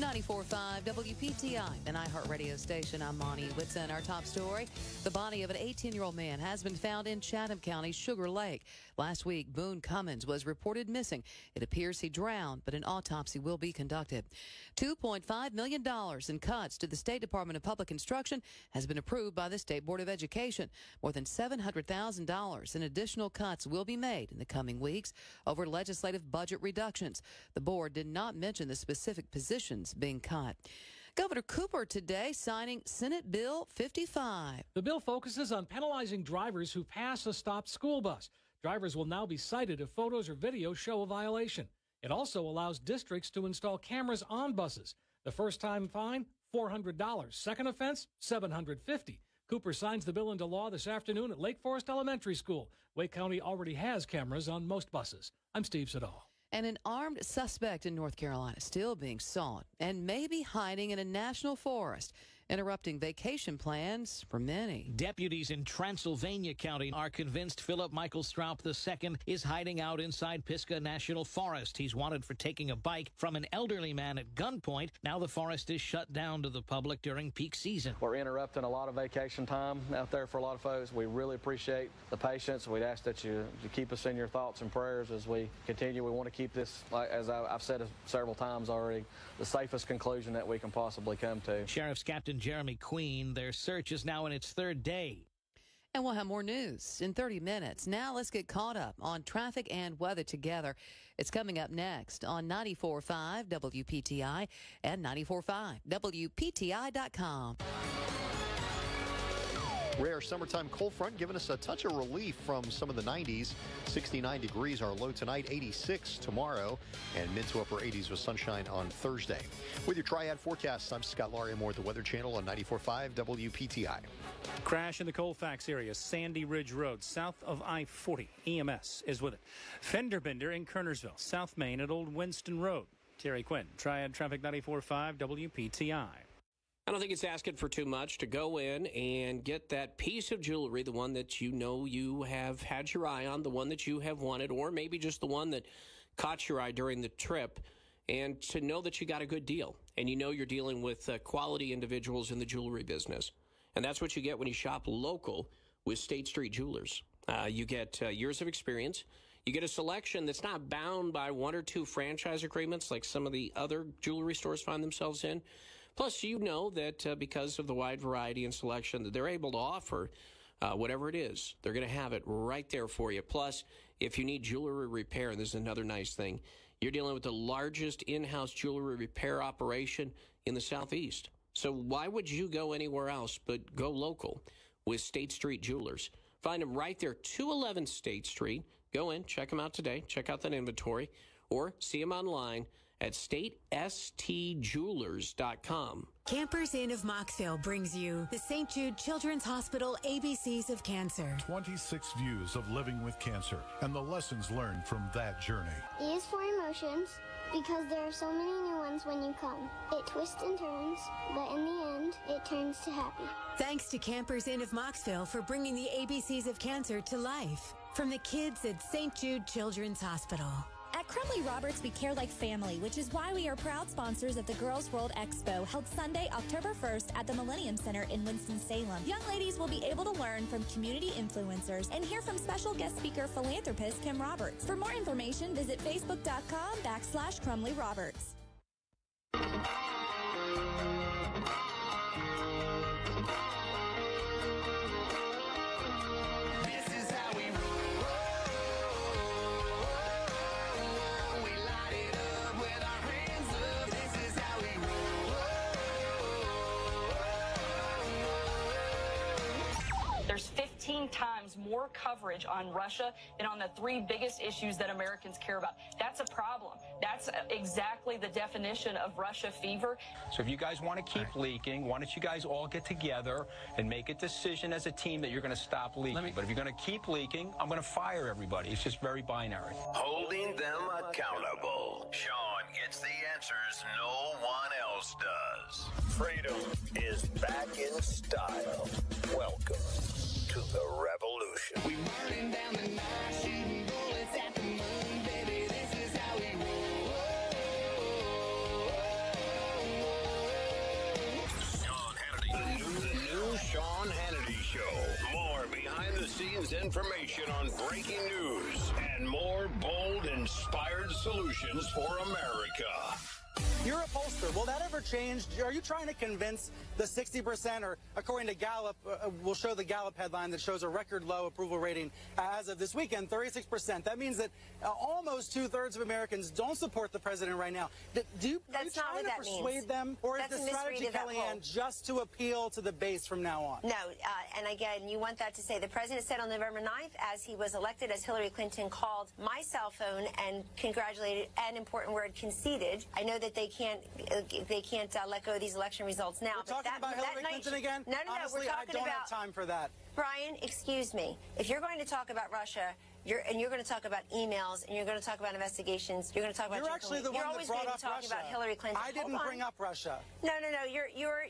[SPEAKER 3] 94.5 WPTI, an iHeartRadio station. I'm Monty Whitson. Our top story, the body of an 18-year-old man has been found in Chatham County, Sugar Lake. Last week, Boone Cummins was reported missing. It appears he drowned, but an autopsy will be conducted. $2.5 million in cuts to the State Department of Public Instruction has been approved by the State Board of Education. More than $700,000 in additional cuts will be made in the coming weeks over legislative budget reductions. The board did not mention the specific positions being cut. Governor Cooper today signing Senate Bill 55.
[SPEAKER 4] The bill focuses on penalizing drivers who pass a stopped school bus. Drivers will now be cited if photos or videos show a violation. It also allows districts to install cameras on buses. The first-time fine, $400. Second offense, $750. Cooper signs the bill into law this afternoon at Lake Forest Elementary School. Wake County already has cameras on most buses. I'm Steve Siddall.
[SPEAKER 3] And an armed suspect in North Carolina still being sought and maybe hiding in a national forest, interrupting vacation plans for many.
[SPEAKER 6] Deputies in Transylvania County are convinced Philip Michael Stroup II is hiding out inside Pisgah National Forest. He's wanted for taking a bike from an elderly man at gunpoint. Now the forest is shut down to the public during peak season.
[SPEAKER 7] We're interrupting a lot of vacation time out there for a lot of folks. We really appreciate the patience. We'd ask that you keep us in your thoughts and prayers as we continue. We want to keep this, as I've said several times already, the safest conclusion that we can possibly come to.
[SPEAKER 6] Sheriff's Captain Jeremy Queen, their search is now in its third day.
[SPEAKER 3] And we'll have more news in 30 minutes. Now let's get caught up on traffic and weather together. It's coming up next on 94.5 WPTI and 94.5 WPTI.com.
[SPEAKER 8] Rare summertime cold front giving us a touch of relief from some of the 90s. 69 degrees our low tonight, 86 tomorrow, and mid to upper 80s with sunshine on Thursday. With your Triad forecast, I'm Scott Larimore at the Weather Channel on 94.5 WPTI.
[SPEAKER 9] Crash in the Colfax area, Sandy Ridge Road, south of I-40. EMS is with it. Fender bender in Kernersville, South Main at Old Winston Road. Terry Quinn, Triad Traffic 94.5 WPTI.
[SPEAKER 16] I don't think it's asking for too much to go in and get that piece of jewelry, the one that you know you have had your eye on, the one that you have wanted, or maybe just the one that caught your eye during the trip, and to know that you got a good deal. And you know you're dealing with quality individuals in the jewelry business. And that's what you get when you shop local with State Street Jewelers. You get years of experience. You get a selection that's not bound by one or two franchise agreements like some of the other jewelry stores find themselves in. Plus, you know that because of the wide variety and selection that they're able to offer, whatever it is, they're going to have it right there for you. Plus, if you need jewelry repair, this is another nice thing. You're dealing with the largest in-house jewelry repair operation in the Southeast. So why would you go anywhere else but go local with State Street Jewelers? Find them right there, 211 State Street. Go in, check them out today. Check out that inventory. Or see them online at statestjewelers.com.
[SPEAKER 17] Campers Inn of Mockville brings you the St. Jude Children's Hospital ABCs of Cancer.
[SPEAKER 18] 26 views of living with cancer and the lessons learned from that journey.
[SPEAKER 22] E is for emotions,
[SPEAKER 5] Because there are so many new ones when you come. It twists and turns, but in the end, it turns to happy.
[SPEAKER 17] Thanks to Campers Inn of Mocksville for bringing the ABCs of cancer to life. From the kids at St. Jude Children's Hospital.
[SPEAKER 10] At Crumley Roberts, we care like family, which is why we are proud sponsors of the Girls World Expo, held Sunday, October 1st at the Millennium Center in Winston-Salem. Young ladies will be able to learn from community influencers and hear from special guest speaker philanthropist Kim Roberts. For more information, visit facebook.com/Crumley Roberts.
[SPEAKER 11] There's 15 times more coverage on Russia than on the three biggest issues that Americans care about. That's a problem. That's exactly the definition of Russia fever.
[SPEAKER 12] So if you guys want to keep leaking, why don't you guys all get together and make a decision as a team that you're going to stop leaking. But if you're going to keep leaking, I'm going to fire everybody. It's just very binary.
[SPEAKER 28] Holding them accountable. Sean gets the answers no one else does. Freedom is back in style. Welcome to the revolution. We burning down the night, shooting bullets at the moon, baby. This is how we roll. Sean Hannity. The new Sean Hannity Show. More behind-the-scenes information on breaking news and more bold, inspired solutions for America.
[SPEAKER 13] You're a pollster. Will that ever change? Are you trying to convince the 60%, or according to Gallup, we'll show the Gallup headline that shows a record low approval rating as of this weekend, 36%. That means that almost 2/3 of Americans don't support the president right now. Are you trying to persuade them, or is the strategy, Kellyanne, just to appeal to the base from now on?
[SPEAKER 14] No, and again, you want that to say the president said on November 9th, as he was elected, as Hillary Clinton called my cell phone and congratulated, an important word, conceded. I know that they can't let go of these election results now.
[SPEAKER 13] We're talking about Hillary Clinton again?
[SPEAKER 14] No,
[SPEAKER 13] Honestly,
[SPEAKER 14] we're talking
[SPEAKER 13] I don't
[SPEAKER 14] about
[SPEAKER 13] have time for that.
[SPEAKER 14] Brian, excuse me. If you're going to talk about Russia, you're going to talk about emails, and you're going to talk about investigations. You're going to talk about.
[SPEAKER 13] You're actually the one that brought up Russia.
[SPEAKER 14] You're always going to talk about Hillary Clinton.
[SPEAKER 13] I didn't bring up Russia.
[SPEAKER 14] No.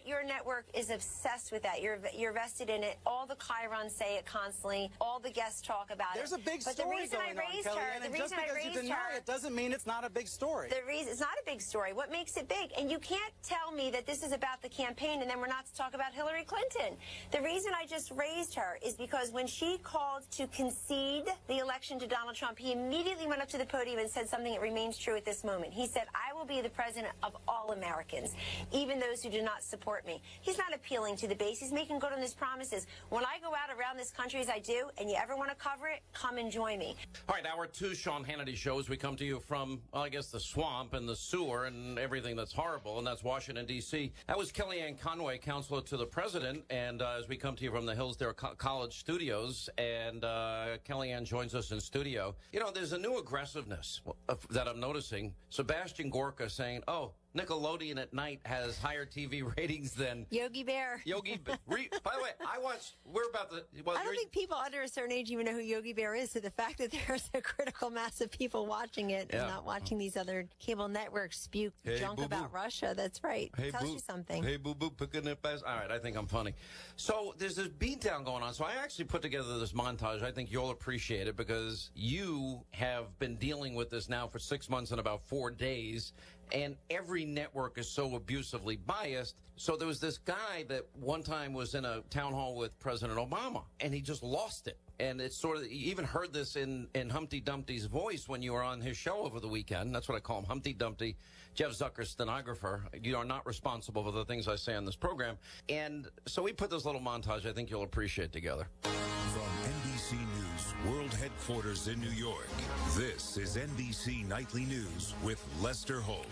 [SPEAKER 14] Your network is obsessed with that. You're vested in it. All the chyrons say it constantly. All the guests talk about it.
[SPEAKER 13] There's a big story going on, Kellyanne, and just because you deny it doesn't mean it's not a big story.
[SPEAKER 14] The reason it's not a big story. What makes it big? And you can't tell me that this is about the campaign and then we're not to talk about Hillary Clinton. The reason I just raised her is because when she called to concede the election to Donald Trump, he immediately went up to the podium and said something that remains true at this moment. He said, I will be the president of all Americans, even those who do not support me. He's not appealing to the base. He's making good on his promises. When I go out around this country as I do, and you ever want to cover it, come and join me.
[SPEAKER 15] All right, hour two, Sean Hannity shows. We come to you from, well, I guess, the swamp and the sewer and everything that's horrible, and that's Washington, D.C. That was Kellyanne Conway, counselor to the president, and as we come to you from the Hillsdale College studios, and Kellyanne joins us in studio. You know, there's a new aggressiveness that I'm noticing. Sebastian Gorka saying, oh, Nickelodeon at night has higher TV ratings than
[SPEAKER 14] Yogi Bear.
[SPEAKER 15] By the way,
[SPEAKER 14] I don't think people under a certain age even know who Yogi Bear is. So the fact that there's a critical mass of people watching it and not watching these other cable networks spew junk about Russia, that's right. Tells you something.
[SPEAKER 15] Hey, boo-boo, picking it fast. All right, I think I'm funny. So there's this beatdown going on. So I actually put together this montage. I think you'll appreciate it because you have been dealing with this now for 6 months and about 4 days. And every network is so abusively biased. So there was this guy that one time was in a town hall with President Obama, and he just lost it. And it's sort of, you even heard this in Humpty Dumpty's voice when you were on his show over the weekend. That's what I call him, Humpty Dumpty, Jeff Zucker's stenographer. You are not responsible for the things I say on this program. And so we put this little montage I think you'll appreciate together.
[SPEAKER 18] From NBC News World Headquarters in New York, this is NBC Nightly News with Lester Holt.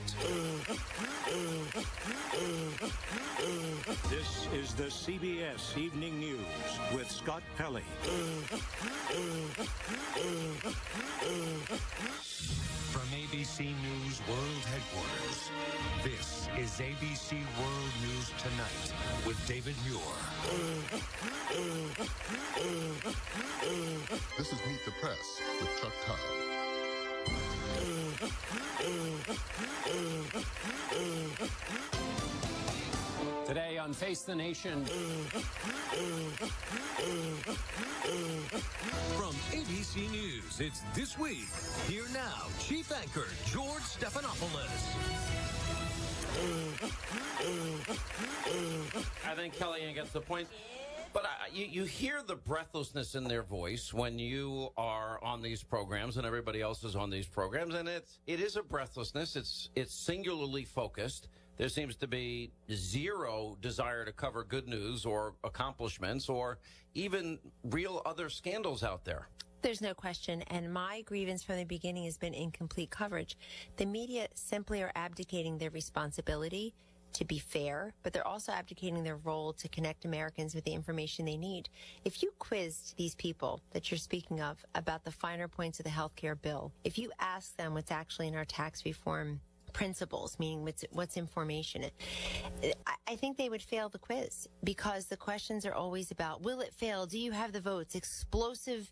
[SPEAKER 20] This is the CBS Evening News with Scott Pelley.
[SPEAKER 18] From ABC News World Headquarters, this is ABC World News Tonight with David Muir.
[SPEAKER 21] This is Meet the Press with Chuck Todd.
[SPEAKER 1] Today on Face the Nation.
[SPEAKER 18] From ABC News, it's This Week. Here now, Chief Anchor George Stephanopoulos.
[SPEAKER 15] I think Kellyanne gets the point. But you hear the breathlessness in their voice when you are on these programs and everybody else is on these programs, and it is a breathlessness. It's singularly focused. There seems to be zero desire to cover good news or accomplishments or even real other scandals out there.
[SPEAKER 14] There's no question, and my grievance from the beginning has been incomplete coverage. The media simply are abdicating their responsibility to be fair, but they're also abdicating their role to connect Americans with the information they need. If you quizzed these people that you're speaking of about the finer points of the health care bill, if you ask them what's actually in our tax reform principles, meaning what's information, I think they would fail the quiz, because the questions are always about, will it fail? Do you have the votes? Explosive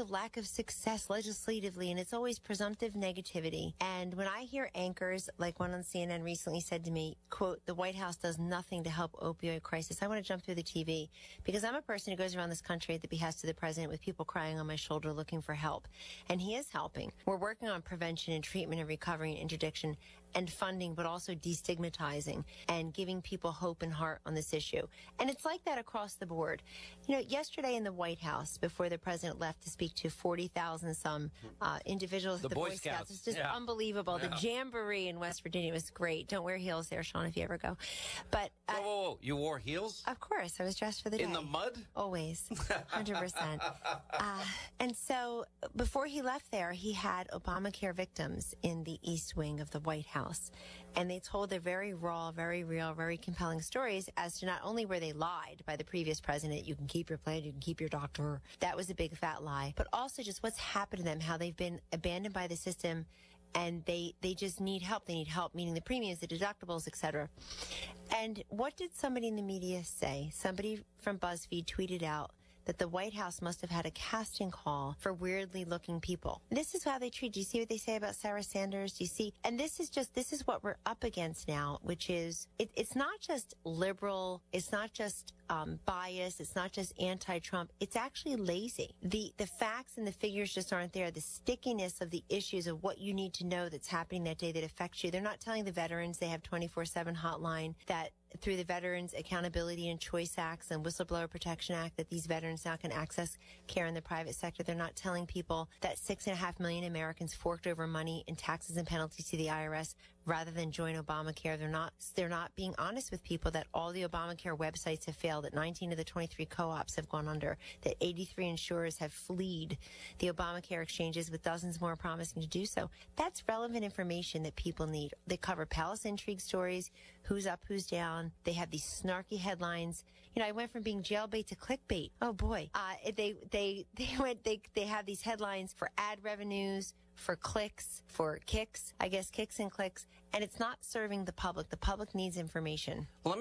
[SPEAKER 14] lack of success legislatively, and it's always presumptive negativity. And when I hear anchors, like one on CNN recently said to me, quote, the White House does nothing to help opioid crisis, I want to jump through the TV, because I'm a person who goes around this country at the behest of the president with people crying on my shoulder looking for help. And he is helping. We're working on prevention and treatment and recovery and interdiction and funding, but also destigmatizing and giving people hope and heart on this issue. And it's like that across the board. You know, yesterday in the White House, before the president left to speak to 40,000 some individuals at the Boy Scouts, it's just unbelievable. Yeah. The Jamboree in West Virginia was great. Don't wear heels there, Sean, if you ever go. But
[SPEAKER 15] whoa, you wore heels?
[SPEAKER 14] Of course, I was dressed for the day.
[SPEAKER 15] In the mud?
[SPEAKER 14] Always, 100%. And so before he left there, he had Obamacare victims in the East Wing of the White House. And they told their very raw, very real, very compelling stories as to not only where they lied by the previous president, you can keep your plan, you can keep your doctor. That was a big fat lie. But also just what's happened to them, how they've been abandoned by the system, and they just need help. They need help, meaning the premiums, the deductibles, etc. And what did somebody in the media say? Somebody from BuzzFeed tweeted out that the White House must have had a casting call for weirdly looking people. This is how they treat. Do you see what they say about Sarah Sanders? Do you see? And this is what we're up against now, which is, it's not just liberal, it's not just bias, it's not just anti-Trump, it's actually lazy. The facts and the figures just aren't there. The stickiness of the issues of what you need to know that's happening that day that affects you. They're not telling the veterans they have 24/7 hotline, that through the Veterans Accountability and Choice Acts and Whistleblower Protection Act that these veterans now can access care in the private sector. They're not telling people that 6.5 million Americans forked over money in taxes and penalties to the IRS rather than join Obamacare. They're not being honest with people that all the Obamacare websites have failed, that 19 of the 23 co-ops have gone under, that 83 insurers have fled the Obamacare exchanges with dozens more promising to do so. That's relevant information that people need. They cover palace intrigue stories, who's up, who's down. They have these snarky headlines. You know, I went from being jailbait to clickbait. Oh boy. They have these headlines for ad revenues, for clicks, for kicks, I guess kicks and clicks, and it's not serving the public. The public needs information.
[SPEAKER 15] Well,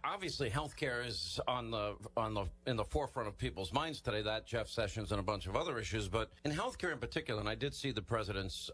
[SPEAKER 15] obviously healthcare is in the forefront of people's minds today, that Jeff Sessions and a bunch of other issues, but in healthcare in particular, and I did see the president's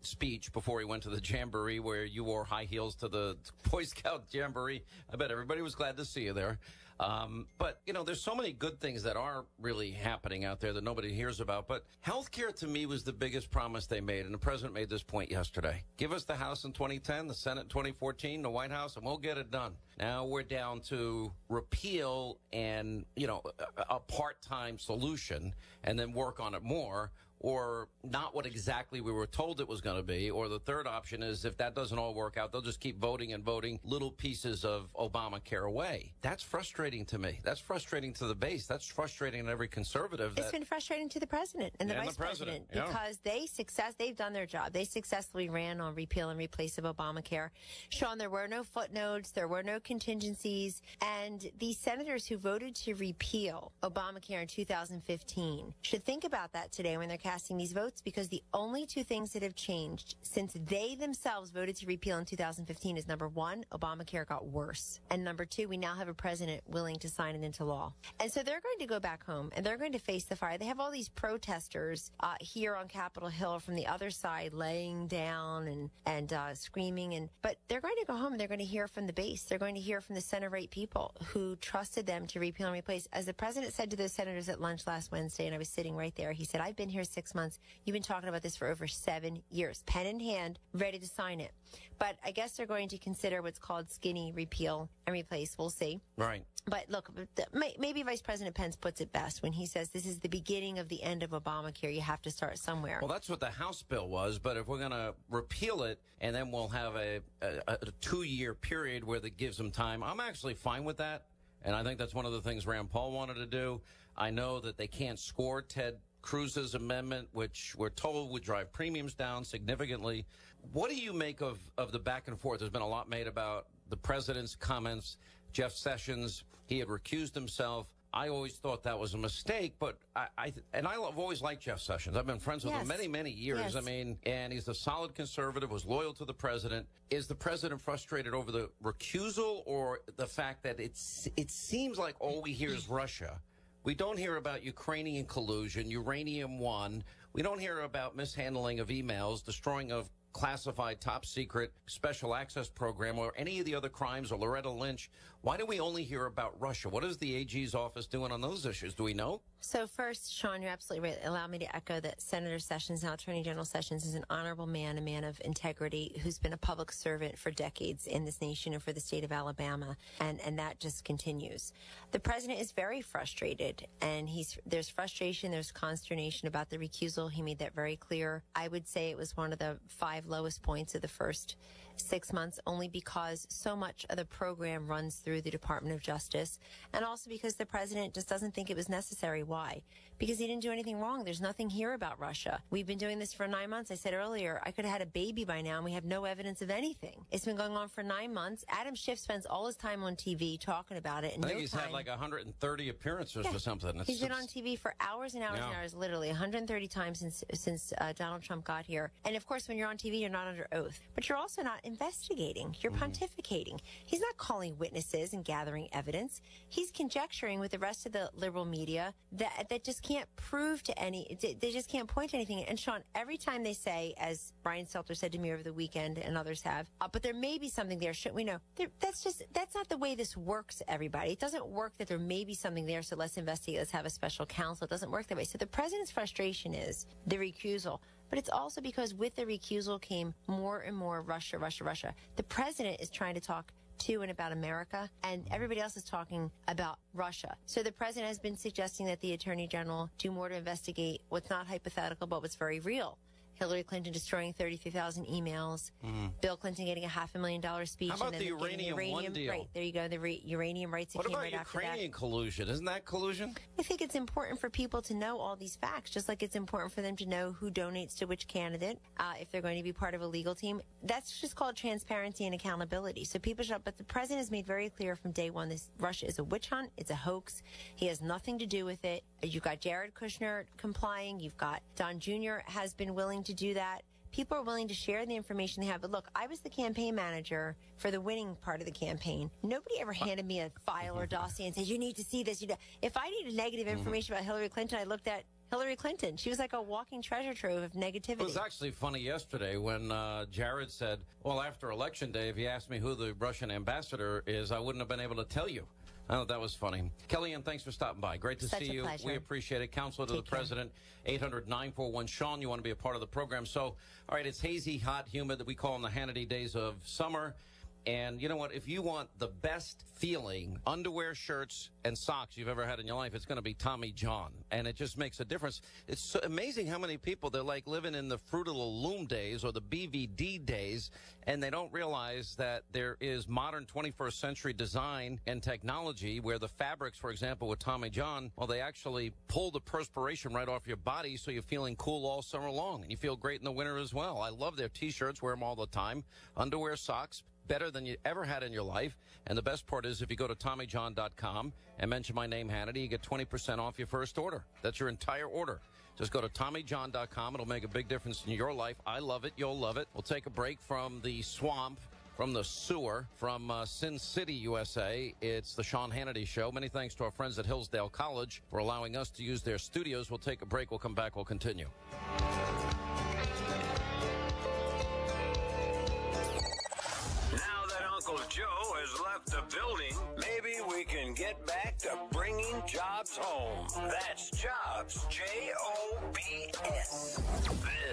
[SPEAKER 15] speech before he went to the Jamboree where you wore high heels to the Boy Scout Jamboree. I bet everybody was glad to see you there. But, you know, there's so many good things that are really happening out there that nobody hears about. But healthcare, to me, was the biggest promise they made. And the president made this point yesterday. Give us the House in 2010, the Senate in 2014, the White House, and we'll get it done. Now we're down to repeal and, you know, a part-time solution and then work on it more, or not what exactly we were told it was going to be. Or the third option is, if that doesn't all work out, they'll just keep voting and voting little pieces of Obamacare away. That's frustrating to me. That's frustrating to the base. That's frustrating to every conservative.
[SPEAKER 14] It's been frustrating to the president and the vice president, because they've done their job. They successfully ran on repeal and replace of Obamacare. Sean, there were no footnotes. There were no contingencies. And the senators who voted to repeal Obamacare in 2015 should think about that today when they're casting these votes, because the only two things that have changed since they themselves voted to repeal in 2015 is, number one, Obamacare got worse, and number two, we now have a president willing to sign it into law. And so they're going to go back home and they're going to face the fire. They have all these protesters here on Capitol Hill from the other side laying down and screaming. But they're going to go home and they're going to hear from the base. They're going to hear from the center-right people who trusted them to repeal and replace. As the president said to those senators at lunch last Wednesday, and I was sitting right there, he said, I've been here 6 months. You've been talking about this for over 7 years. Pen in hand, ready to sign it. But I guess they're going to consider what's called skinny repeal and replace. We'll see.
[SPEAKER 15] Right.
[SPEAKER 14] But look, maybe Vice President Pence puts it best when he says this is the beginning of the end of Obamacare. You have to start somewhere.
[SPEAKER 15] Well, that's what the House bill was. But if we're going to repeal it and then we'll have a 2-year period where that gives them time, I'm actually fine with that. And I think that's one of the things Rand Paul wanted to do. I know that they can't score Ted Cruz's amendment, which we're told would drive premiums down significantly. What do you make of the back and forth? There's been a lot made about the president's comments. Jeff Sessions, he had recused himself. I always thought that was a mistake, but I've always liked Jeff Sessions. I've been friends with him many, many years. Yes. I mean, and he's a solid conservative, was loyal to the president. Is the president frustrated over the recusal or the fact that it seems like all we hear is Russia? We don't hear about Ukrainian collusion, Uranium One. We don't hear about mishandling of emails, destroying of classified top secret special access program or any of the other crimes or Loretta Lynch. Why do we only hear about Russia? What is the AG's office doing on those issues? Do we know?
[SPEAKER 14] So first, Sean, you're absolutely right. Allow me to echo that Senator Sessions, now Attorney General Sessions, is an honorable man, a man of integrity who's been a public servant for decades in this nation and for the state of Alabama. And that just continues. The president is very frustrated and there's frustration, there's consternation about the recusal. He made that very clear. I would say it was one of the 5 lowest points of the first 6 months, only because so much of the program runs through the Department of Justice, and also because the president just doesn't think it was necessary. Why? Because he didn't do anything wrong. There's nothing here about Russia. We've been doing this for 9 months. I said earlier, I could have had a baby by now, and we have no evidence of anything. It's been going on for 9 months. Adam Schiff spends all his time on TV talking about it.
[SPEAKER 15] I think he's had like 130 appearances or something.
[SPEAKER 14] He's been on TV for hours and hours and hours, literally 130 times since Donald Trump got here. And of course, when you're on TV, you're not under oath, but you're also not investigating. You're pontificating. He's not calling witnesses and gathering evidence. He's conjecturing with the rest of the liberal media that just can't prove to they just can't point to anything. And Sean, every time they say, as Brian Stelter said to me over the weekend and others have, but there may be something there, shouldn't we know? That's not the way this works, everybody. It doesn't work that there may be something there, so let's investigate, let's have a special counsel. It doesn't work that way. So the president's frustration is the recusal. But it's also because with the recusal came more and more Russia, Russia, Russia. The president is trying to talk to and about America, and everybody else is talking about Russia. So the president has been suggesting that the attorney general do more to investigate what's not hypothetical, but what's very real. Hillary Clinton destroying 33,000 emails. Bill Clinton getting a $500,000 speech.
[SPEAKER 15] How about
[SPEAKER 14] and then
[SPEAKER 15] the Uranium One deal?
[SPEAKER 14] Right, there you go. The uranium rights that came right after that.
[SPEAKER 15] What about Ukrainian collusion? Isn't that collusion?
[SPEAKER 14] I think it's important for people to know all these facts, just like it's important for them to know who donates to which candidate, if they're going to be part of a legal team. That's just called transparency and accountability. So people should, but the president has made very clear from day one, this Russia is a witch hunt. It's a hoax. He has nothing to do with it. You've got Jared Kushner complying. You've got Don Jr. has been willing to do that. People are willing to share the information they have. But look, I was the campaign manager for the winning part of the campaign. Nobody ever handed me a file or dossier and said, you need to see this. If I needed negative information about Hillary Clinton, I looked at Hillary Clinton. She was like a walking treasure trove of negativity.
[SPEAKER 15] It was actually funny yesterday when Jared said, well, after Election Day, if you asked me who the Russian ambassador is, I wouldn't have been able to tell you. I thought that was funny. Kellyanne, thanks for stopping by. Great to see you.
[SPEAKER 14] Pleasure.
[SPEAKER 15] We appreciate it. Counselor to the President, 800-941-SEAN. You want to be a part of the program. So, all right, it's hazy, hot, humid that we call them the Hannity days of summer. And you know what? If you want the best feeling underwear, shirts, and socks you've ever had in your life, it's going to be Tommy John. And it just makes a difference. It's so amazing how many people, they're like living in the Fruit of the Loom days or the BVD days, and they don't realize that there is modern 21st century design and technology where the fabrics, for example, with Tommy John, well, they actually pull the perspiration right off your body so you're feeling cool all summer long. And you feel great in the winter as well. I love their T-shirts, wear them all the time. Underwear, socks, better than you ever had in your life. And the best part is if you go to TommyJohn.com and mention my name, Hannity, you get 20% off your first order. That's your entire order. Just go to TommyJohn.com. It'll make a big difference in your life. I love it. You'll love it. We'll take a break from the swamp From the sewer, from Sin City, USA, it's the Sean Hannity Show. Many thanks to our friends at Hillsdale College for allowing us to use their studios. We'll take a break. We'll come back. We'll continue.
[SPEAKER 20] Now that Uncle Joe has left the building, maybe we can get back to bringing jobs home. That's Jobs, J-O-B-S.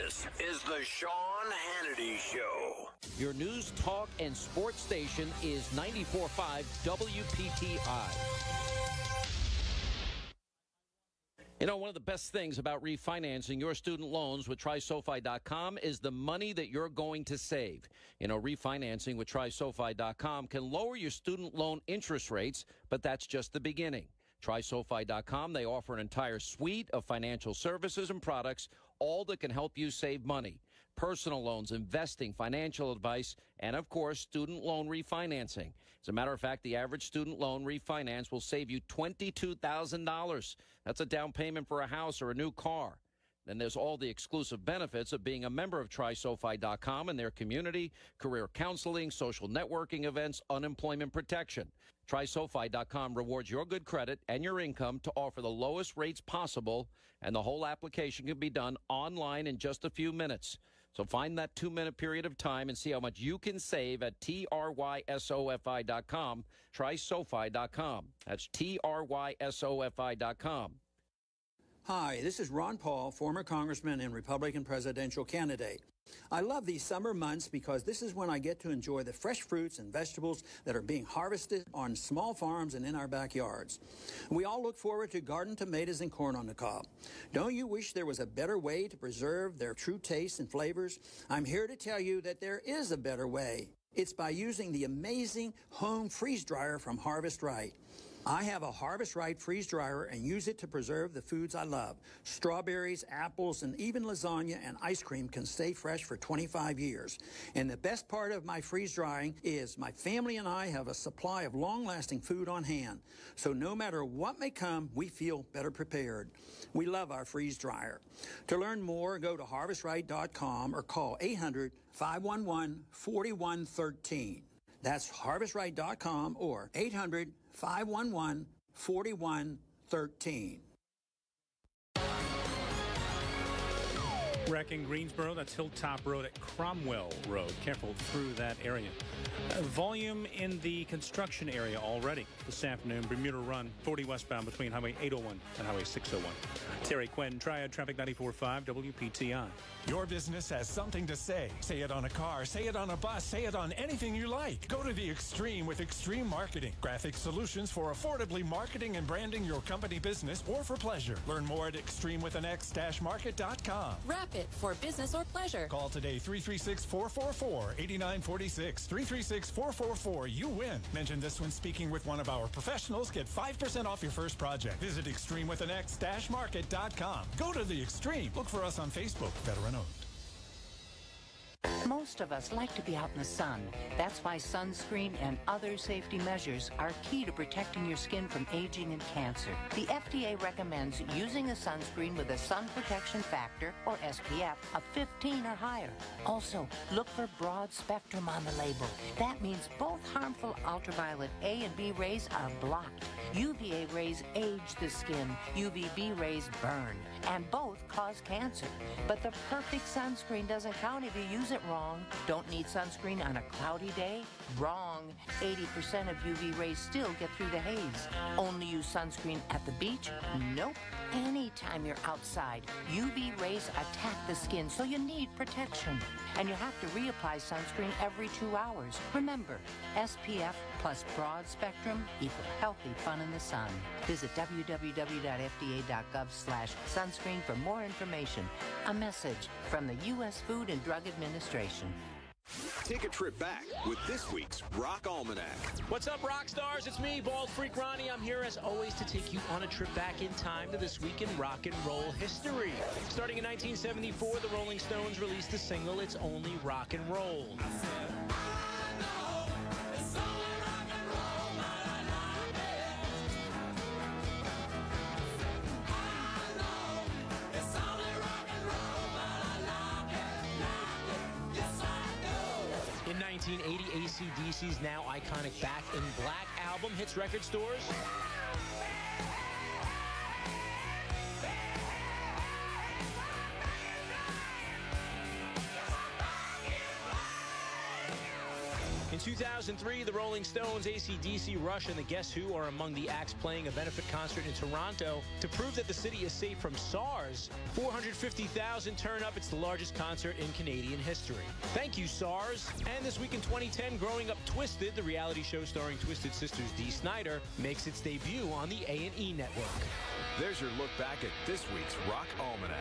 [SPEAKER 20] This is the Sean Hannity Show.
[SPEAKER 6] Your news, talk, and sports station is 94.5 WPTI. You know, one of the best things about refinancing your student loans with TrySofi.com is the money that you're going to save. You know, refinancing with TrySofi.com can lower your student loan interest rates, but that's just the beginning. TrySofi.com, they offer an entire suite of financial services and products, all that can help you save money. Personal loans, investing, financial advice, and, of course, student loan refinancing. As a matter of fact, the average student loan refinance will save you $22,000. That's a down payment for a house or a new car. Then there's all the exclusive benefits of being a member of TrySofi.com and their community, career counseling, social networking events, unemployment protection. TrySofi.com rewards your good credit and your income to offer the lowest rates possible, and the whole application can be done online in just a few minutes. So find that 2-minute period of time and see how much you can save at TrySofi.com. TrySofi.com. That's TrySofi.com.
[SPEAKER 2] Hi, this is Ron Paul, former congressman and Republican presidential candidate. I love these summer months because this is when I get to enjoy the fresh fruits and vegetables that are being harvested on small farms and in our backyards. We all look forward to garden tomatoes and corn on the cob. Don't you wish there was a better way to preserve their true tastes and flavors? I'm here to tell you that there is a better way. It's by using the amazing home freeze dryer from Harvest Right. I have a Harvest Right freeze dryer and use it to preserve the foods I love. Strawberries, apples, and even lasagna and ice cream can stay fresh for 25 years. And the best part of my freeze drying is my family and I have a supply of long-lasting food on hand. So no matter what may come, we feel better prepared. We love our freeze dryer. To learn more, go to harvestright.com or call 800-511-4113. That's harvestright.com or 800-511-4113.
[SPEAKER 9] Wreck in Greensboro, that's Hilltop Road at Cromwell Road. Careful through that area. Volume in the construction area already this afternoon. Bermuda Run, 40 westbound between Highway 801 and Highway 601. Terry Quinn, Triad Traffic 94.5 WPTI.
[SPEAKER 19] Your business has something to say. Say it on a car, say it on a bus, say it on anything you like. Go to the extreme with Extreme Marketing. Graphic solutions for affordably marketing and branding your company business or for pleasure. Learn more at extremewithanx-market.com.
[SPEAKER 21] Rapid for business or pleasure.
[SPEAKER 19] Call today 336-444-8946. 336-444. You win. Mention this when speaking with one of our professionals. Get 5% off your first project. Visit extremewithanx-market.com. Go to the extreme. Look for us on Facebook. Veteran owned.
[SPEAKER 22] Most of us like to be out in the sun. That's why sunscreen and other safety measures are key to protecting your skin from aging and cancer. The FDA recommends using a sunscreen with a sun protection factor, or SPF, of 15 or higher. Also, look for broad spectrum on the label. That means both harmful ultraviolet A and B rays are blocked. UVA rays age the skin, UVB rays burn, and both cause cancer. But the perfect sunscreen doesn't count if you use it wrong. Don't need sunscreen on a cloudy day? Wrong. 80% of UV rays still get through the haze. Only use sunscreen at the beach? Nope. Anytime you're outside, UV rays attack the skin, so you need protection. And you have to reapply sunscreen every 2 hours. Remember, SPF plus broad spectrum equal healthy fun in the sun. Visit www.fda.gov/sunscreen for more information. A message from the U.S. Food and Drug Administration.
[SPEAKER 23] Take a trip back with this week's Rock Almanac.
[SPEAKER 16] What's up, rock stars? It's me, Bald Freak Ronnie. I'm here as always to take you on a trip back in time to this week in rock and roll history. Starting in 1974, the Rolling Stones released the single It's Only Rock and Roll. In
[SPEAKER 3] 1980 AC/DC's now iconic Back in Black album hits record stores? In 2003, the Rolling Stones, AC/DC, Rush, and the Guess Who are among the acts playing a benefit concert in Toronto to prove that the city is safe from SARS. 450,000 turn up. It's the largest concert in Canadian history. Thank you, SARS. And this week in 2010, Growing Up Twisted, the reality show starring Twisted Sisters Dee Snider, makes its debut on the A&E network.
[SPEAKER 23] There's your look back at this week's Rock Almanac.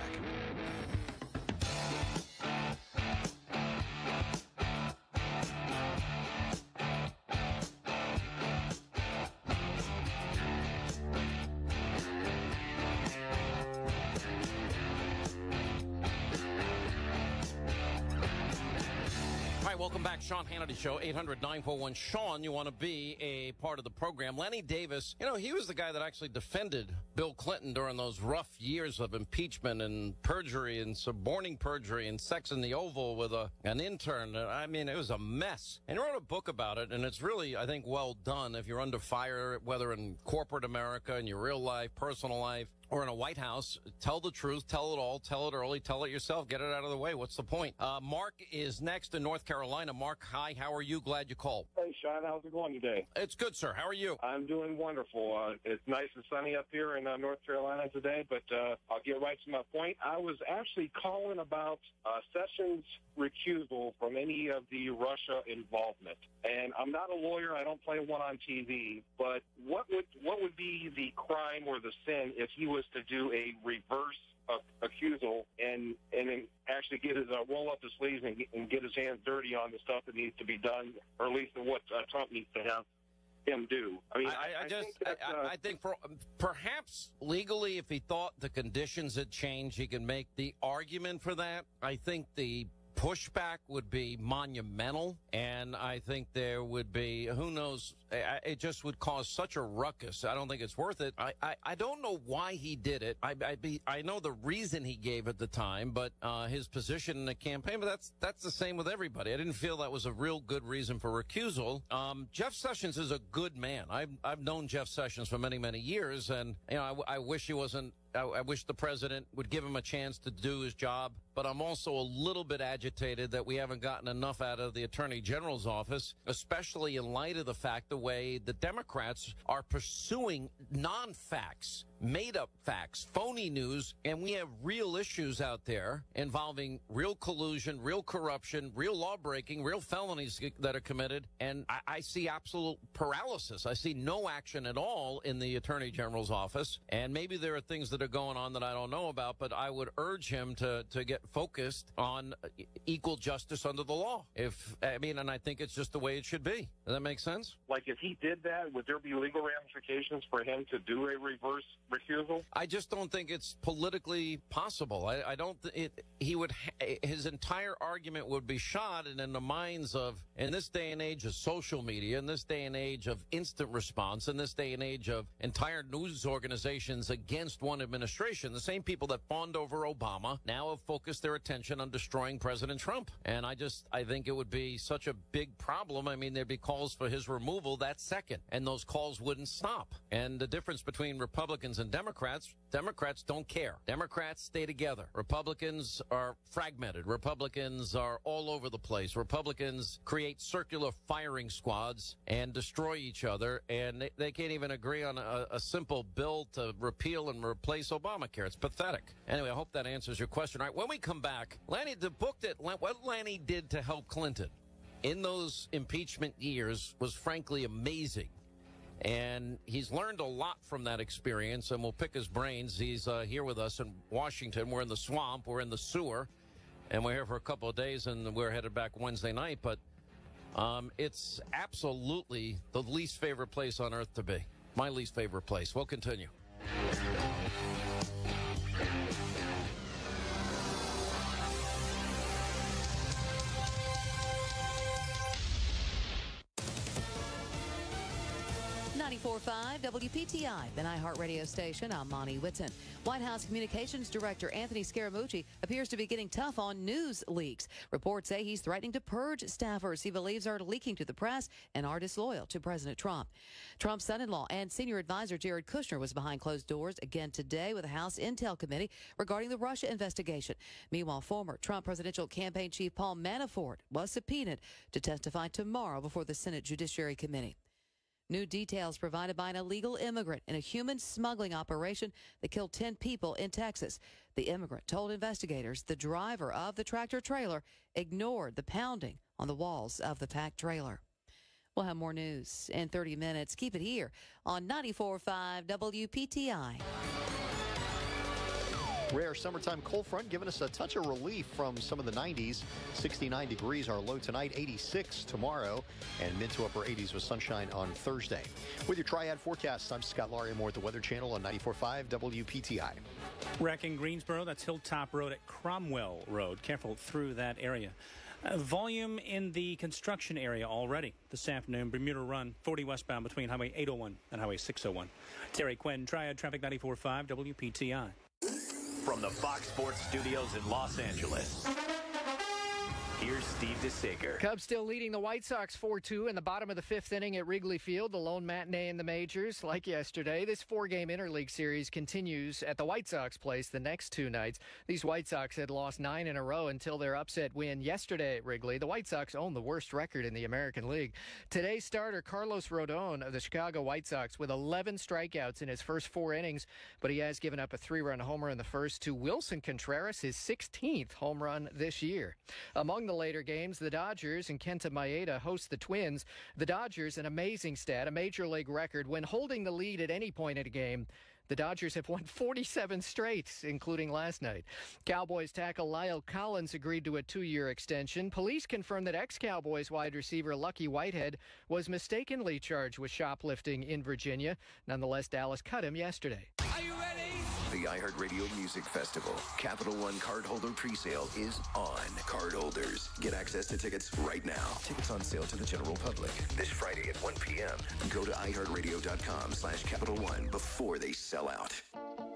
[SPEAKER 15] Welcome back, Sean Hannity Show, 800-941-SEAN. You want to be a part of the program. Lenny Davis, you know, he was the guy that actually defended Bill Clinton during those rough years of impeachment and perjury and suborning perjury and sex in the Oval with an intern. I mean, it was a mess. And he wrote a book about it, and it's really, I think, well done if you're under fire, whether in corporate America, in your real life, personal life, or in a White House. Tell the truth, tell it all, tell it early, tell it yourself, get it out of the way. What's the point? Mark is next in North Carolina. Mark, hi, how are you? Glad you called.
[SPEAKER 4] Hey, Sean, how's it going today?
[SPEAKER 15] It's good, sir. How are you?
[SPEAKER 4] I'm doing wonderful. It's nice and sunny up here in North Carolina today, but I'll get right to my point. I was actually calling about Sessions' recusal from any of the Russia involvement. And I'm not a lawyer. I don't play one on TV. But what would be the crime or the sin if he was to do a reverse accusal and then actually get his roll up his sleeves and get his hands dirty on the stuff that needs to be done, or at least what Trump needs to have him do? I mean,
[SPEAKER 15] I think for perhaps legally, if he thought the conditions had changed, he can make the argument for that. I think the pushback would be monumental, and I think there would be, who knows, it just would cause such a ruckus. I don't think it's worth it. I don't know why he did it. I know the reason he gave at the time, but his position in the campaign, but that's the same with everybody. I didn't feel that was a real good reason for recusal. Jeff Sessions is a good man. I've known Jeff Sessions for many, many years, and you know, I wish he wasn't. I wish the president would give him a chance to do his job, but I'm also a little bit agitated that we haven't gotten enough out of the Attorney General's office, especially in light of the fact the way the Democrats are pursuing non-facts, made-up facts, phony news, and we have real issues out there involving real collusion, real corruption, real law-breaking, real felonies that are committed, and I see absolute paralysis. I see no action at all in the Attorney General's office, and maybe there are things that are going on that I don't know about, but I would urge him to get focused on equal justice under the law. And I think it's just the way it should be. Does that make sense?
[SPEAKER 4] Like, if he did that, would there be legal ramifications for him to do a reverse recusal?
[SPEAKER 15] I just don't think it's politically possible. I don't. His entire argument would be shot, and in the minds of, in this day and age of social media, in this day and age of instant response, in this day and age of entire news organizations against one administration, the same people that fawned over Obama now have focused their attention on destroying President Trump. And I think it would be such a big problem. I mean, there'd be calls for his removal that second, and those calls wouldn't stop. And the difference between Republicans and Democrats don't care. Democrats stay together. Republicans are fragmented. Republicans are all over the place. Republicans create circular firing squads and destroy each other, and they can't even agree on a simple bill to repeal and replace Obamacare. It's pathetic. Anyway, I hope that answers your question. All right, when we come back, what Lanny did to help Clinton in those impeachment years was frankly amazing. And he's learned a lot from that experience, and we'll pick his brains. He's here with us in Washington. We're in the swamp. We're in the sewer. And we're here for a couple of days, and we're headed back Wednesday night. But it's absolutely the least favorite place on earth to be. My least favorite place. We'll continue.
[SPEAKER 5] 94.5 WPTI, the iHeart radio station. I'm Monty Whitson. White House Communications Director Anthony Scaramucci appears to be getting tough on news leaks. Reports say he's threatening to purge staffers he believes are leaking to the press and are disloyal to President Trump. Trump's son-in-law and senior advisor Jared Kushner was behind closed doors again today with the House Intel Committee regarding the Russia investigation. Meanwhile, former Trump presidential campaign chief Paul Manafort was subpoenaed to testify tomorrow before the Senate Judiciary Committee. New details provided by an illegal immigrant in a human smuggling operation that killed 10 people in Texas. The immigrant told investigators the driver of the tractor-trailer ignored the pounding on the walls of the packed trailer. We'll have more news in 30 minutes. Keep it here on 94.5 WPTI.
[SPEAKER 7] Rare summertime cold front giving us a touch of relief from some of the 90s. 69 degrees our low tonight, 86 tomorrow, and mid to upper 80s with sunshine on Thursday. With your Triad forecast, I'm Scott Laria Moore at the Weather Channel on 94.5 WPTI.
[SPEAKER 9] Wreck in Greensboro, that's Hilltop Road at Cromwell Road. Careful through that area. Volume in the construction area already this afternoon. Bermuda Run, 40 westbound between Highway 801 and Highway 601. Terry Quinn, Triad Traffic 94.5 WPTI.
[SPEAKER 8] From the Fox Sports Studios in Los Angeles, here's Steve DeSager.
[SPEAKER 17] Cubs still leading the White Sox 4-2 in the bottom of the fifth inning at Wrigley Field, the lone matinee in the majors. Like yesterday, this four-game interleague series continues at the White Sox place the next two nights. These White Sox had lost 9 in a row until their upset win yesterday at Wrigley. The White Sox own the worst record in the American League. Today's starter, Carlos Rodon of the Chicago White Sox, with 11 strikeouts in his first 4 innings, but he has given up a 3-run homer in the first to Wilson Contreras, his 16th home run this year. Among the later games, the Dodgers and Kenta Maeda host the Twins. The Dodgers, an amazing stat, a major league record. When holding the lead at any point in a game, the Dodgers have won 47 straight, including last night. Cowboys tackle Lyle Collins agreed to a 2-year extension. Police confirmed that ex-Cowboys wide receiver Lucky Whitehead was mistakenly charged with shoplifting in Virginia. Nonetheless, Dallas cut him yesterday.
[SPEAKER 24] Are you ready? The iHeartRadio Music Festival Capital One cardholder presale is on. Cardholders, get access to tickets right now. Tickets on sale to the general public this Friday at 1 p.m. Go to iHeartRadio.com/Capital One before they sell out.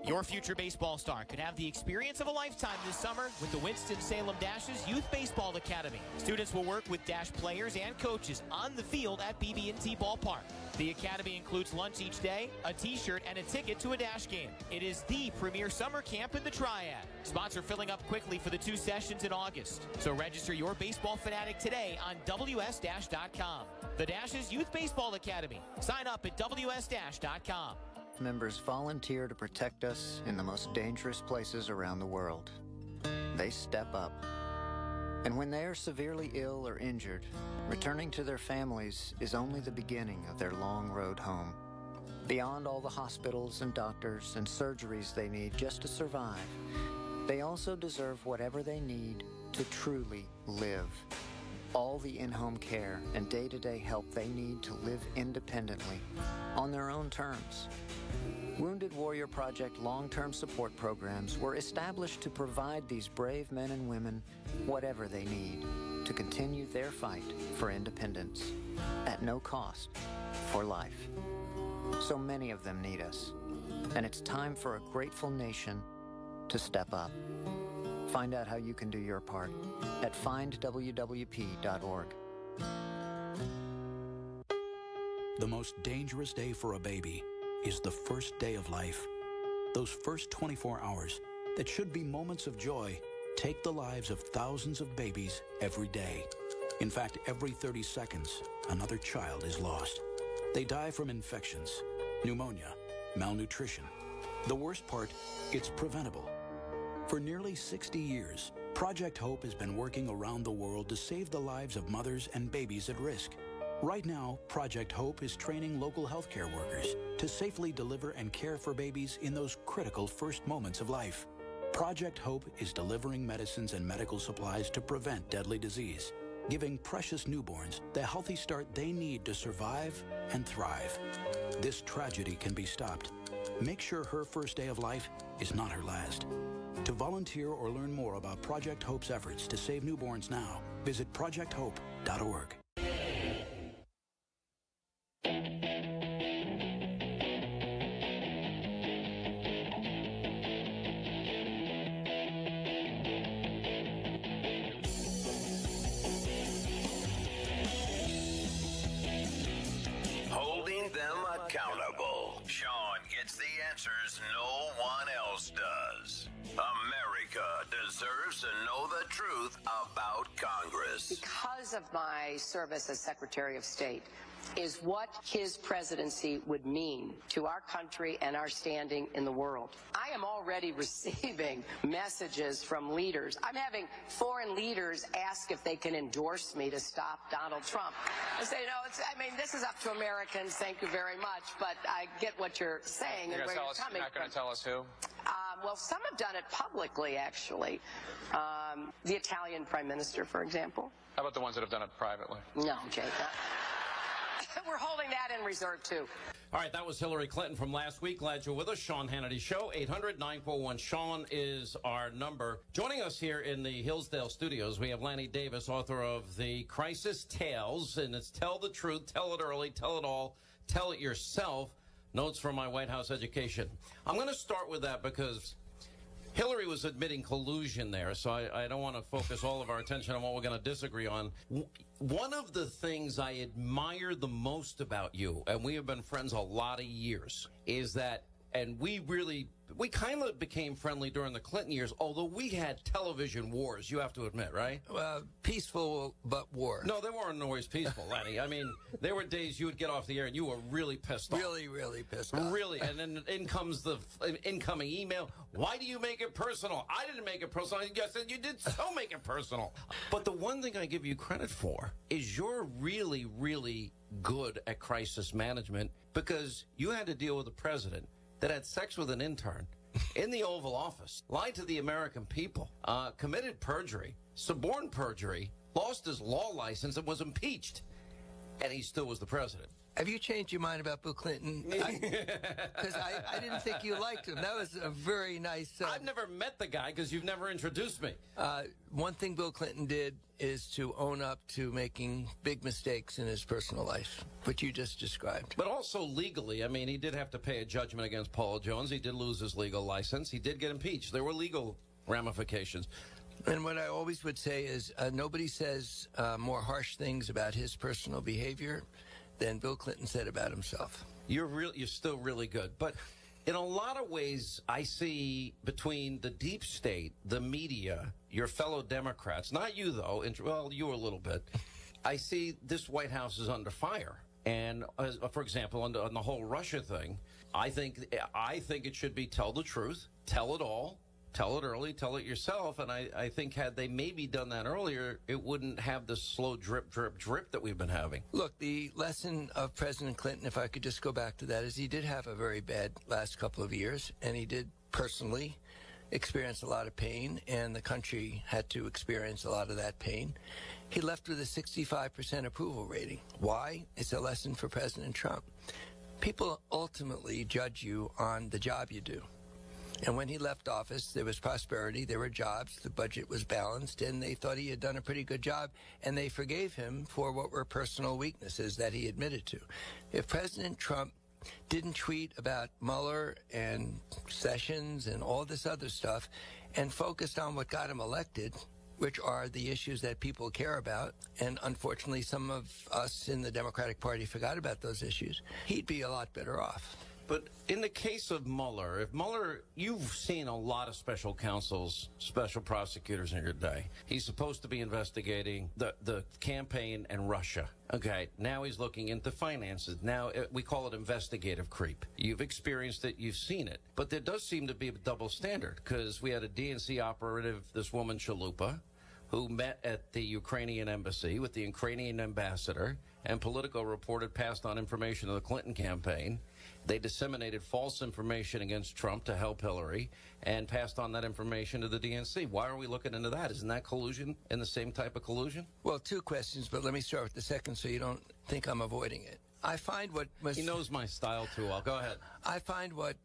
[SPEAKER 3] Your future baseball star could have the experience of a lifetime this summer with the Winston-Salem Dashes Youth Baseball Academy. Students will work with Dash players and coaches on the field at BB&T Ballpark. The academy includes lunch each day, a t-shirt, and a ticket to a Dash game. It is the premier summer camp in the Triad. Spots are filling up quickly for the 2 sessions in August. So register your baseball fanatic today on WS-Dash.com. The Dashes Youth Baseball Academy. Sign up at WS-Dash.com.
[SPEAKER 25] Members volunteer to protect us in the most dangerous places around the world. They step up. And when they are severely ill or injured, returning to their families is only the beginning of their long road home. Beyond all the hospitals and doctors and surgeries they need just to survive, they also deserve whatever they need to truly live. All the in-home care and day-to-day help they need to live independently, on their own terms. Wounded Warrior Project long-term support programs were established to provide these brave men and women whatever they need to continue their fight for independence at no cost for life. So many of them need us, and it's time for a grateful nation to step up. Find out how you can do your part at findwwp.org.
[SPEAKER 26] The most dangerous day for a baby is the first day of life. Those first 24 hours that should be moments of joy take the lives of thousands of babies every day. In fact, every 30 seconds, another child is lost. They die from infections, pneumonia, malnutrition. The worst part, it's preventable. For nearly 60 years, Project Hope has been working around the world to save the lives of mothers and babies at risk. Right now, Project Hope is training local healthcare workers to safely deliver and care for babies in those critical first moments of life. Project Hope is delivering medicines and medical supplies to prevent deadly disease, giving precious newborns the healthy start they need to survive and thrive. This tragedy can be stopped. Make sure her first day of life is not her last. To volunteer or learn more about Project Hope's efforts to save newborns now, visit projecthope.org.
[SPEAKER 20] deserves to know the truth about Congress.
[SPEAKER 1] Because of my service as Secretary of State, is what his presidency would mean to our country and our standing in the world. I am already receiving messages from leaders. I'm having foreign leaders ask if they can endorse me to stop Donald Trump. I say, this is up to Americans. Thank you very much. But I get what you're saying and where you're coming from.
[SPEAKER 10] You're not going to tell us who?
[SPEAKER 1] Well, some have done it publicly, actually. The Italian Prime Minister, for example.
[SPEAKER 10] How about the ones that have done it privately?
[SPEAKER 1] No, Jake. We're holding that in reserve, too.
[SPEAKER 15] All right, that was Hillary Clinton from last week. Glad you're with us. Sean Hannity Show, 800-941-SEAN is our number. Joining us here in the Hillsdale studios, we have Lanny Davis, author of The Crisis Tales, and it's Tell the Truth, Tell It Early, Tell It All, Tell It Yourself, Notes from My White House Education. I'm going to start with that because Hillary was admitting collusion there, so I don't want to focus all of our attention on what we're going to disagree on. One of the things I admire the most about you, and we have been friends a lot of years, is that, and we kind of became friendly during the Clinton years, although we had television wars, you have to admit, right?
[SPEAKER 11] Peaceful, but war.
[SPEAKER 15] No, they weren't always peaceful, Lanny. I mean, there were days you would get off the air and you were really pissed off.
[SPEAKER 11] Really, really pissed off.
[SPEAKER 15] Really, and then in comes the incoming email. Why do you make it personal? I didn't make it personal. I said you did so make it personal. But the one thing I give you credit for is you're really, really good at crisis management because you had to deal with a president that had sex with an intern in the Oval Office, lied to the American people, committed perjury, suborned perjury, lost his law license, and was impeached. And he still was the president.
[SPEAKER 11] Have you changed your mind about Bill Clinton? Because I didn't think you liked him. That was a very nice...
[SPEAKER 15] I've never met the guy because you've never introduced me.
[SPEAKER 11] One thing Bill Clinton did is to own up to making big mistakes in his personal life, which you just described.
[SPEAKER 15] But also legally, I mean, he did have to pay a judgment against Paul Jones. He did lose his legal license. He did get impeached. There were legal ramifications.
[SPEAKER 11] And what I always would say is nobody says more harsh things about his personal behavior than Bill Clinton said about himself.
[SPEAKER 15] You're still really good. But in a lot of ways, I see between the deep state, the media, your fellow Democrats, not you, though, well, you a little bit, I see this White House is under fire. And, for example, on the whole Russia thing, I think it should be tell the truth, tell it all, tell it early, tell it yourself. And I think had they maybe done that earlier, it wouldn't have the slow drip, drip, drip that we've been having.
[SPEAKER 11] Look, the lesson of President Clinton, if I could just go back to that, is he did have a very bad last couple of years, and he did personally experience a lot of pain, and the country had to experience a lot of that pain. He left with a 65% approval rating. Why? It's a lesson for President Trump. People ultimately judge you on the job you do. And when he left office, there was prosperity, there were jobs, the budget was balanced, and they thought he had done a pretty good job, and they forgave him for what were personal weaknesses that he admitted to. If President Trump didn't tweet about Mueller and Sessions and all this other stuff and focused on what got him elected, which are the issues that people care about, and unfortunately some of us in the Democratic Party forgot about those issues, he'd be a lot better off.
[SPEAKER 15] But in the case of Mueller, if Mueller, you've seen a lot of special counsels, special prosecutors in your day. He's supposed to be investigating the campaign and Russia. Okay, now he's looking into finances. Now we call it investigative creep. You've experienced it, you've seen it. But there does seem to be a double standard because we had a DNC operative, this woman Chalupa, who met at the Ukrainian embassy with the Ukrainian ambassador, and Politico reported passed on information to the Clinton campaign. They disseminated false information against Trump to help Hillary and passed on that information to the DNC. Why are we looking into that? Isn't that collusion and the same type of collusion?
[SPEAKER 11] Well, two questions, but let me start with the second so you don't think I'm avoiding it. I find what
[SPEAKER 15] he knows my style too well. Go ahead.
[SPEAKER 11] I find what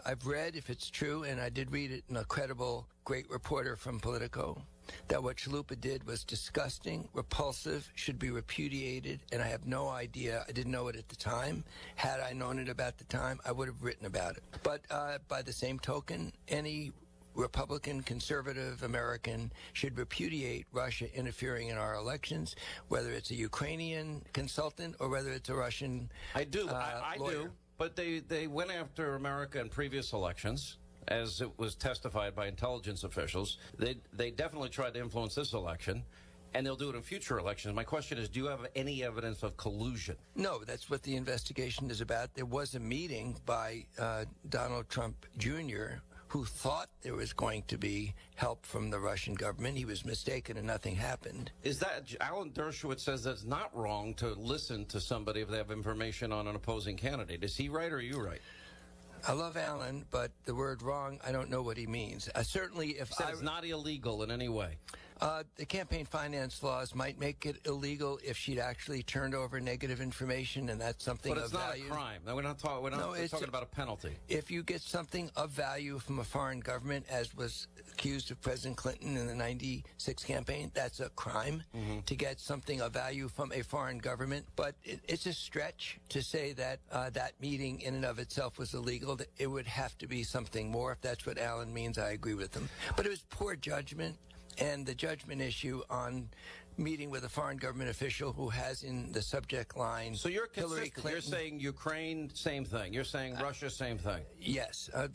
[SPEAKER 11] I've read, if it's true, and I did read it in a credible, great reporter from Politico, that what Chalupa did was disgusting, repulsive, should be repudiated, and I have no idea. I didn't know it at the time. Had I known it about the time, I would have written about it. But by the same token, any Republican, conservative American should repudiate Russia interfering in our elections, whether it's a Ukrainian consultant or whether it's a Russian
[SPEAKER 15] I do. I do. But they went after America in previous elections. as it was testified by intelligence officials. They definitely tried to influence this election, and they'll do it in future elections. My question is, do you have any evidence of collusion?
[SPEAKER 11] No, that's what the investigation is about. There was a meeting by Donald Trump Jr., who thought there was going to be help from the Russian government. He was mistaken and nothing happened.
[SPEAKER 15] Is that, Alan Dershowitz says that's not wrong to listen to somebody if they have information on an opposing candidate. Is he right or are you right?
[SPEAKER 11] I love Alan, but the word wrong, I don't know what he means. Certainly, if
[SPEAKER 15] it's not illegal in any way.
[SPEAKER 11] The campaign finance laws might make it illegal if she'd actually turned over negative information, and that's something of value.
[SPEAKER 15] But it's not a crime. No, we're not talking about a penalty.
[SPEAKER 11] If you get something of value from a foreign government, as was accused of President Clinton in the 96 campaign, that's a crime to get something of value from a foreign government. But it's a stretch to say that that meeting in and of itself was illegal. It would have to be something more. If that's what Alan means, I agree with him. But it was poor judgment. And the judgment issue on meeting with a foreign government official who has in the subject line Hillary Clinton.
[SPEAKER 15] You're saying Ukraine, same thing. You're saying Russia, same thing.
[SPEAKER 11] Yes. I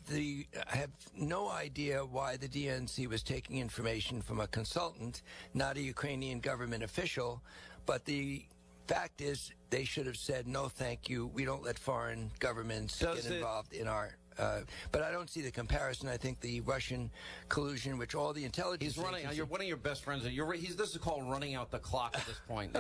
[SPEAKER 11] have no idea why the DNC was taking information from a consultant, not a Ukrainian government official. But the fact is, they should have said, no, thank you. We don't let foreign governments get involved in our... but I don't see the comparison. I think the Russian collusion, which all the intelligence...
[SPEAKER 15] He's running... You're one of your best friends. This is called running out the clock at this point.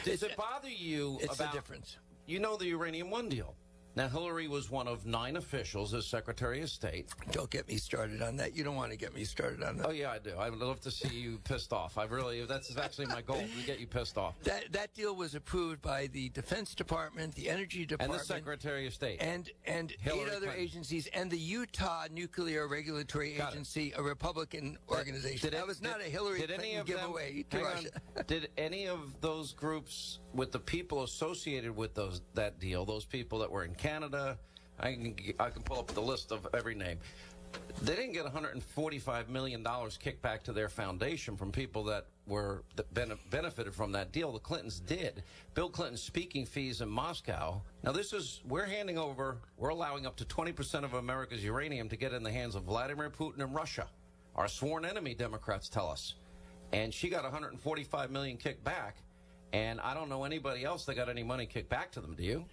[SPEAKER 15] Does it bother you
[SPEAKER 11] about... It's the difference.
[SPEAKER 15] You know the Uranium One deal. Now, Hillary was one of 9 officials as Secretary of State.
[SPEAKER 11] Don't get me started on that. You don't want to get me started on that.
[SPEAKER 15] Oh, yeah, I do. I would love to see you pissed off. That's actually my goal, to get you pissed off.
[SPEAKER 11] That deal was approved by the Defense Department, the Energy Department.
[SPEAKER 15] And the Secretary of State.
[SPEAKER 11] And 8 other agencies, and the Utah Nuclear Regulatory Agency, a Republican organization. That was not a Hillary Clinton giveaway to Russia.
[SPEAKER 15] Did any of those groups, with the people associated with that deal, those people that were in Canada, I can pull up the list of every name. They didn't get $145 million kicked back to their foundation from people that benefited from that deal. The Clintons did. Bill Clinton's speaking fees in Moscow. Now, we're allowing up to 20% of America's uranium to get in the hands of Vladimir Putin and Russia. Our sworn enemy, Democrats tell us. And she got $145 million kicked back. And I don't know anybody else that got any money kicked back to them. Do you?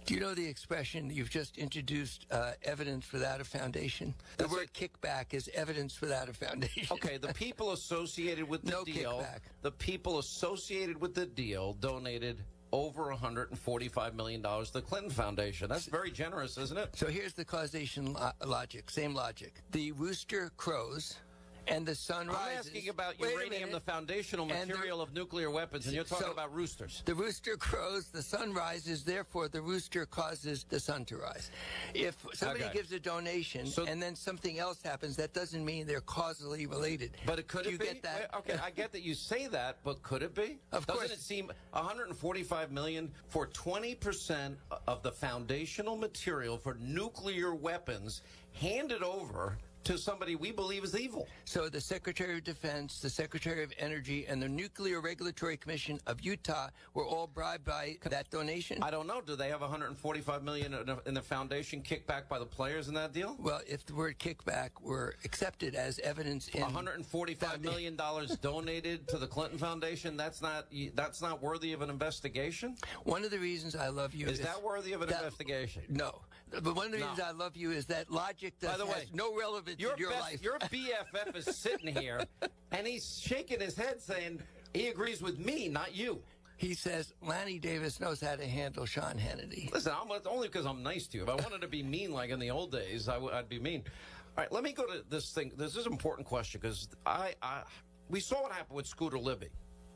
[SPEAKER 11] Do you know the expression, you've just introduced evidence without a foundation? The word kickback is evidence without a foundation.
[SPEAKER 15] Okay, the people associated with the deal,
[SPEAKER 11] kickback.
[SPEAKER 15] The people associated with the deal donated over $145 million to the Clinton Foundation. That's very generous, isn't it?
[SPEAKER 11] So here's the causation logic, same logic. The rooster crows and the sun rises.
[SPEAKER 15] I'm asking about uranium, the foundational material of nuclear weapons, and you're talking about roosters.
[SPEAKER 11] The rooster crows, the sun rises, therefore the rooster causes the sun to rise. If somebody gives a donation and then something else happens, that doesn't mean they're causally related.
[SPEAKER 15] But it could
[SPEAKER 11] you
[SPEAKER 15] be?
[SPEAKER 11] Get that?
[SPEAKER 15] Okay, I get that you say that, but could it be?
[SPEAKER 11] Of course.
[SPEAKER 15] Doesn't it seem $145 million for 20% of the foundational material for nuclear weapons handed over to somebody we believe is evil?
[SPEAKER 11] So the Secretary of Defense, the Secretary of Energy, and the Nuclear Regulatory Commission of Utah were all bribed by that donation?
[SPEAKER 15] I don't know. Do they have $145 million in the foundation kicked back by the players in that deal?
[SPEAKER 11] Well, if the word kickback were accepted as evidence in
[SPEAKER 15] $145 million donated to the Clinton Foundation, that's not worthy of an investigation?
[SPEAKER 11] One of the reasons I love you
[SPEAKER 15] is that worthy of an investigation?
[SPEAKER 11] No. But one of the reasons I love you is that logic has no relevance in your life.
[SPEAKER 15] Your BFF is sitting here, and he's shaking his head saying he agrees with me, not you.
[SPEAKER 11] He says Lanny Davis knows how to handle Sean Hannity.
[SPEAKER 15] Listen, only because I'm nice to you. If I wanted to be mean like in the old days, I'd be mean. All right, let me go to this thing. This is an important question because we saw what happened with Scooter Libby.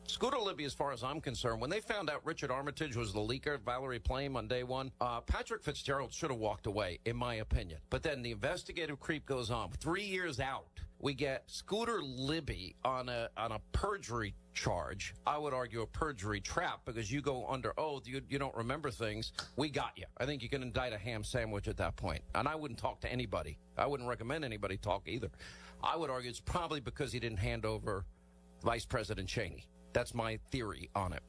[SPEAKER 15] Scooter Libby, as far as I'm concerned, when they found out Richard Armitage was the leaker, Valerie Plame on day one, Patrick Fitzgerald should have walked away, in my opinion. But then the investigative creep goes on. 3 years out, we get Scooter Libby on a perjury charge. I would argue a perjury trap because you go under oath, you don't remember things. We got you. I think you can indict a ham sandwich at that point. And I wouldn't talk to anybody. I wouldn't recommend anybody talk either. I would argue it's probably because he didn't hand over Vice President Cheney. That's my theory on it.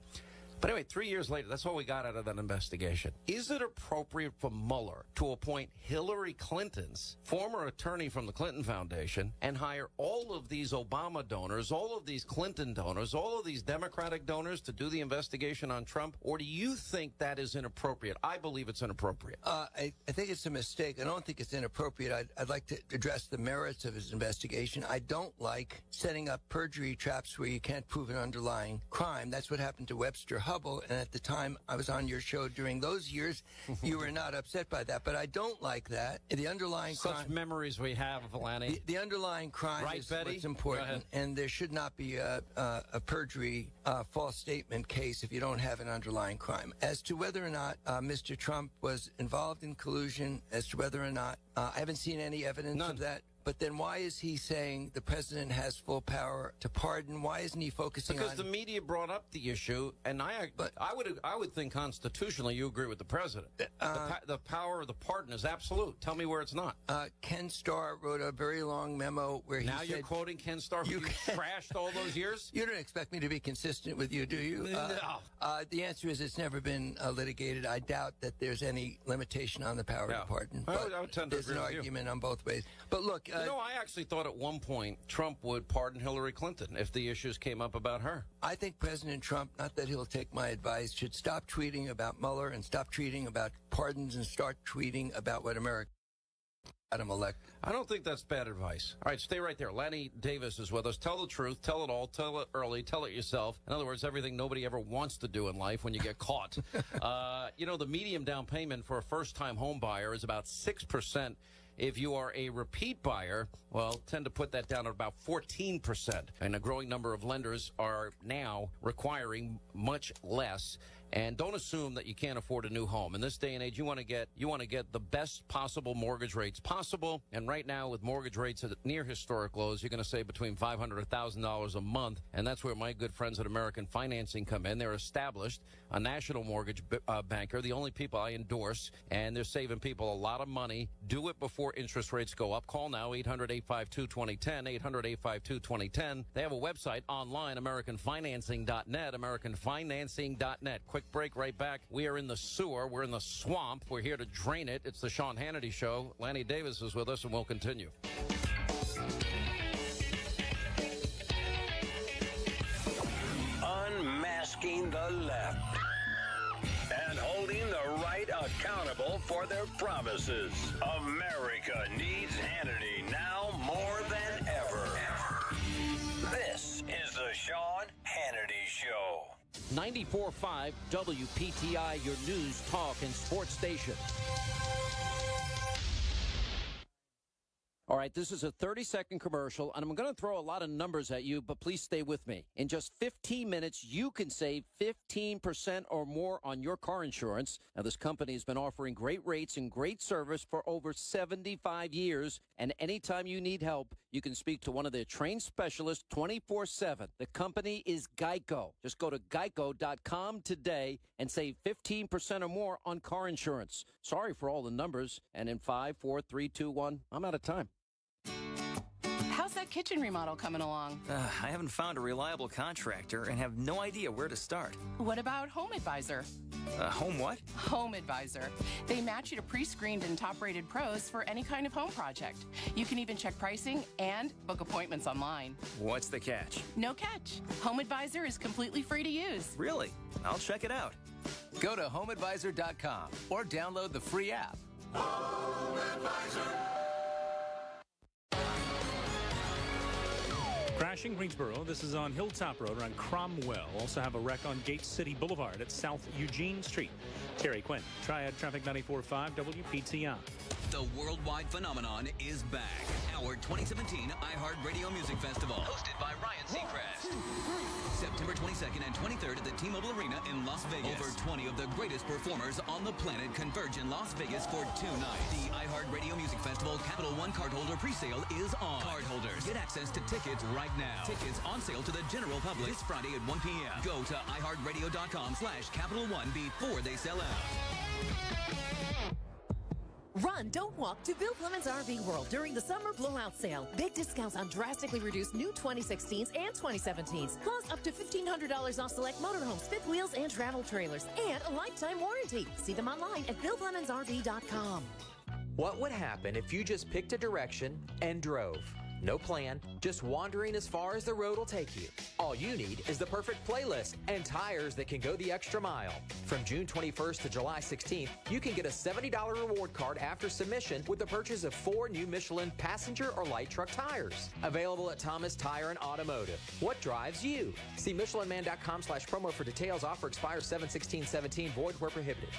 [SPEAKER 15] But anyway, 3 years later, that's what we got out of that investigation. Is it appropriate for Mueller to appoint Hillary Clinton's former attorney from the Clinton Foundation and hire all of these Obama donors, all of these Clinton donors, all of these Democratic donors to do the investigation on Trump? Or do you think that is inappropriate? I believe it's inappropriate.
[SPEAKER 11] I think it's a mistake. I don't think it's inappropriate. I'd like to address the merits of his investigation. I don't like setting up perjury traps where you can't prove an underlying crime. That's what happened to Webster Hubble, and at the time I was on your show during those years, you were not upset by that. But I don't like that. The underlying
[SPEAKER 15] Such
[SPEAKER 11] crime...
[SPEAKER 15] memories we have, Lanny.
[SPEAKER 11] The underlying crime
[SPEAKER 15] right,
[SPEAKER 11] is
[SPEAKER 15] Betty?
[SPEAKER 11] what's important, and there should not be a perjury false statement case if you don't have an underlying crime. As to whether or not Mr. Trump was involved in collusion, as to whether or not, I haven't seen any evidence of that. But then why is he saying the president has full power to pardon? Why isn't he focusing on...
[SPEAKER 15] Because the media brought up the issue, and I would think constitutionally you agree with the president. The power of the pardon is absolute. Tell me where it's not.
[SPEAKER 11] Ken Starr wrote a very long memo where he
[SPEAKER 15] now
[SPEAKER 11] said...
[SPEAKER 15] Now you're quoting Ken Starr, who you trashed all those years?
[SPEAKER 11] You don't expect me to be consistent with you, do you?
[SPEAKER 15] No.
[SPEAKER 11] The answer is it's never been litigated. I doubt that there's any limitation on the power to pardon. But
[SPEAKER 15] I would tend to
[SPEAKER 11] there's
[SPEAKER 15] agree
[SPEAKER 11] an
[SPEAKER 15] with
[SPEAKER 11] argument on both ways. But look...
[SPEAKER 15] I actually thought at one point Trump would pardon Hillary Clinton if the issues came up about her.
[SPEAKER 11] I think President Trump, not that he'll take my advice, should stop tweeting about Mueller and stop tweeting about pardons and start tweeting about what America got him elected.
[SPEAKER 15] I don't think that's bad advice. All right, stay right there. Lanny Davis is with us. Tell the truth. Tell it all. Tell it early. Tell it yourself. In other words, everything nobody ever wants to do in life when you get caught. The median down payment for a first-time home buyer is about 6%. If you are a repeat buyer, tend to put that down at about 14%. And a growing number of lenders are now requiring much less. And don't assume that you can't afford a new home. In this day and age, you want to get the best possible mortgage rates possible. And right now, with mortgage rates at near historic lows, you're going to save between $500 and $1,000 a month. And that's where my good friends at American Financing come in. They're established, a national mortgage banker, the only people I endorse, and they're saving people a lot of money. Do it before interest rates go up. Call now, 800-852-2010, 800-852-2010. They have a website online, AmericanFinancing.net, AmericanFinancing.net. Quick break, right back. We are in the sewer. We're in the swamp. We're here to drain it. It's the Sean Hannity Show. Lanny Davis is with us, and we'll continue.
[SPEAKER 20] Unmasking the left and holding the right accountable for their promises. America needs Hannity now more than ever. This is the Sean Hannity Show.
[SPEAKER 3] 94.5 WPTI, your news, talk, and sports station. All right, this is a 30-second commercial, and I'm going to throw a lot of numbers at you, but please stay with me. In just 15 minutes, you can save 15% or more on your car insurance. Now, this company has been offering great rates and great service for over 75 years, and anytime you need help, you can speak to one of their trained specialists 24/7. The company is Geico. Just go to geico.com today and save 15% or more on car insurance. Sorry for all the numbers, and in 5, 4, 3, 2, 1, I'm out of time.
[SPEAKER 2] How's that kitchen remodel coming along?
[SPEAKER 6] I haven't found a reliable contractor and have no idea where to start.
[SPEAKER 2] What about Home Advisor?
[SPEAKER 6] Home what?
[SPEAKER 2] Home Advisor. They match you to pre-screened and top-rated pros for any kind of home project. You can even check pricing and book appointments online.
[SPEAKER 6] What's the catch?
[SPEAKER 2] No catch. Home Advisor is completely free to use.
[SPEAKER 6] Really? I'll check it out.
[SPEAKER 12] Go to HomeAdvisor.com or download the free app.
[SPEAKER 20] Home Advisor.
[SPEAKER 9] Crashing Greensboro. This is on Hilltop Road around Cromwell. Also have a wreck on Gate City Boulevard at South Eugene Street. Terry Quinn, Triad Traffic 94.5 WPTI.
[SPEAKER 13] The worldwide phenomenon is back. Our 2017 iHeartRadio Music Festival, hosted by Ryan Seacrest. September 22nd and 23rd at the T-Mobile Arena in Las Vegas. Over 20 of the greatest performers on the planet converge in Las Vegas for 2 nights. The iHeartRadio Music Festival Capital One cardholder presale is on. Cardholders get access to tickets right now. Tickets on sale to the general public this Friday at 1 p.m. Go to iHeartRadio.com/Capital One before they sell out.
[SPEAKER 14] Run, don't walk to Bill Clemens RV World during the summer blowout sale. Big discounts on drastically reduced new 2016s and 2017s. Plus up to $1,500 off select motorhomes, fifth wheels, and travel trailers. And a lifetime warranty. See them online at BillClemensRV.com.
[SPEAKER 16] What would happen if you just picked a direction and drove? No plan, just wandering as far as the road will take you. All you need is the perfect playlist and tires that can go the extra mile. From June 21st to July 16th, you can get a $70 reward card after submission with the purchase of 4 new Michelin passenger or light truck tires. Available at Thomas Tire and Automotive. What drives you? See MichelinMan.com/promo for details. Offer expires 7/16/17. Void where prohibited.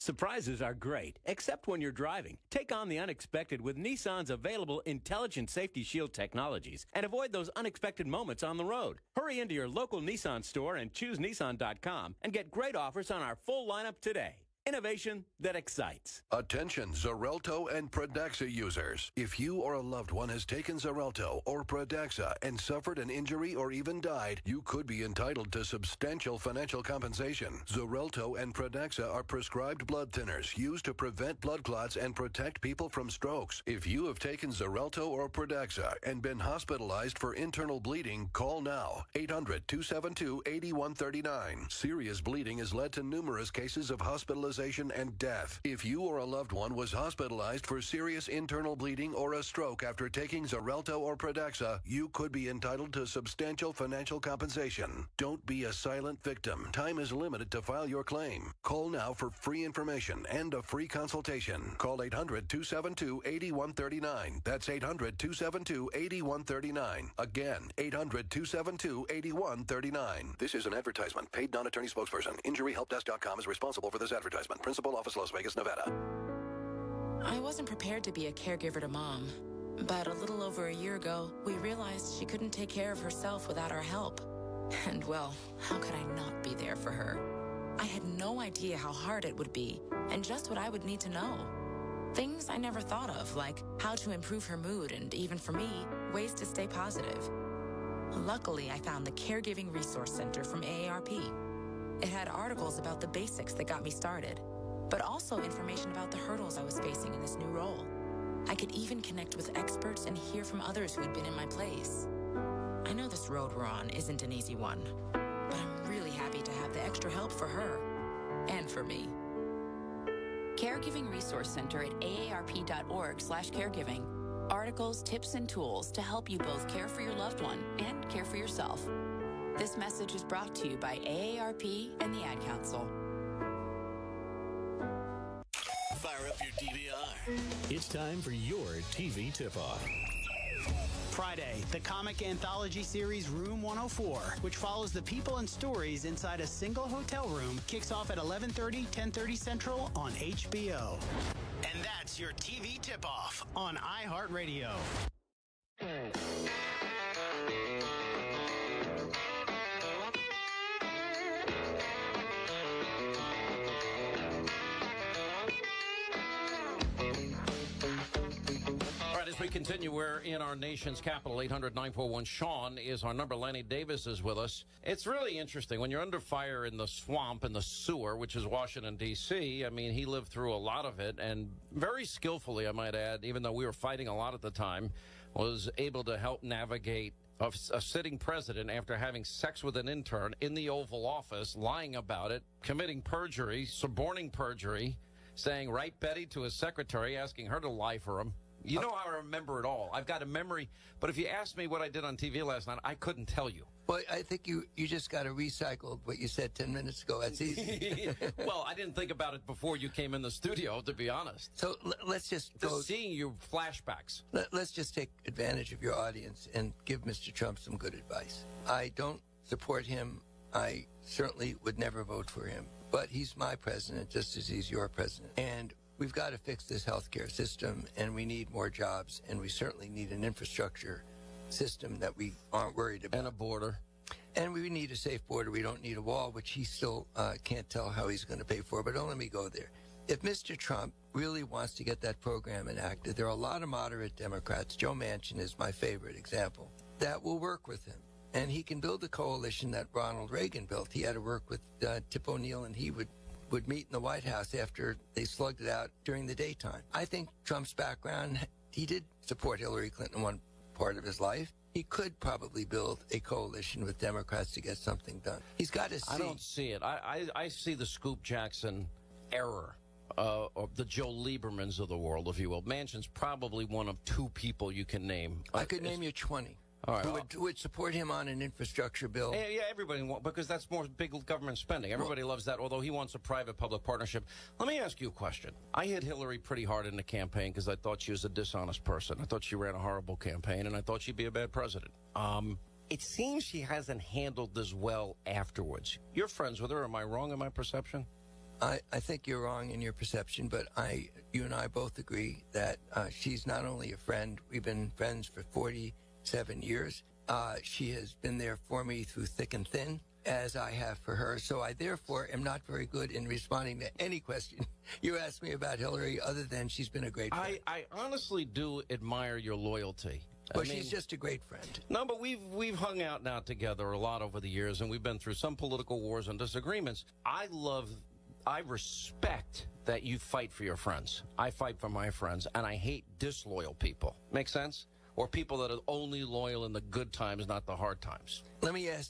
[SPEAKER 18] Surprises are great, except when you're driving. Take on the unexpected with Nissan's available Intelligent Safety Shield technologies and avoid those unexpected moments on the road. Hurry into your local Nissan store and choose Nissan.com and get great offers on our full lineup today. Innovation that excites.
[SPEAKER 19] Attention Xarelto and Pradaxa users. If you or a loved one has taken Xarelto or Pradaxa and suffered an injury or even died, you could be entitled to substantial financial compensation. Xarelto and Pradaxa are prescribed blood thinners used to prevent blood clots and protect people from strokes. If you have taken Xarelto or Pradaxa and been hospitalized for internal bleeding, call now. 800-272-8139. Serious bleeding has led to numerous cases of hospitalization and death. If you or a loved one was hospitalized for serious internal bleeding or a stroke after taking Xarelto or Pradaxa, you could be entitled to substantial financial compensation. Don't be a silent victim. Time is limited to file your claim. Call now for free information and a free consultation. Call 800-272-8139. That's 800-272-8139. Again, 800-272-8139. This is an advertisement. Paid non-attorney spokesperson. InjuryHelpDesk.com is responsible for this advertisement. Principal Office, Las Vegas, Nevada.
[SPEAKER 2] I wasn't prepared to be a caregiver to Mom, but a little over a year ago, we realized she couldn't take care of herself without our help. And well, how could I not be there for her? I had no idea how hard it would be, and just what I would need to know. Things I never thought of, like how to improve her mood, and even for me, ways to stay positive. Luckily, I found the Caregiving Resource Center from AARP. It had articles about the basics that got me started, but also information about the hurdles I was facing in this new role. I could even connect with experts and hear from others who had been in my place. I know this road we're on isn't an easy one, but I'm really happy to have the extra help for her and for me.
[SPEAKER 21] Caregiving Resource Center at aarp.org/caregiving. Articles, tips, and tools to help you both care for your loved one and care for yourself. This message is brought to you by AARP and the Ad Council.
[SPEAKER 22] Fire up your DVR.
[SPEAKER 27] It's time for your TV tip-off.
[SPEAKER 28] Friday, the comic anthology series Room 104, which follows the people and stories inside a single hotel room, kicks off at 11:30, 10:30 Central on HBO. And that's your TV tip-off on iHeartRadio.
[SPEAKER 15] As we continue, we're in our nation's capital. 800-941-SEAN is our number. Lanny Davis is with us. It's really interesting. When you're under fire in the swamp, in the sewer, which is Washington, D.C., I mean, he lived through a lot of it, and very skillfully, I might add, even though we were fighting a lot at the time, was able to help navigate a sitting president after having sex with an intern in the Oval Office, lying about it, committing perjury, suborning perjury, saying, "Right, Betty," to his secretary, asking her to lie for him. You know how I remember it all. I've got a memory, but if you asked me what I did on TV last night, I couldn't tell you.
[SPEAKER 11] Well, I think you just got to recycle what you said 10 minutes ago. That's easy.
[SPEAKER 15] Well, I didn't think about it before you came in the studio, to be honest.
[SPEAKER 11] So let's just go.
[SPEAKER 15] Seeing your flashbacks.
[SPEAKER 11] Let's just take advantage of your audience and give Mr. Trump some good advice. I don't support him. I certainly would never vote for him. But he's my president, just as he's your president. And we've got to fix this healthcare system, and we need more jobs, and we certainly need an infrastructure system that we aren't worried about.
[SPEAKER 15] And a border.
[SPEAKER 11] And we need a safe border. We don't need a wall, which he still can't tell how he's going to pay for. But don't let me go there. If Mr. Trump really wants to get that program enacted, there are a lot of moderate Democrats. Joe Manchin is my favorite example. That will work with him. And he can build a coalition that Ronald Reagan built. He had to work with Tip O'Neill, and he would would meet in the White House after they slugged it out during the daytime. I think Trump's background, he did support Hillary Clinton one part of his life. He could probably build a coalition with Democrats to get something done. He's got to see.
[SPEAKER 15] I don't see it. I see the Scoop Jackson error. Or the Joe Liebermans of the world, if you will. Manchin's probably one of two people you can name.
[SPEAKER 11] I could name you 20
[SPEAKER 15] all right,
[SPEAKER 11] who would support him on an infrastructure bill.
[SPEAKER 15] Yeah, everybody wants, because that's more big government spending. Everybody loves that, although he wants a private-public partnership. Let me ask you a question. I hit Hillary pretty hard in the campaign because I thought she was a dishonest person. I thought she ran a horrible campaign, and I thought she'd be a bad president. It seems she hasn't handled this well afterwards. You're friends with her. Am I wrong in my perception?
[SPEAKER 11] I think you're wrong in your perception, but you and I both agree that she's not only a friend. We've been friends for 47 years. She has been there for me through thick and thin, as I have for her. So I therefore am not very good in responding to any question you ask me about Hillary, other than she's been a great friend.
[SPEAKER 15] I honestly do admire your loyalty.
[SPEAKER 11] Well, she's just a great friend.
[SPEAKER 15] No, but we've hung out now together a lot over the years, and we've been through some political wars and disagreements. I respect that you fight for your friends. I fight for my friends, and I hate disloyal people. Make sense? Or people that are only loyal in the good times, not the hard times.
[SPEAKER 11] Let me add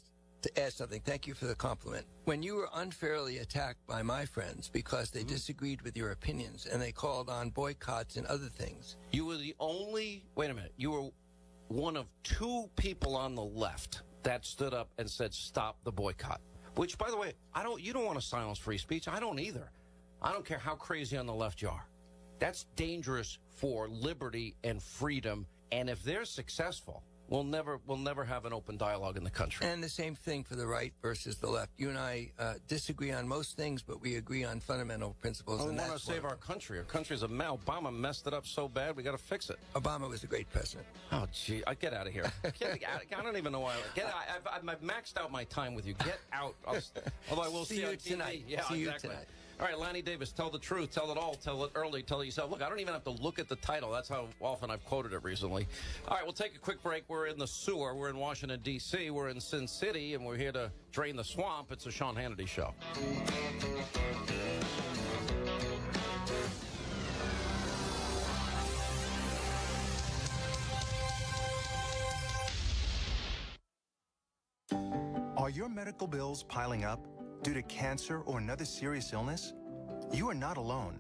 [SPEAKER 11] something. Thank you for the compliment. When you were unfairly attacked by my friends because they disagreed with your opinions and they called on boycotts and other things.
[SPEAKER 15] You were the only, wait a minute, you were one of two people on the left that stood up and said, stop the boycott. Which, by the way, you don't want to silence free speech. I don't either. I don't care how crazy on the left you are. That's dangerous for liberty and freedom. And if they're successful, we'll never have an open dialogue in the country.
[SPEAKER 11] And the same thing for the right versus the left. You and I disagree on most things, but we agree on fundamental principles.
[SPEAKER 15] We want to save our country. Our coury's a mess. Obama messed it up so bad, we got to fix it.
[SPEAKER 11] Obama was a great president.
[SPEAKER 15] Oh, gee. Get out of here. I don't even know why. I've maxed out my time with you. Get out. Although I will see you on TV.
[SPEAKER 11] Tonight.
[SPEAKER 15] Yeah,
[SPEAKER 11] see
[SPEAKER 15] exactly.
[SPEAKER 11] You tonight.
[SPEAKER 15] All right, Lanny Davis, tell the truth, tell it all, tell it early, tell it yourself. Look, I don't even have to look at the title. That's how often I've quoted it recently. All right, we'll take a quick break. We're in the sewer. We're in Washington, D.C. We're in Sin City, and we're here to drain the swamp. It's a Sean Hannity show.
[SPEAKER 4] Are your medical bills piling up due to cancer or another serious illness? You are not alone.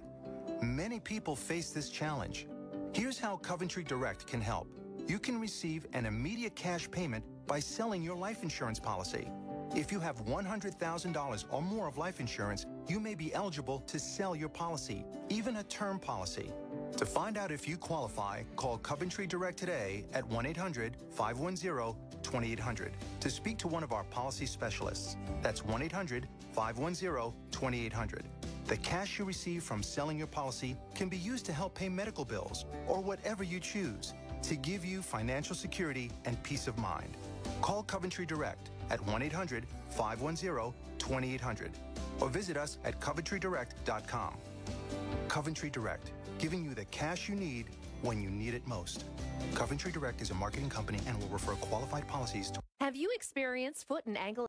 [SPEAKER 4] Many people face this challenge. Here's how Coventry Direct can help. You can receive an immediate cash payment by selling your life insurance policy. If you have $100,000 or more of life insurance, you may be eligible to sell your policy, even a term policy. To find out if you qualify, call Coventry Direct today at 1-800-510-2800 to speak to one of our policy specialists. That's 1-800-510-2800. The cash you receive from selling your policy can be used to help pay medical bills or whatever you choose to give you financial security and peace of mind. Call Coventry Direct at 1-800-510-2800 or visit us at coventrydirect.com. Coventry Direct, giving you the cash you need when you need it most. Coventry Direct is a marketing company and will refer qualified policies to...
[SPEAKER 14] Have you experienced foot and ankle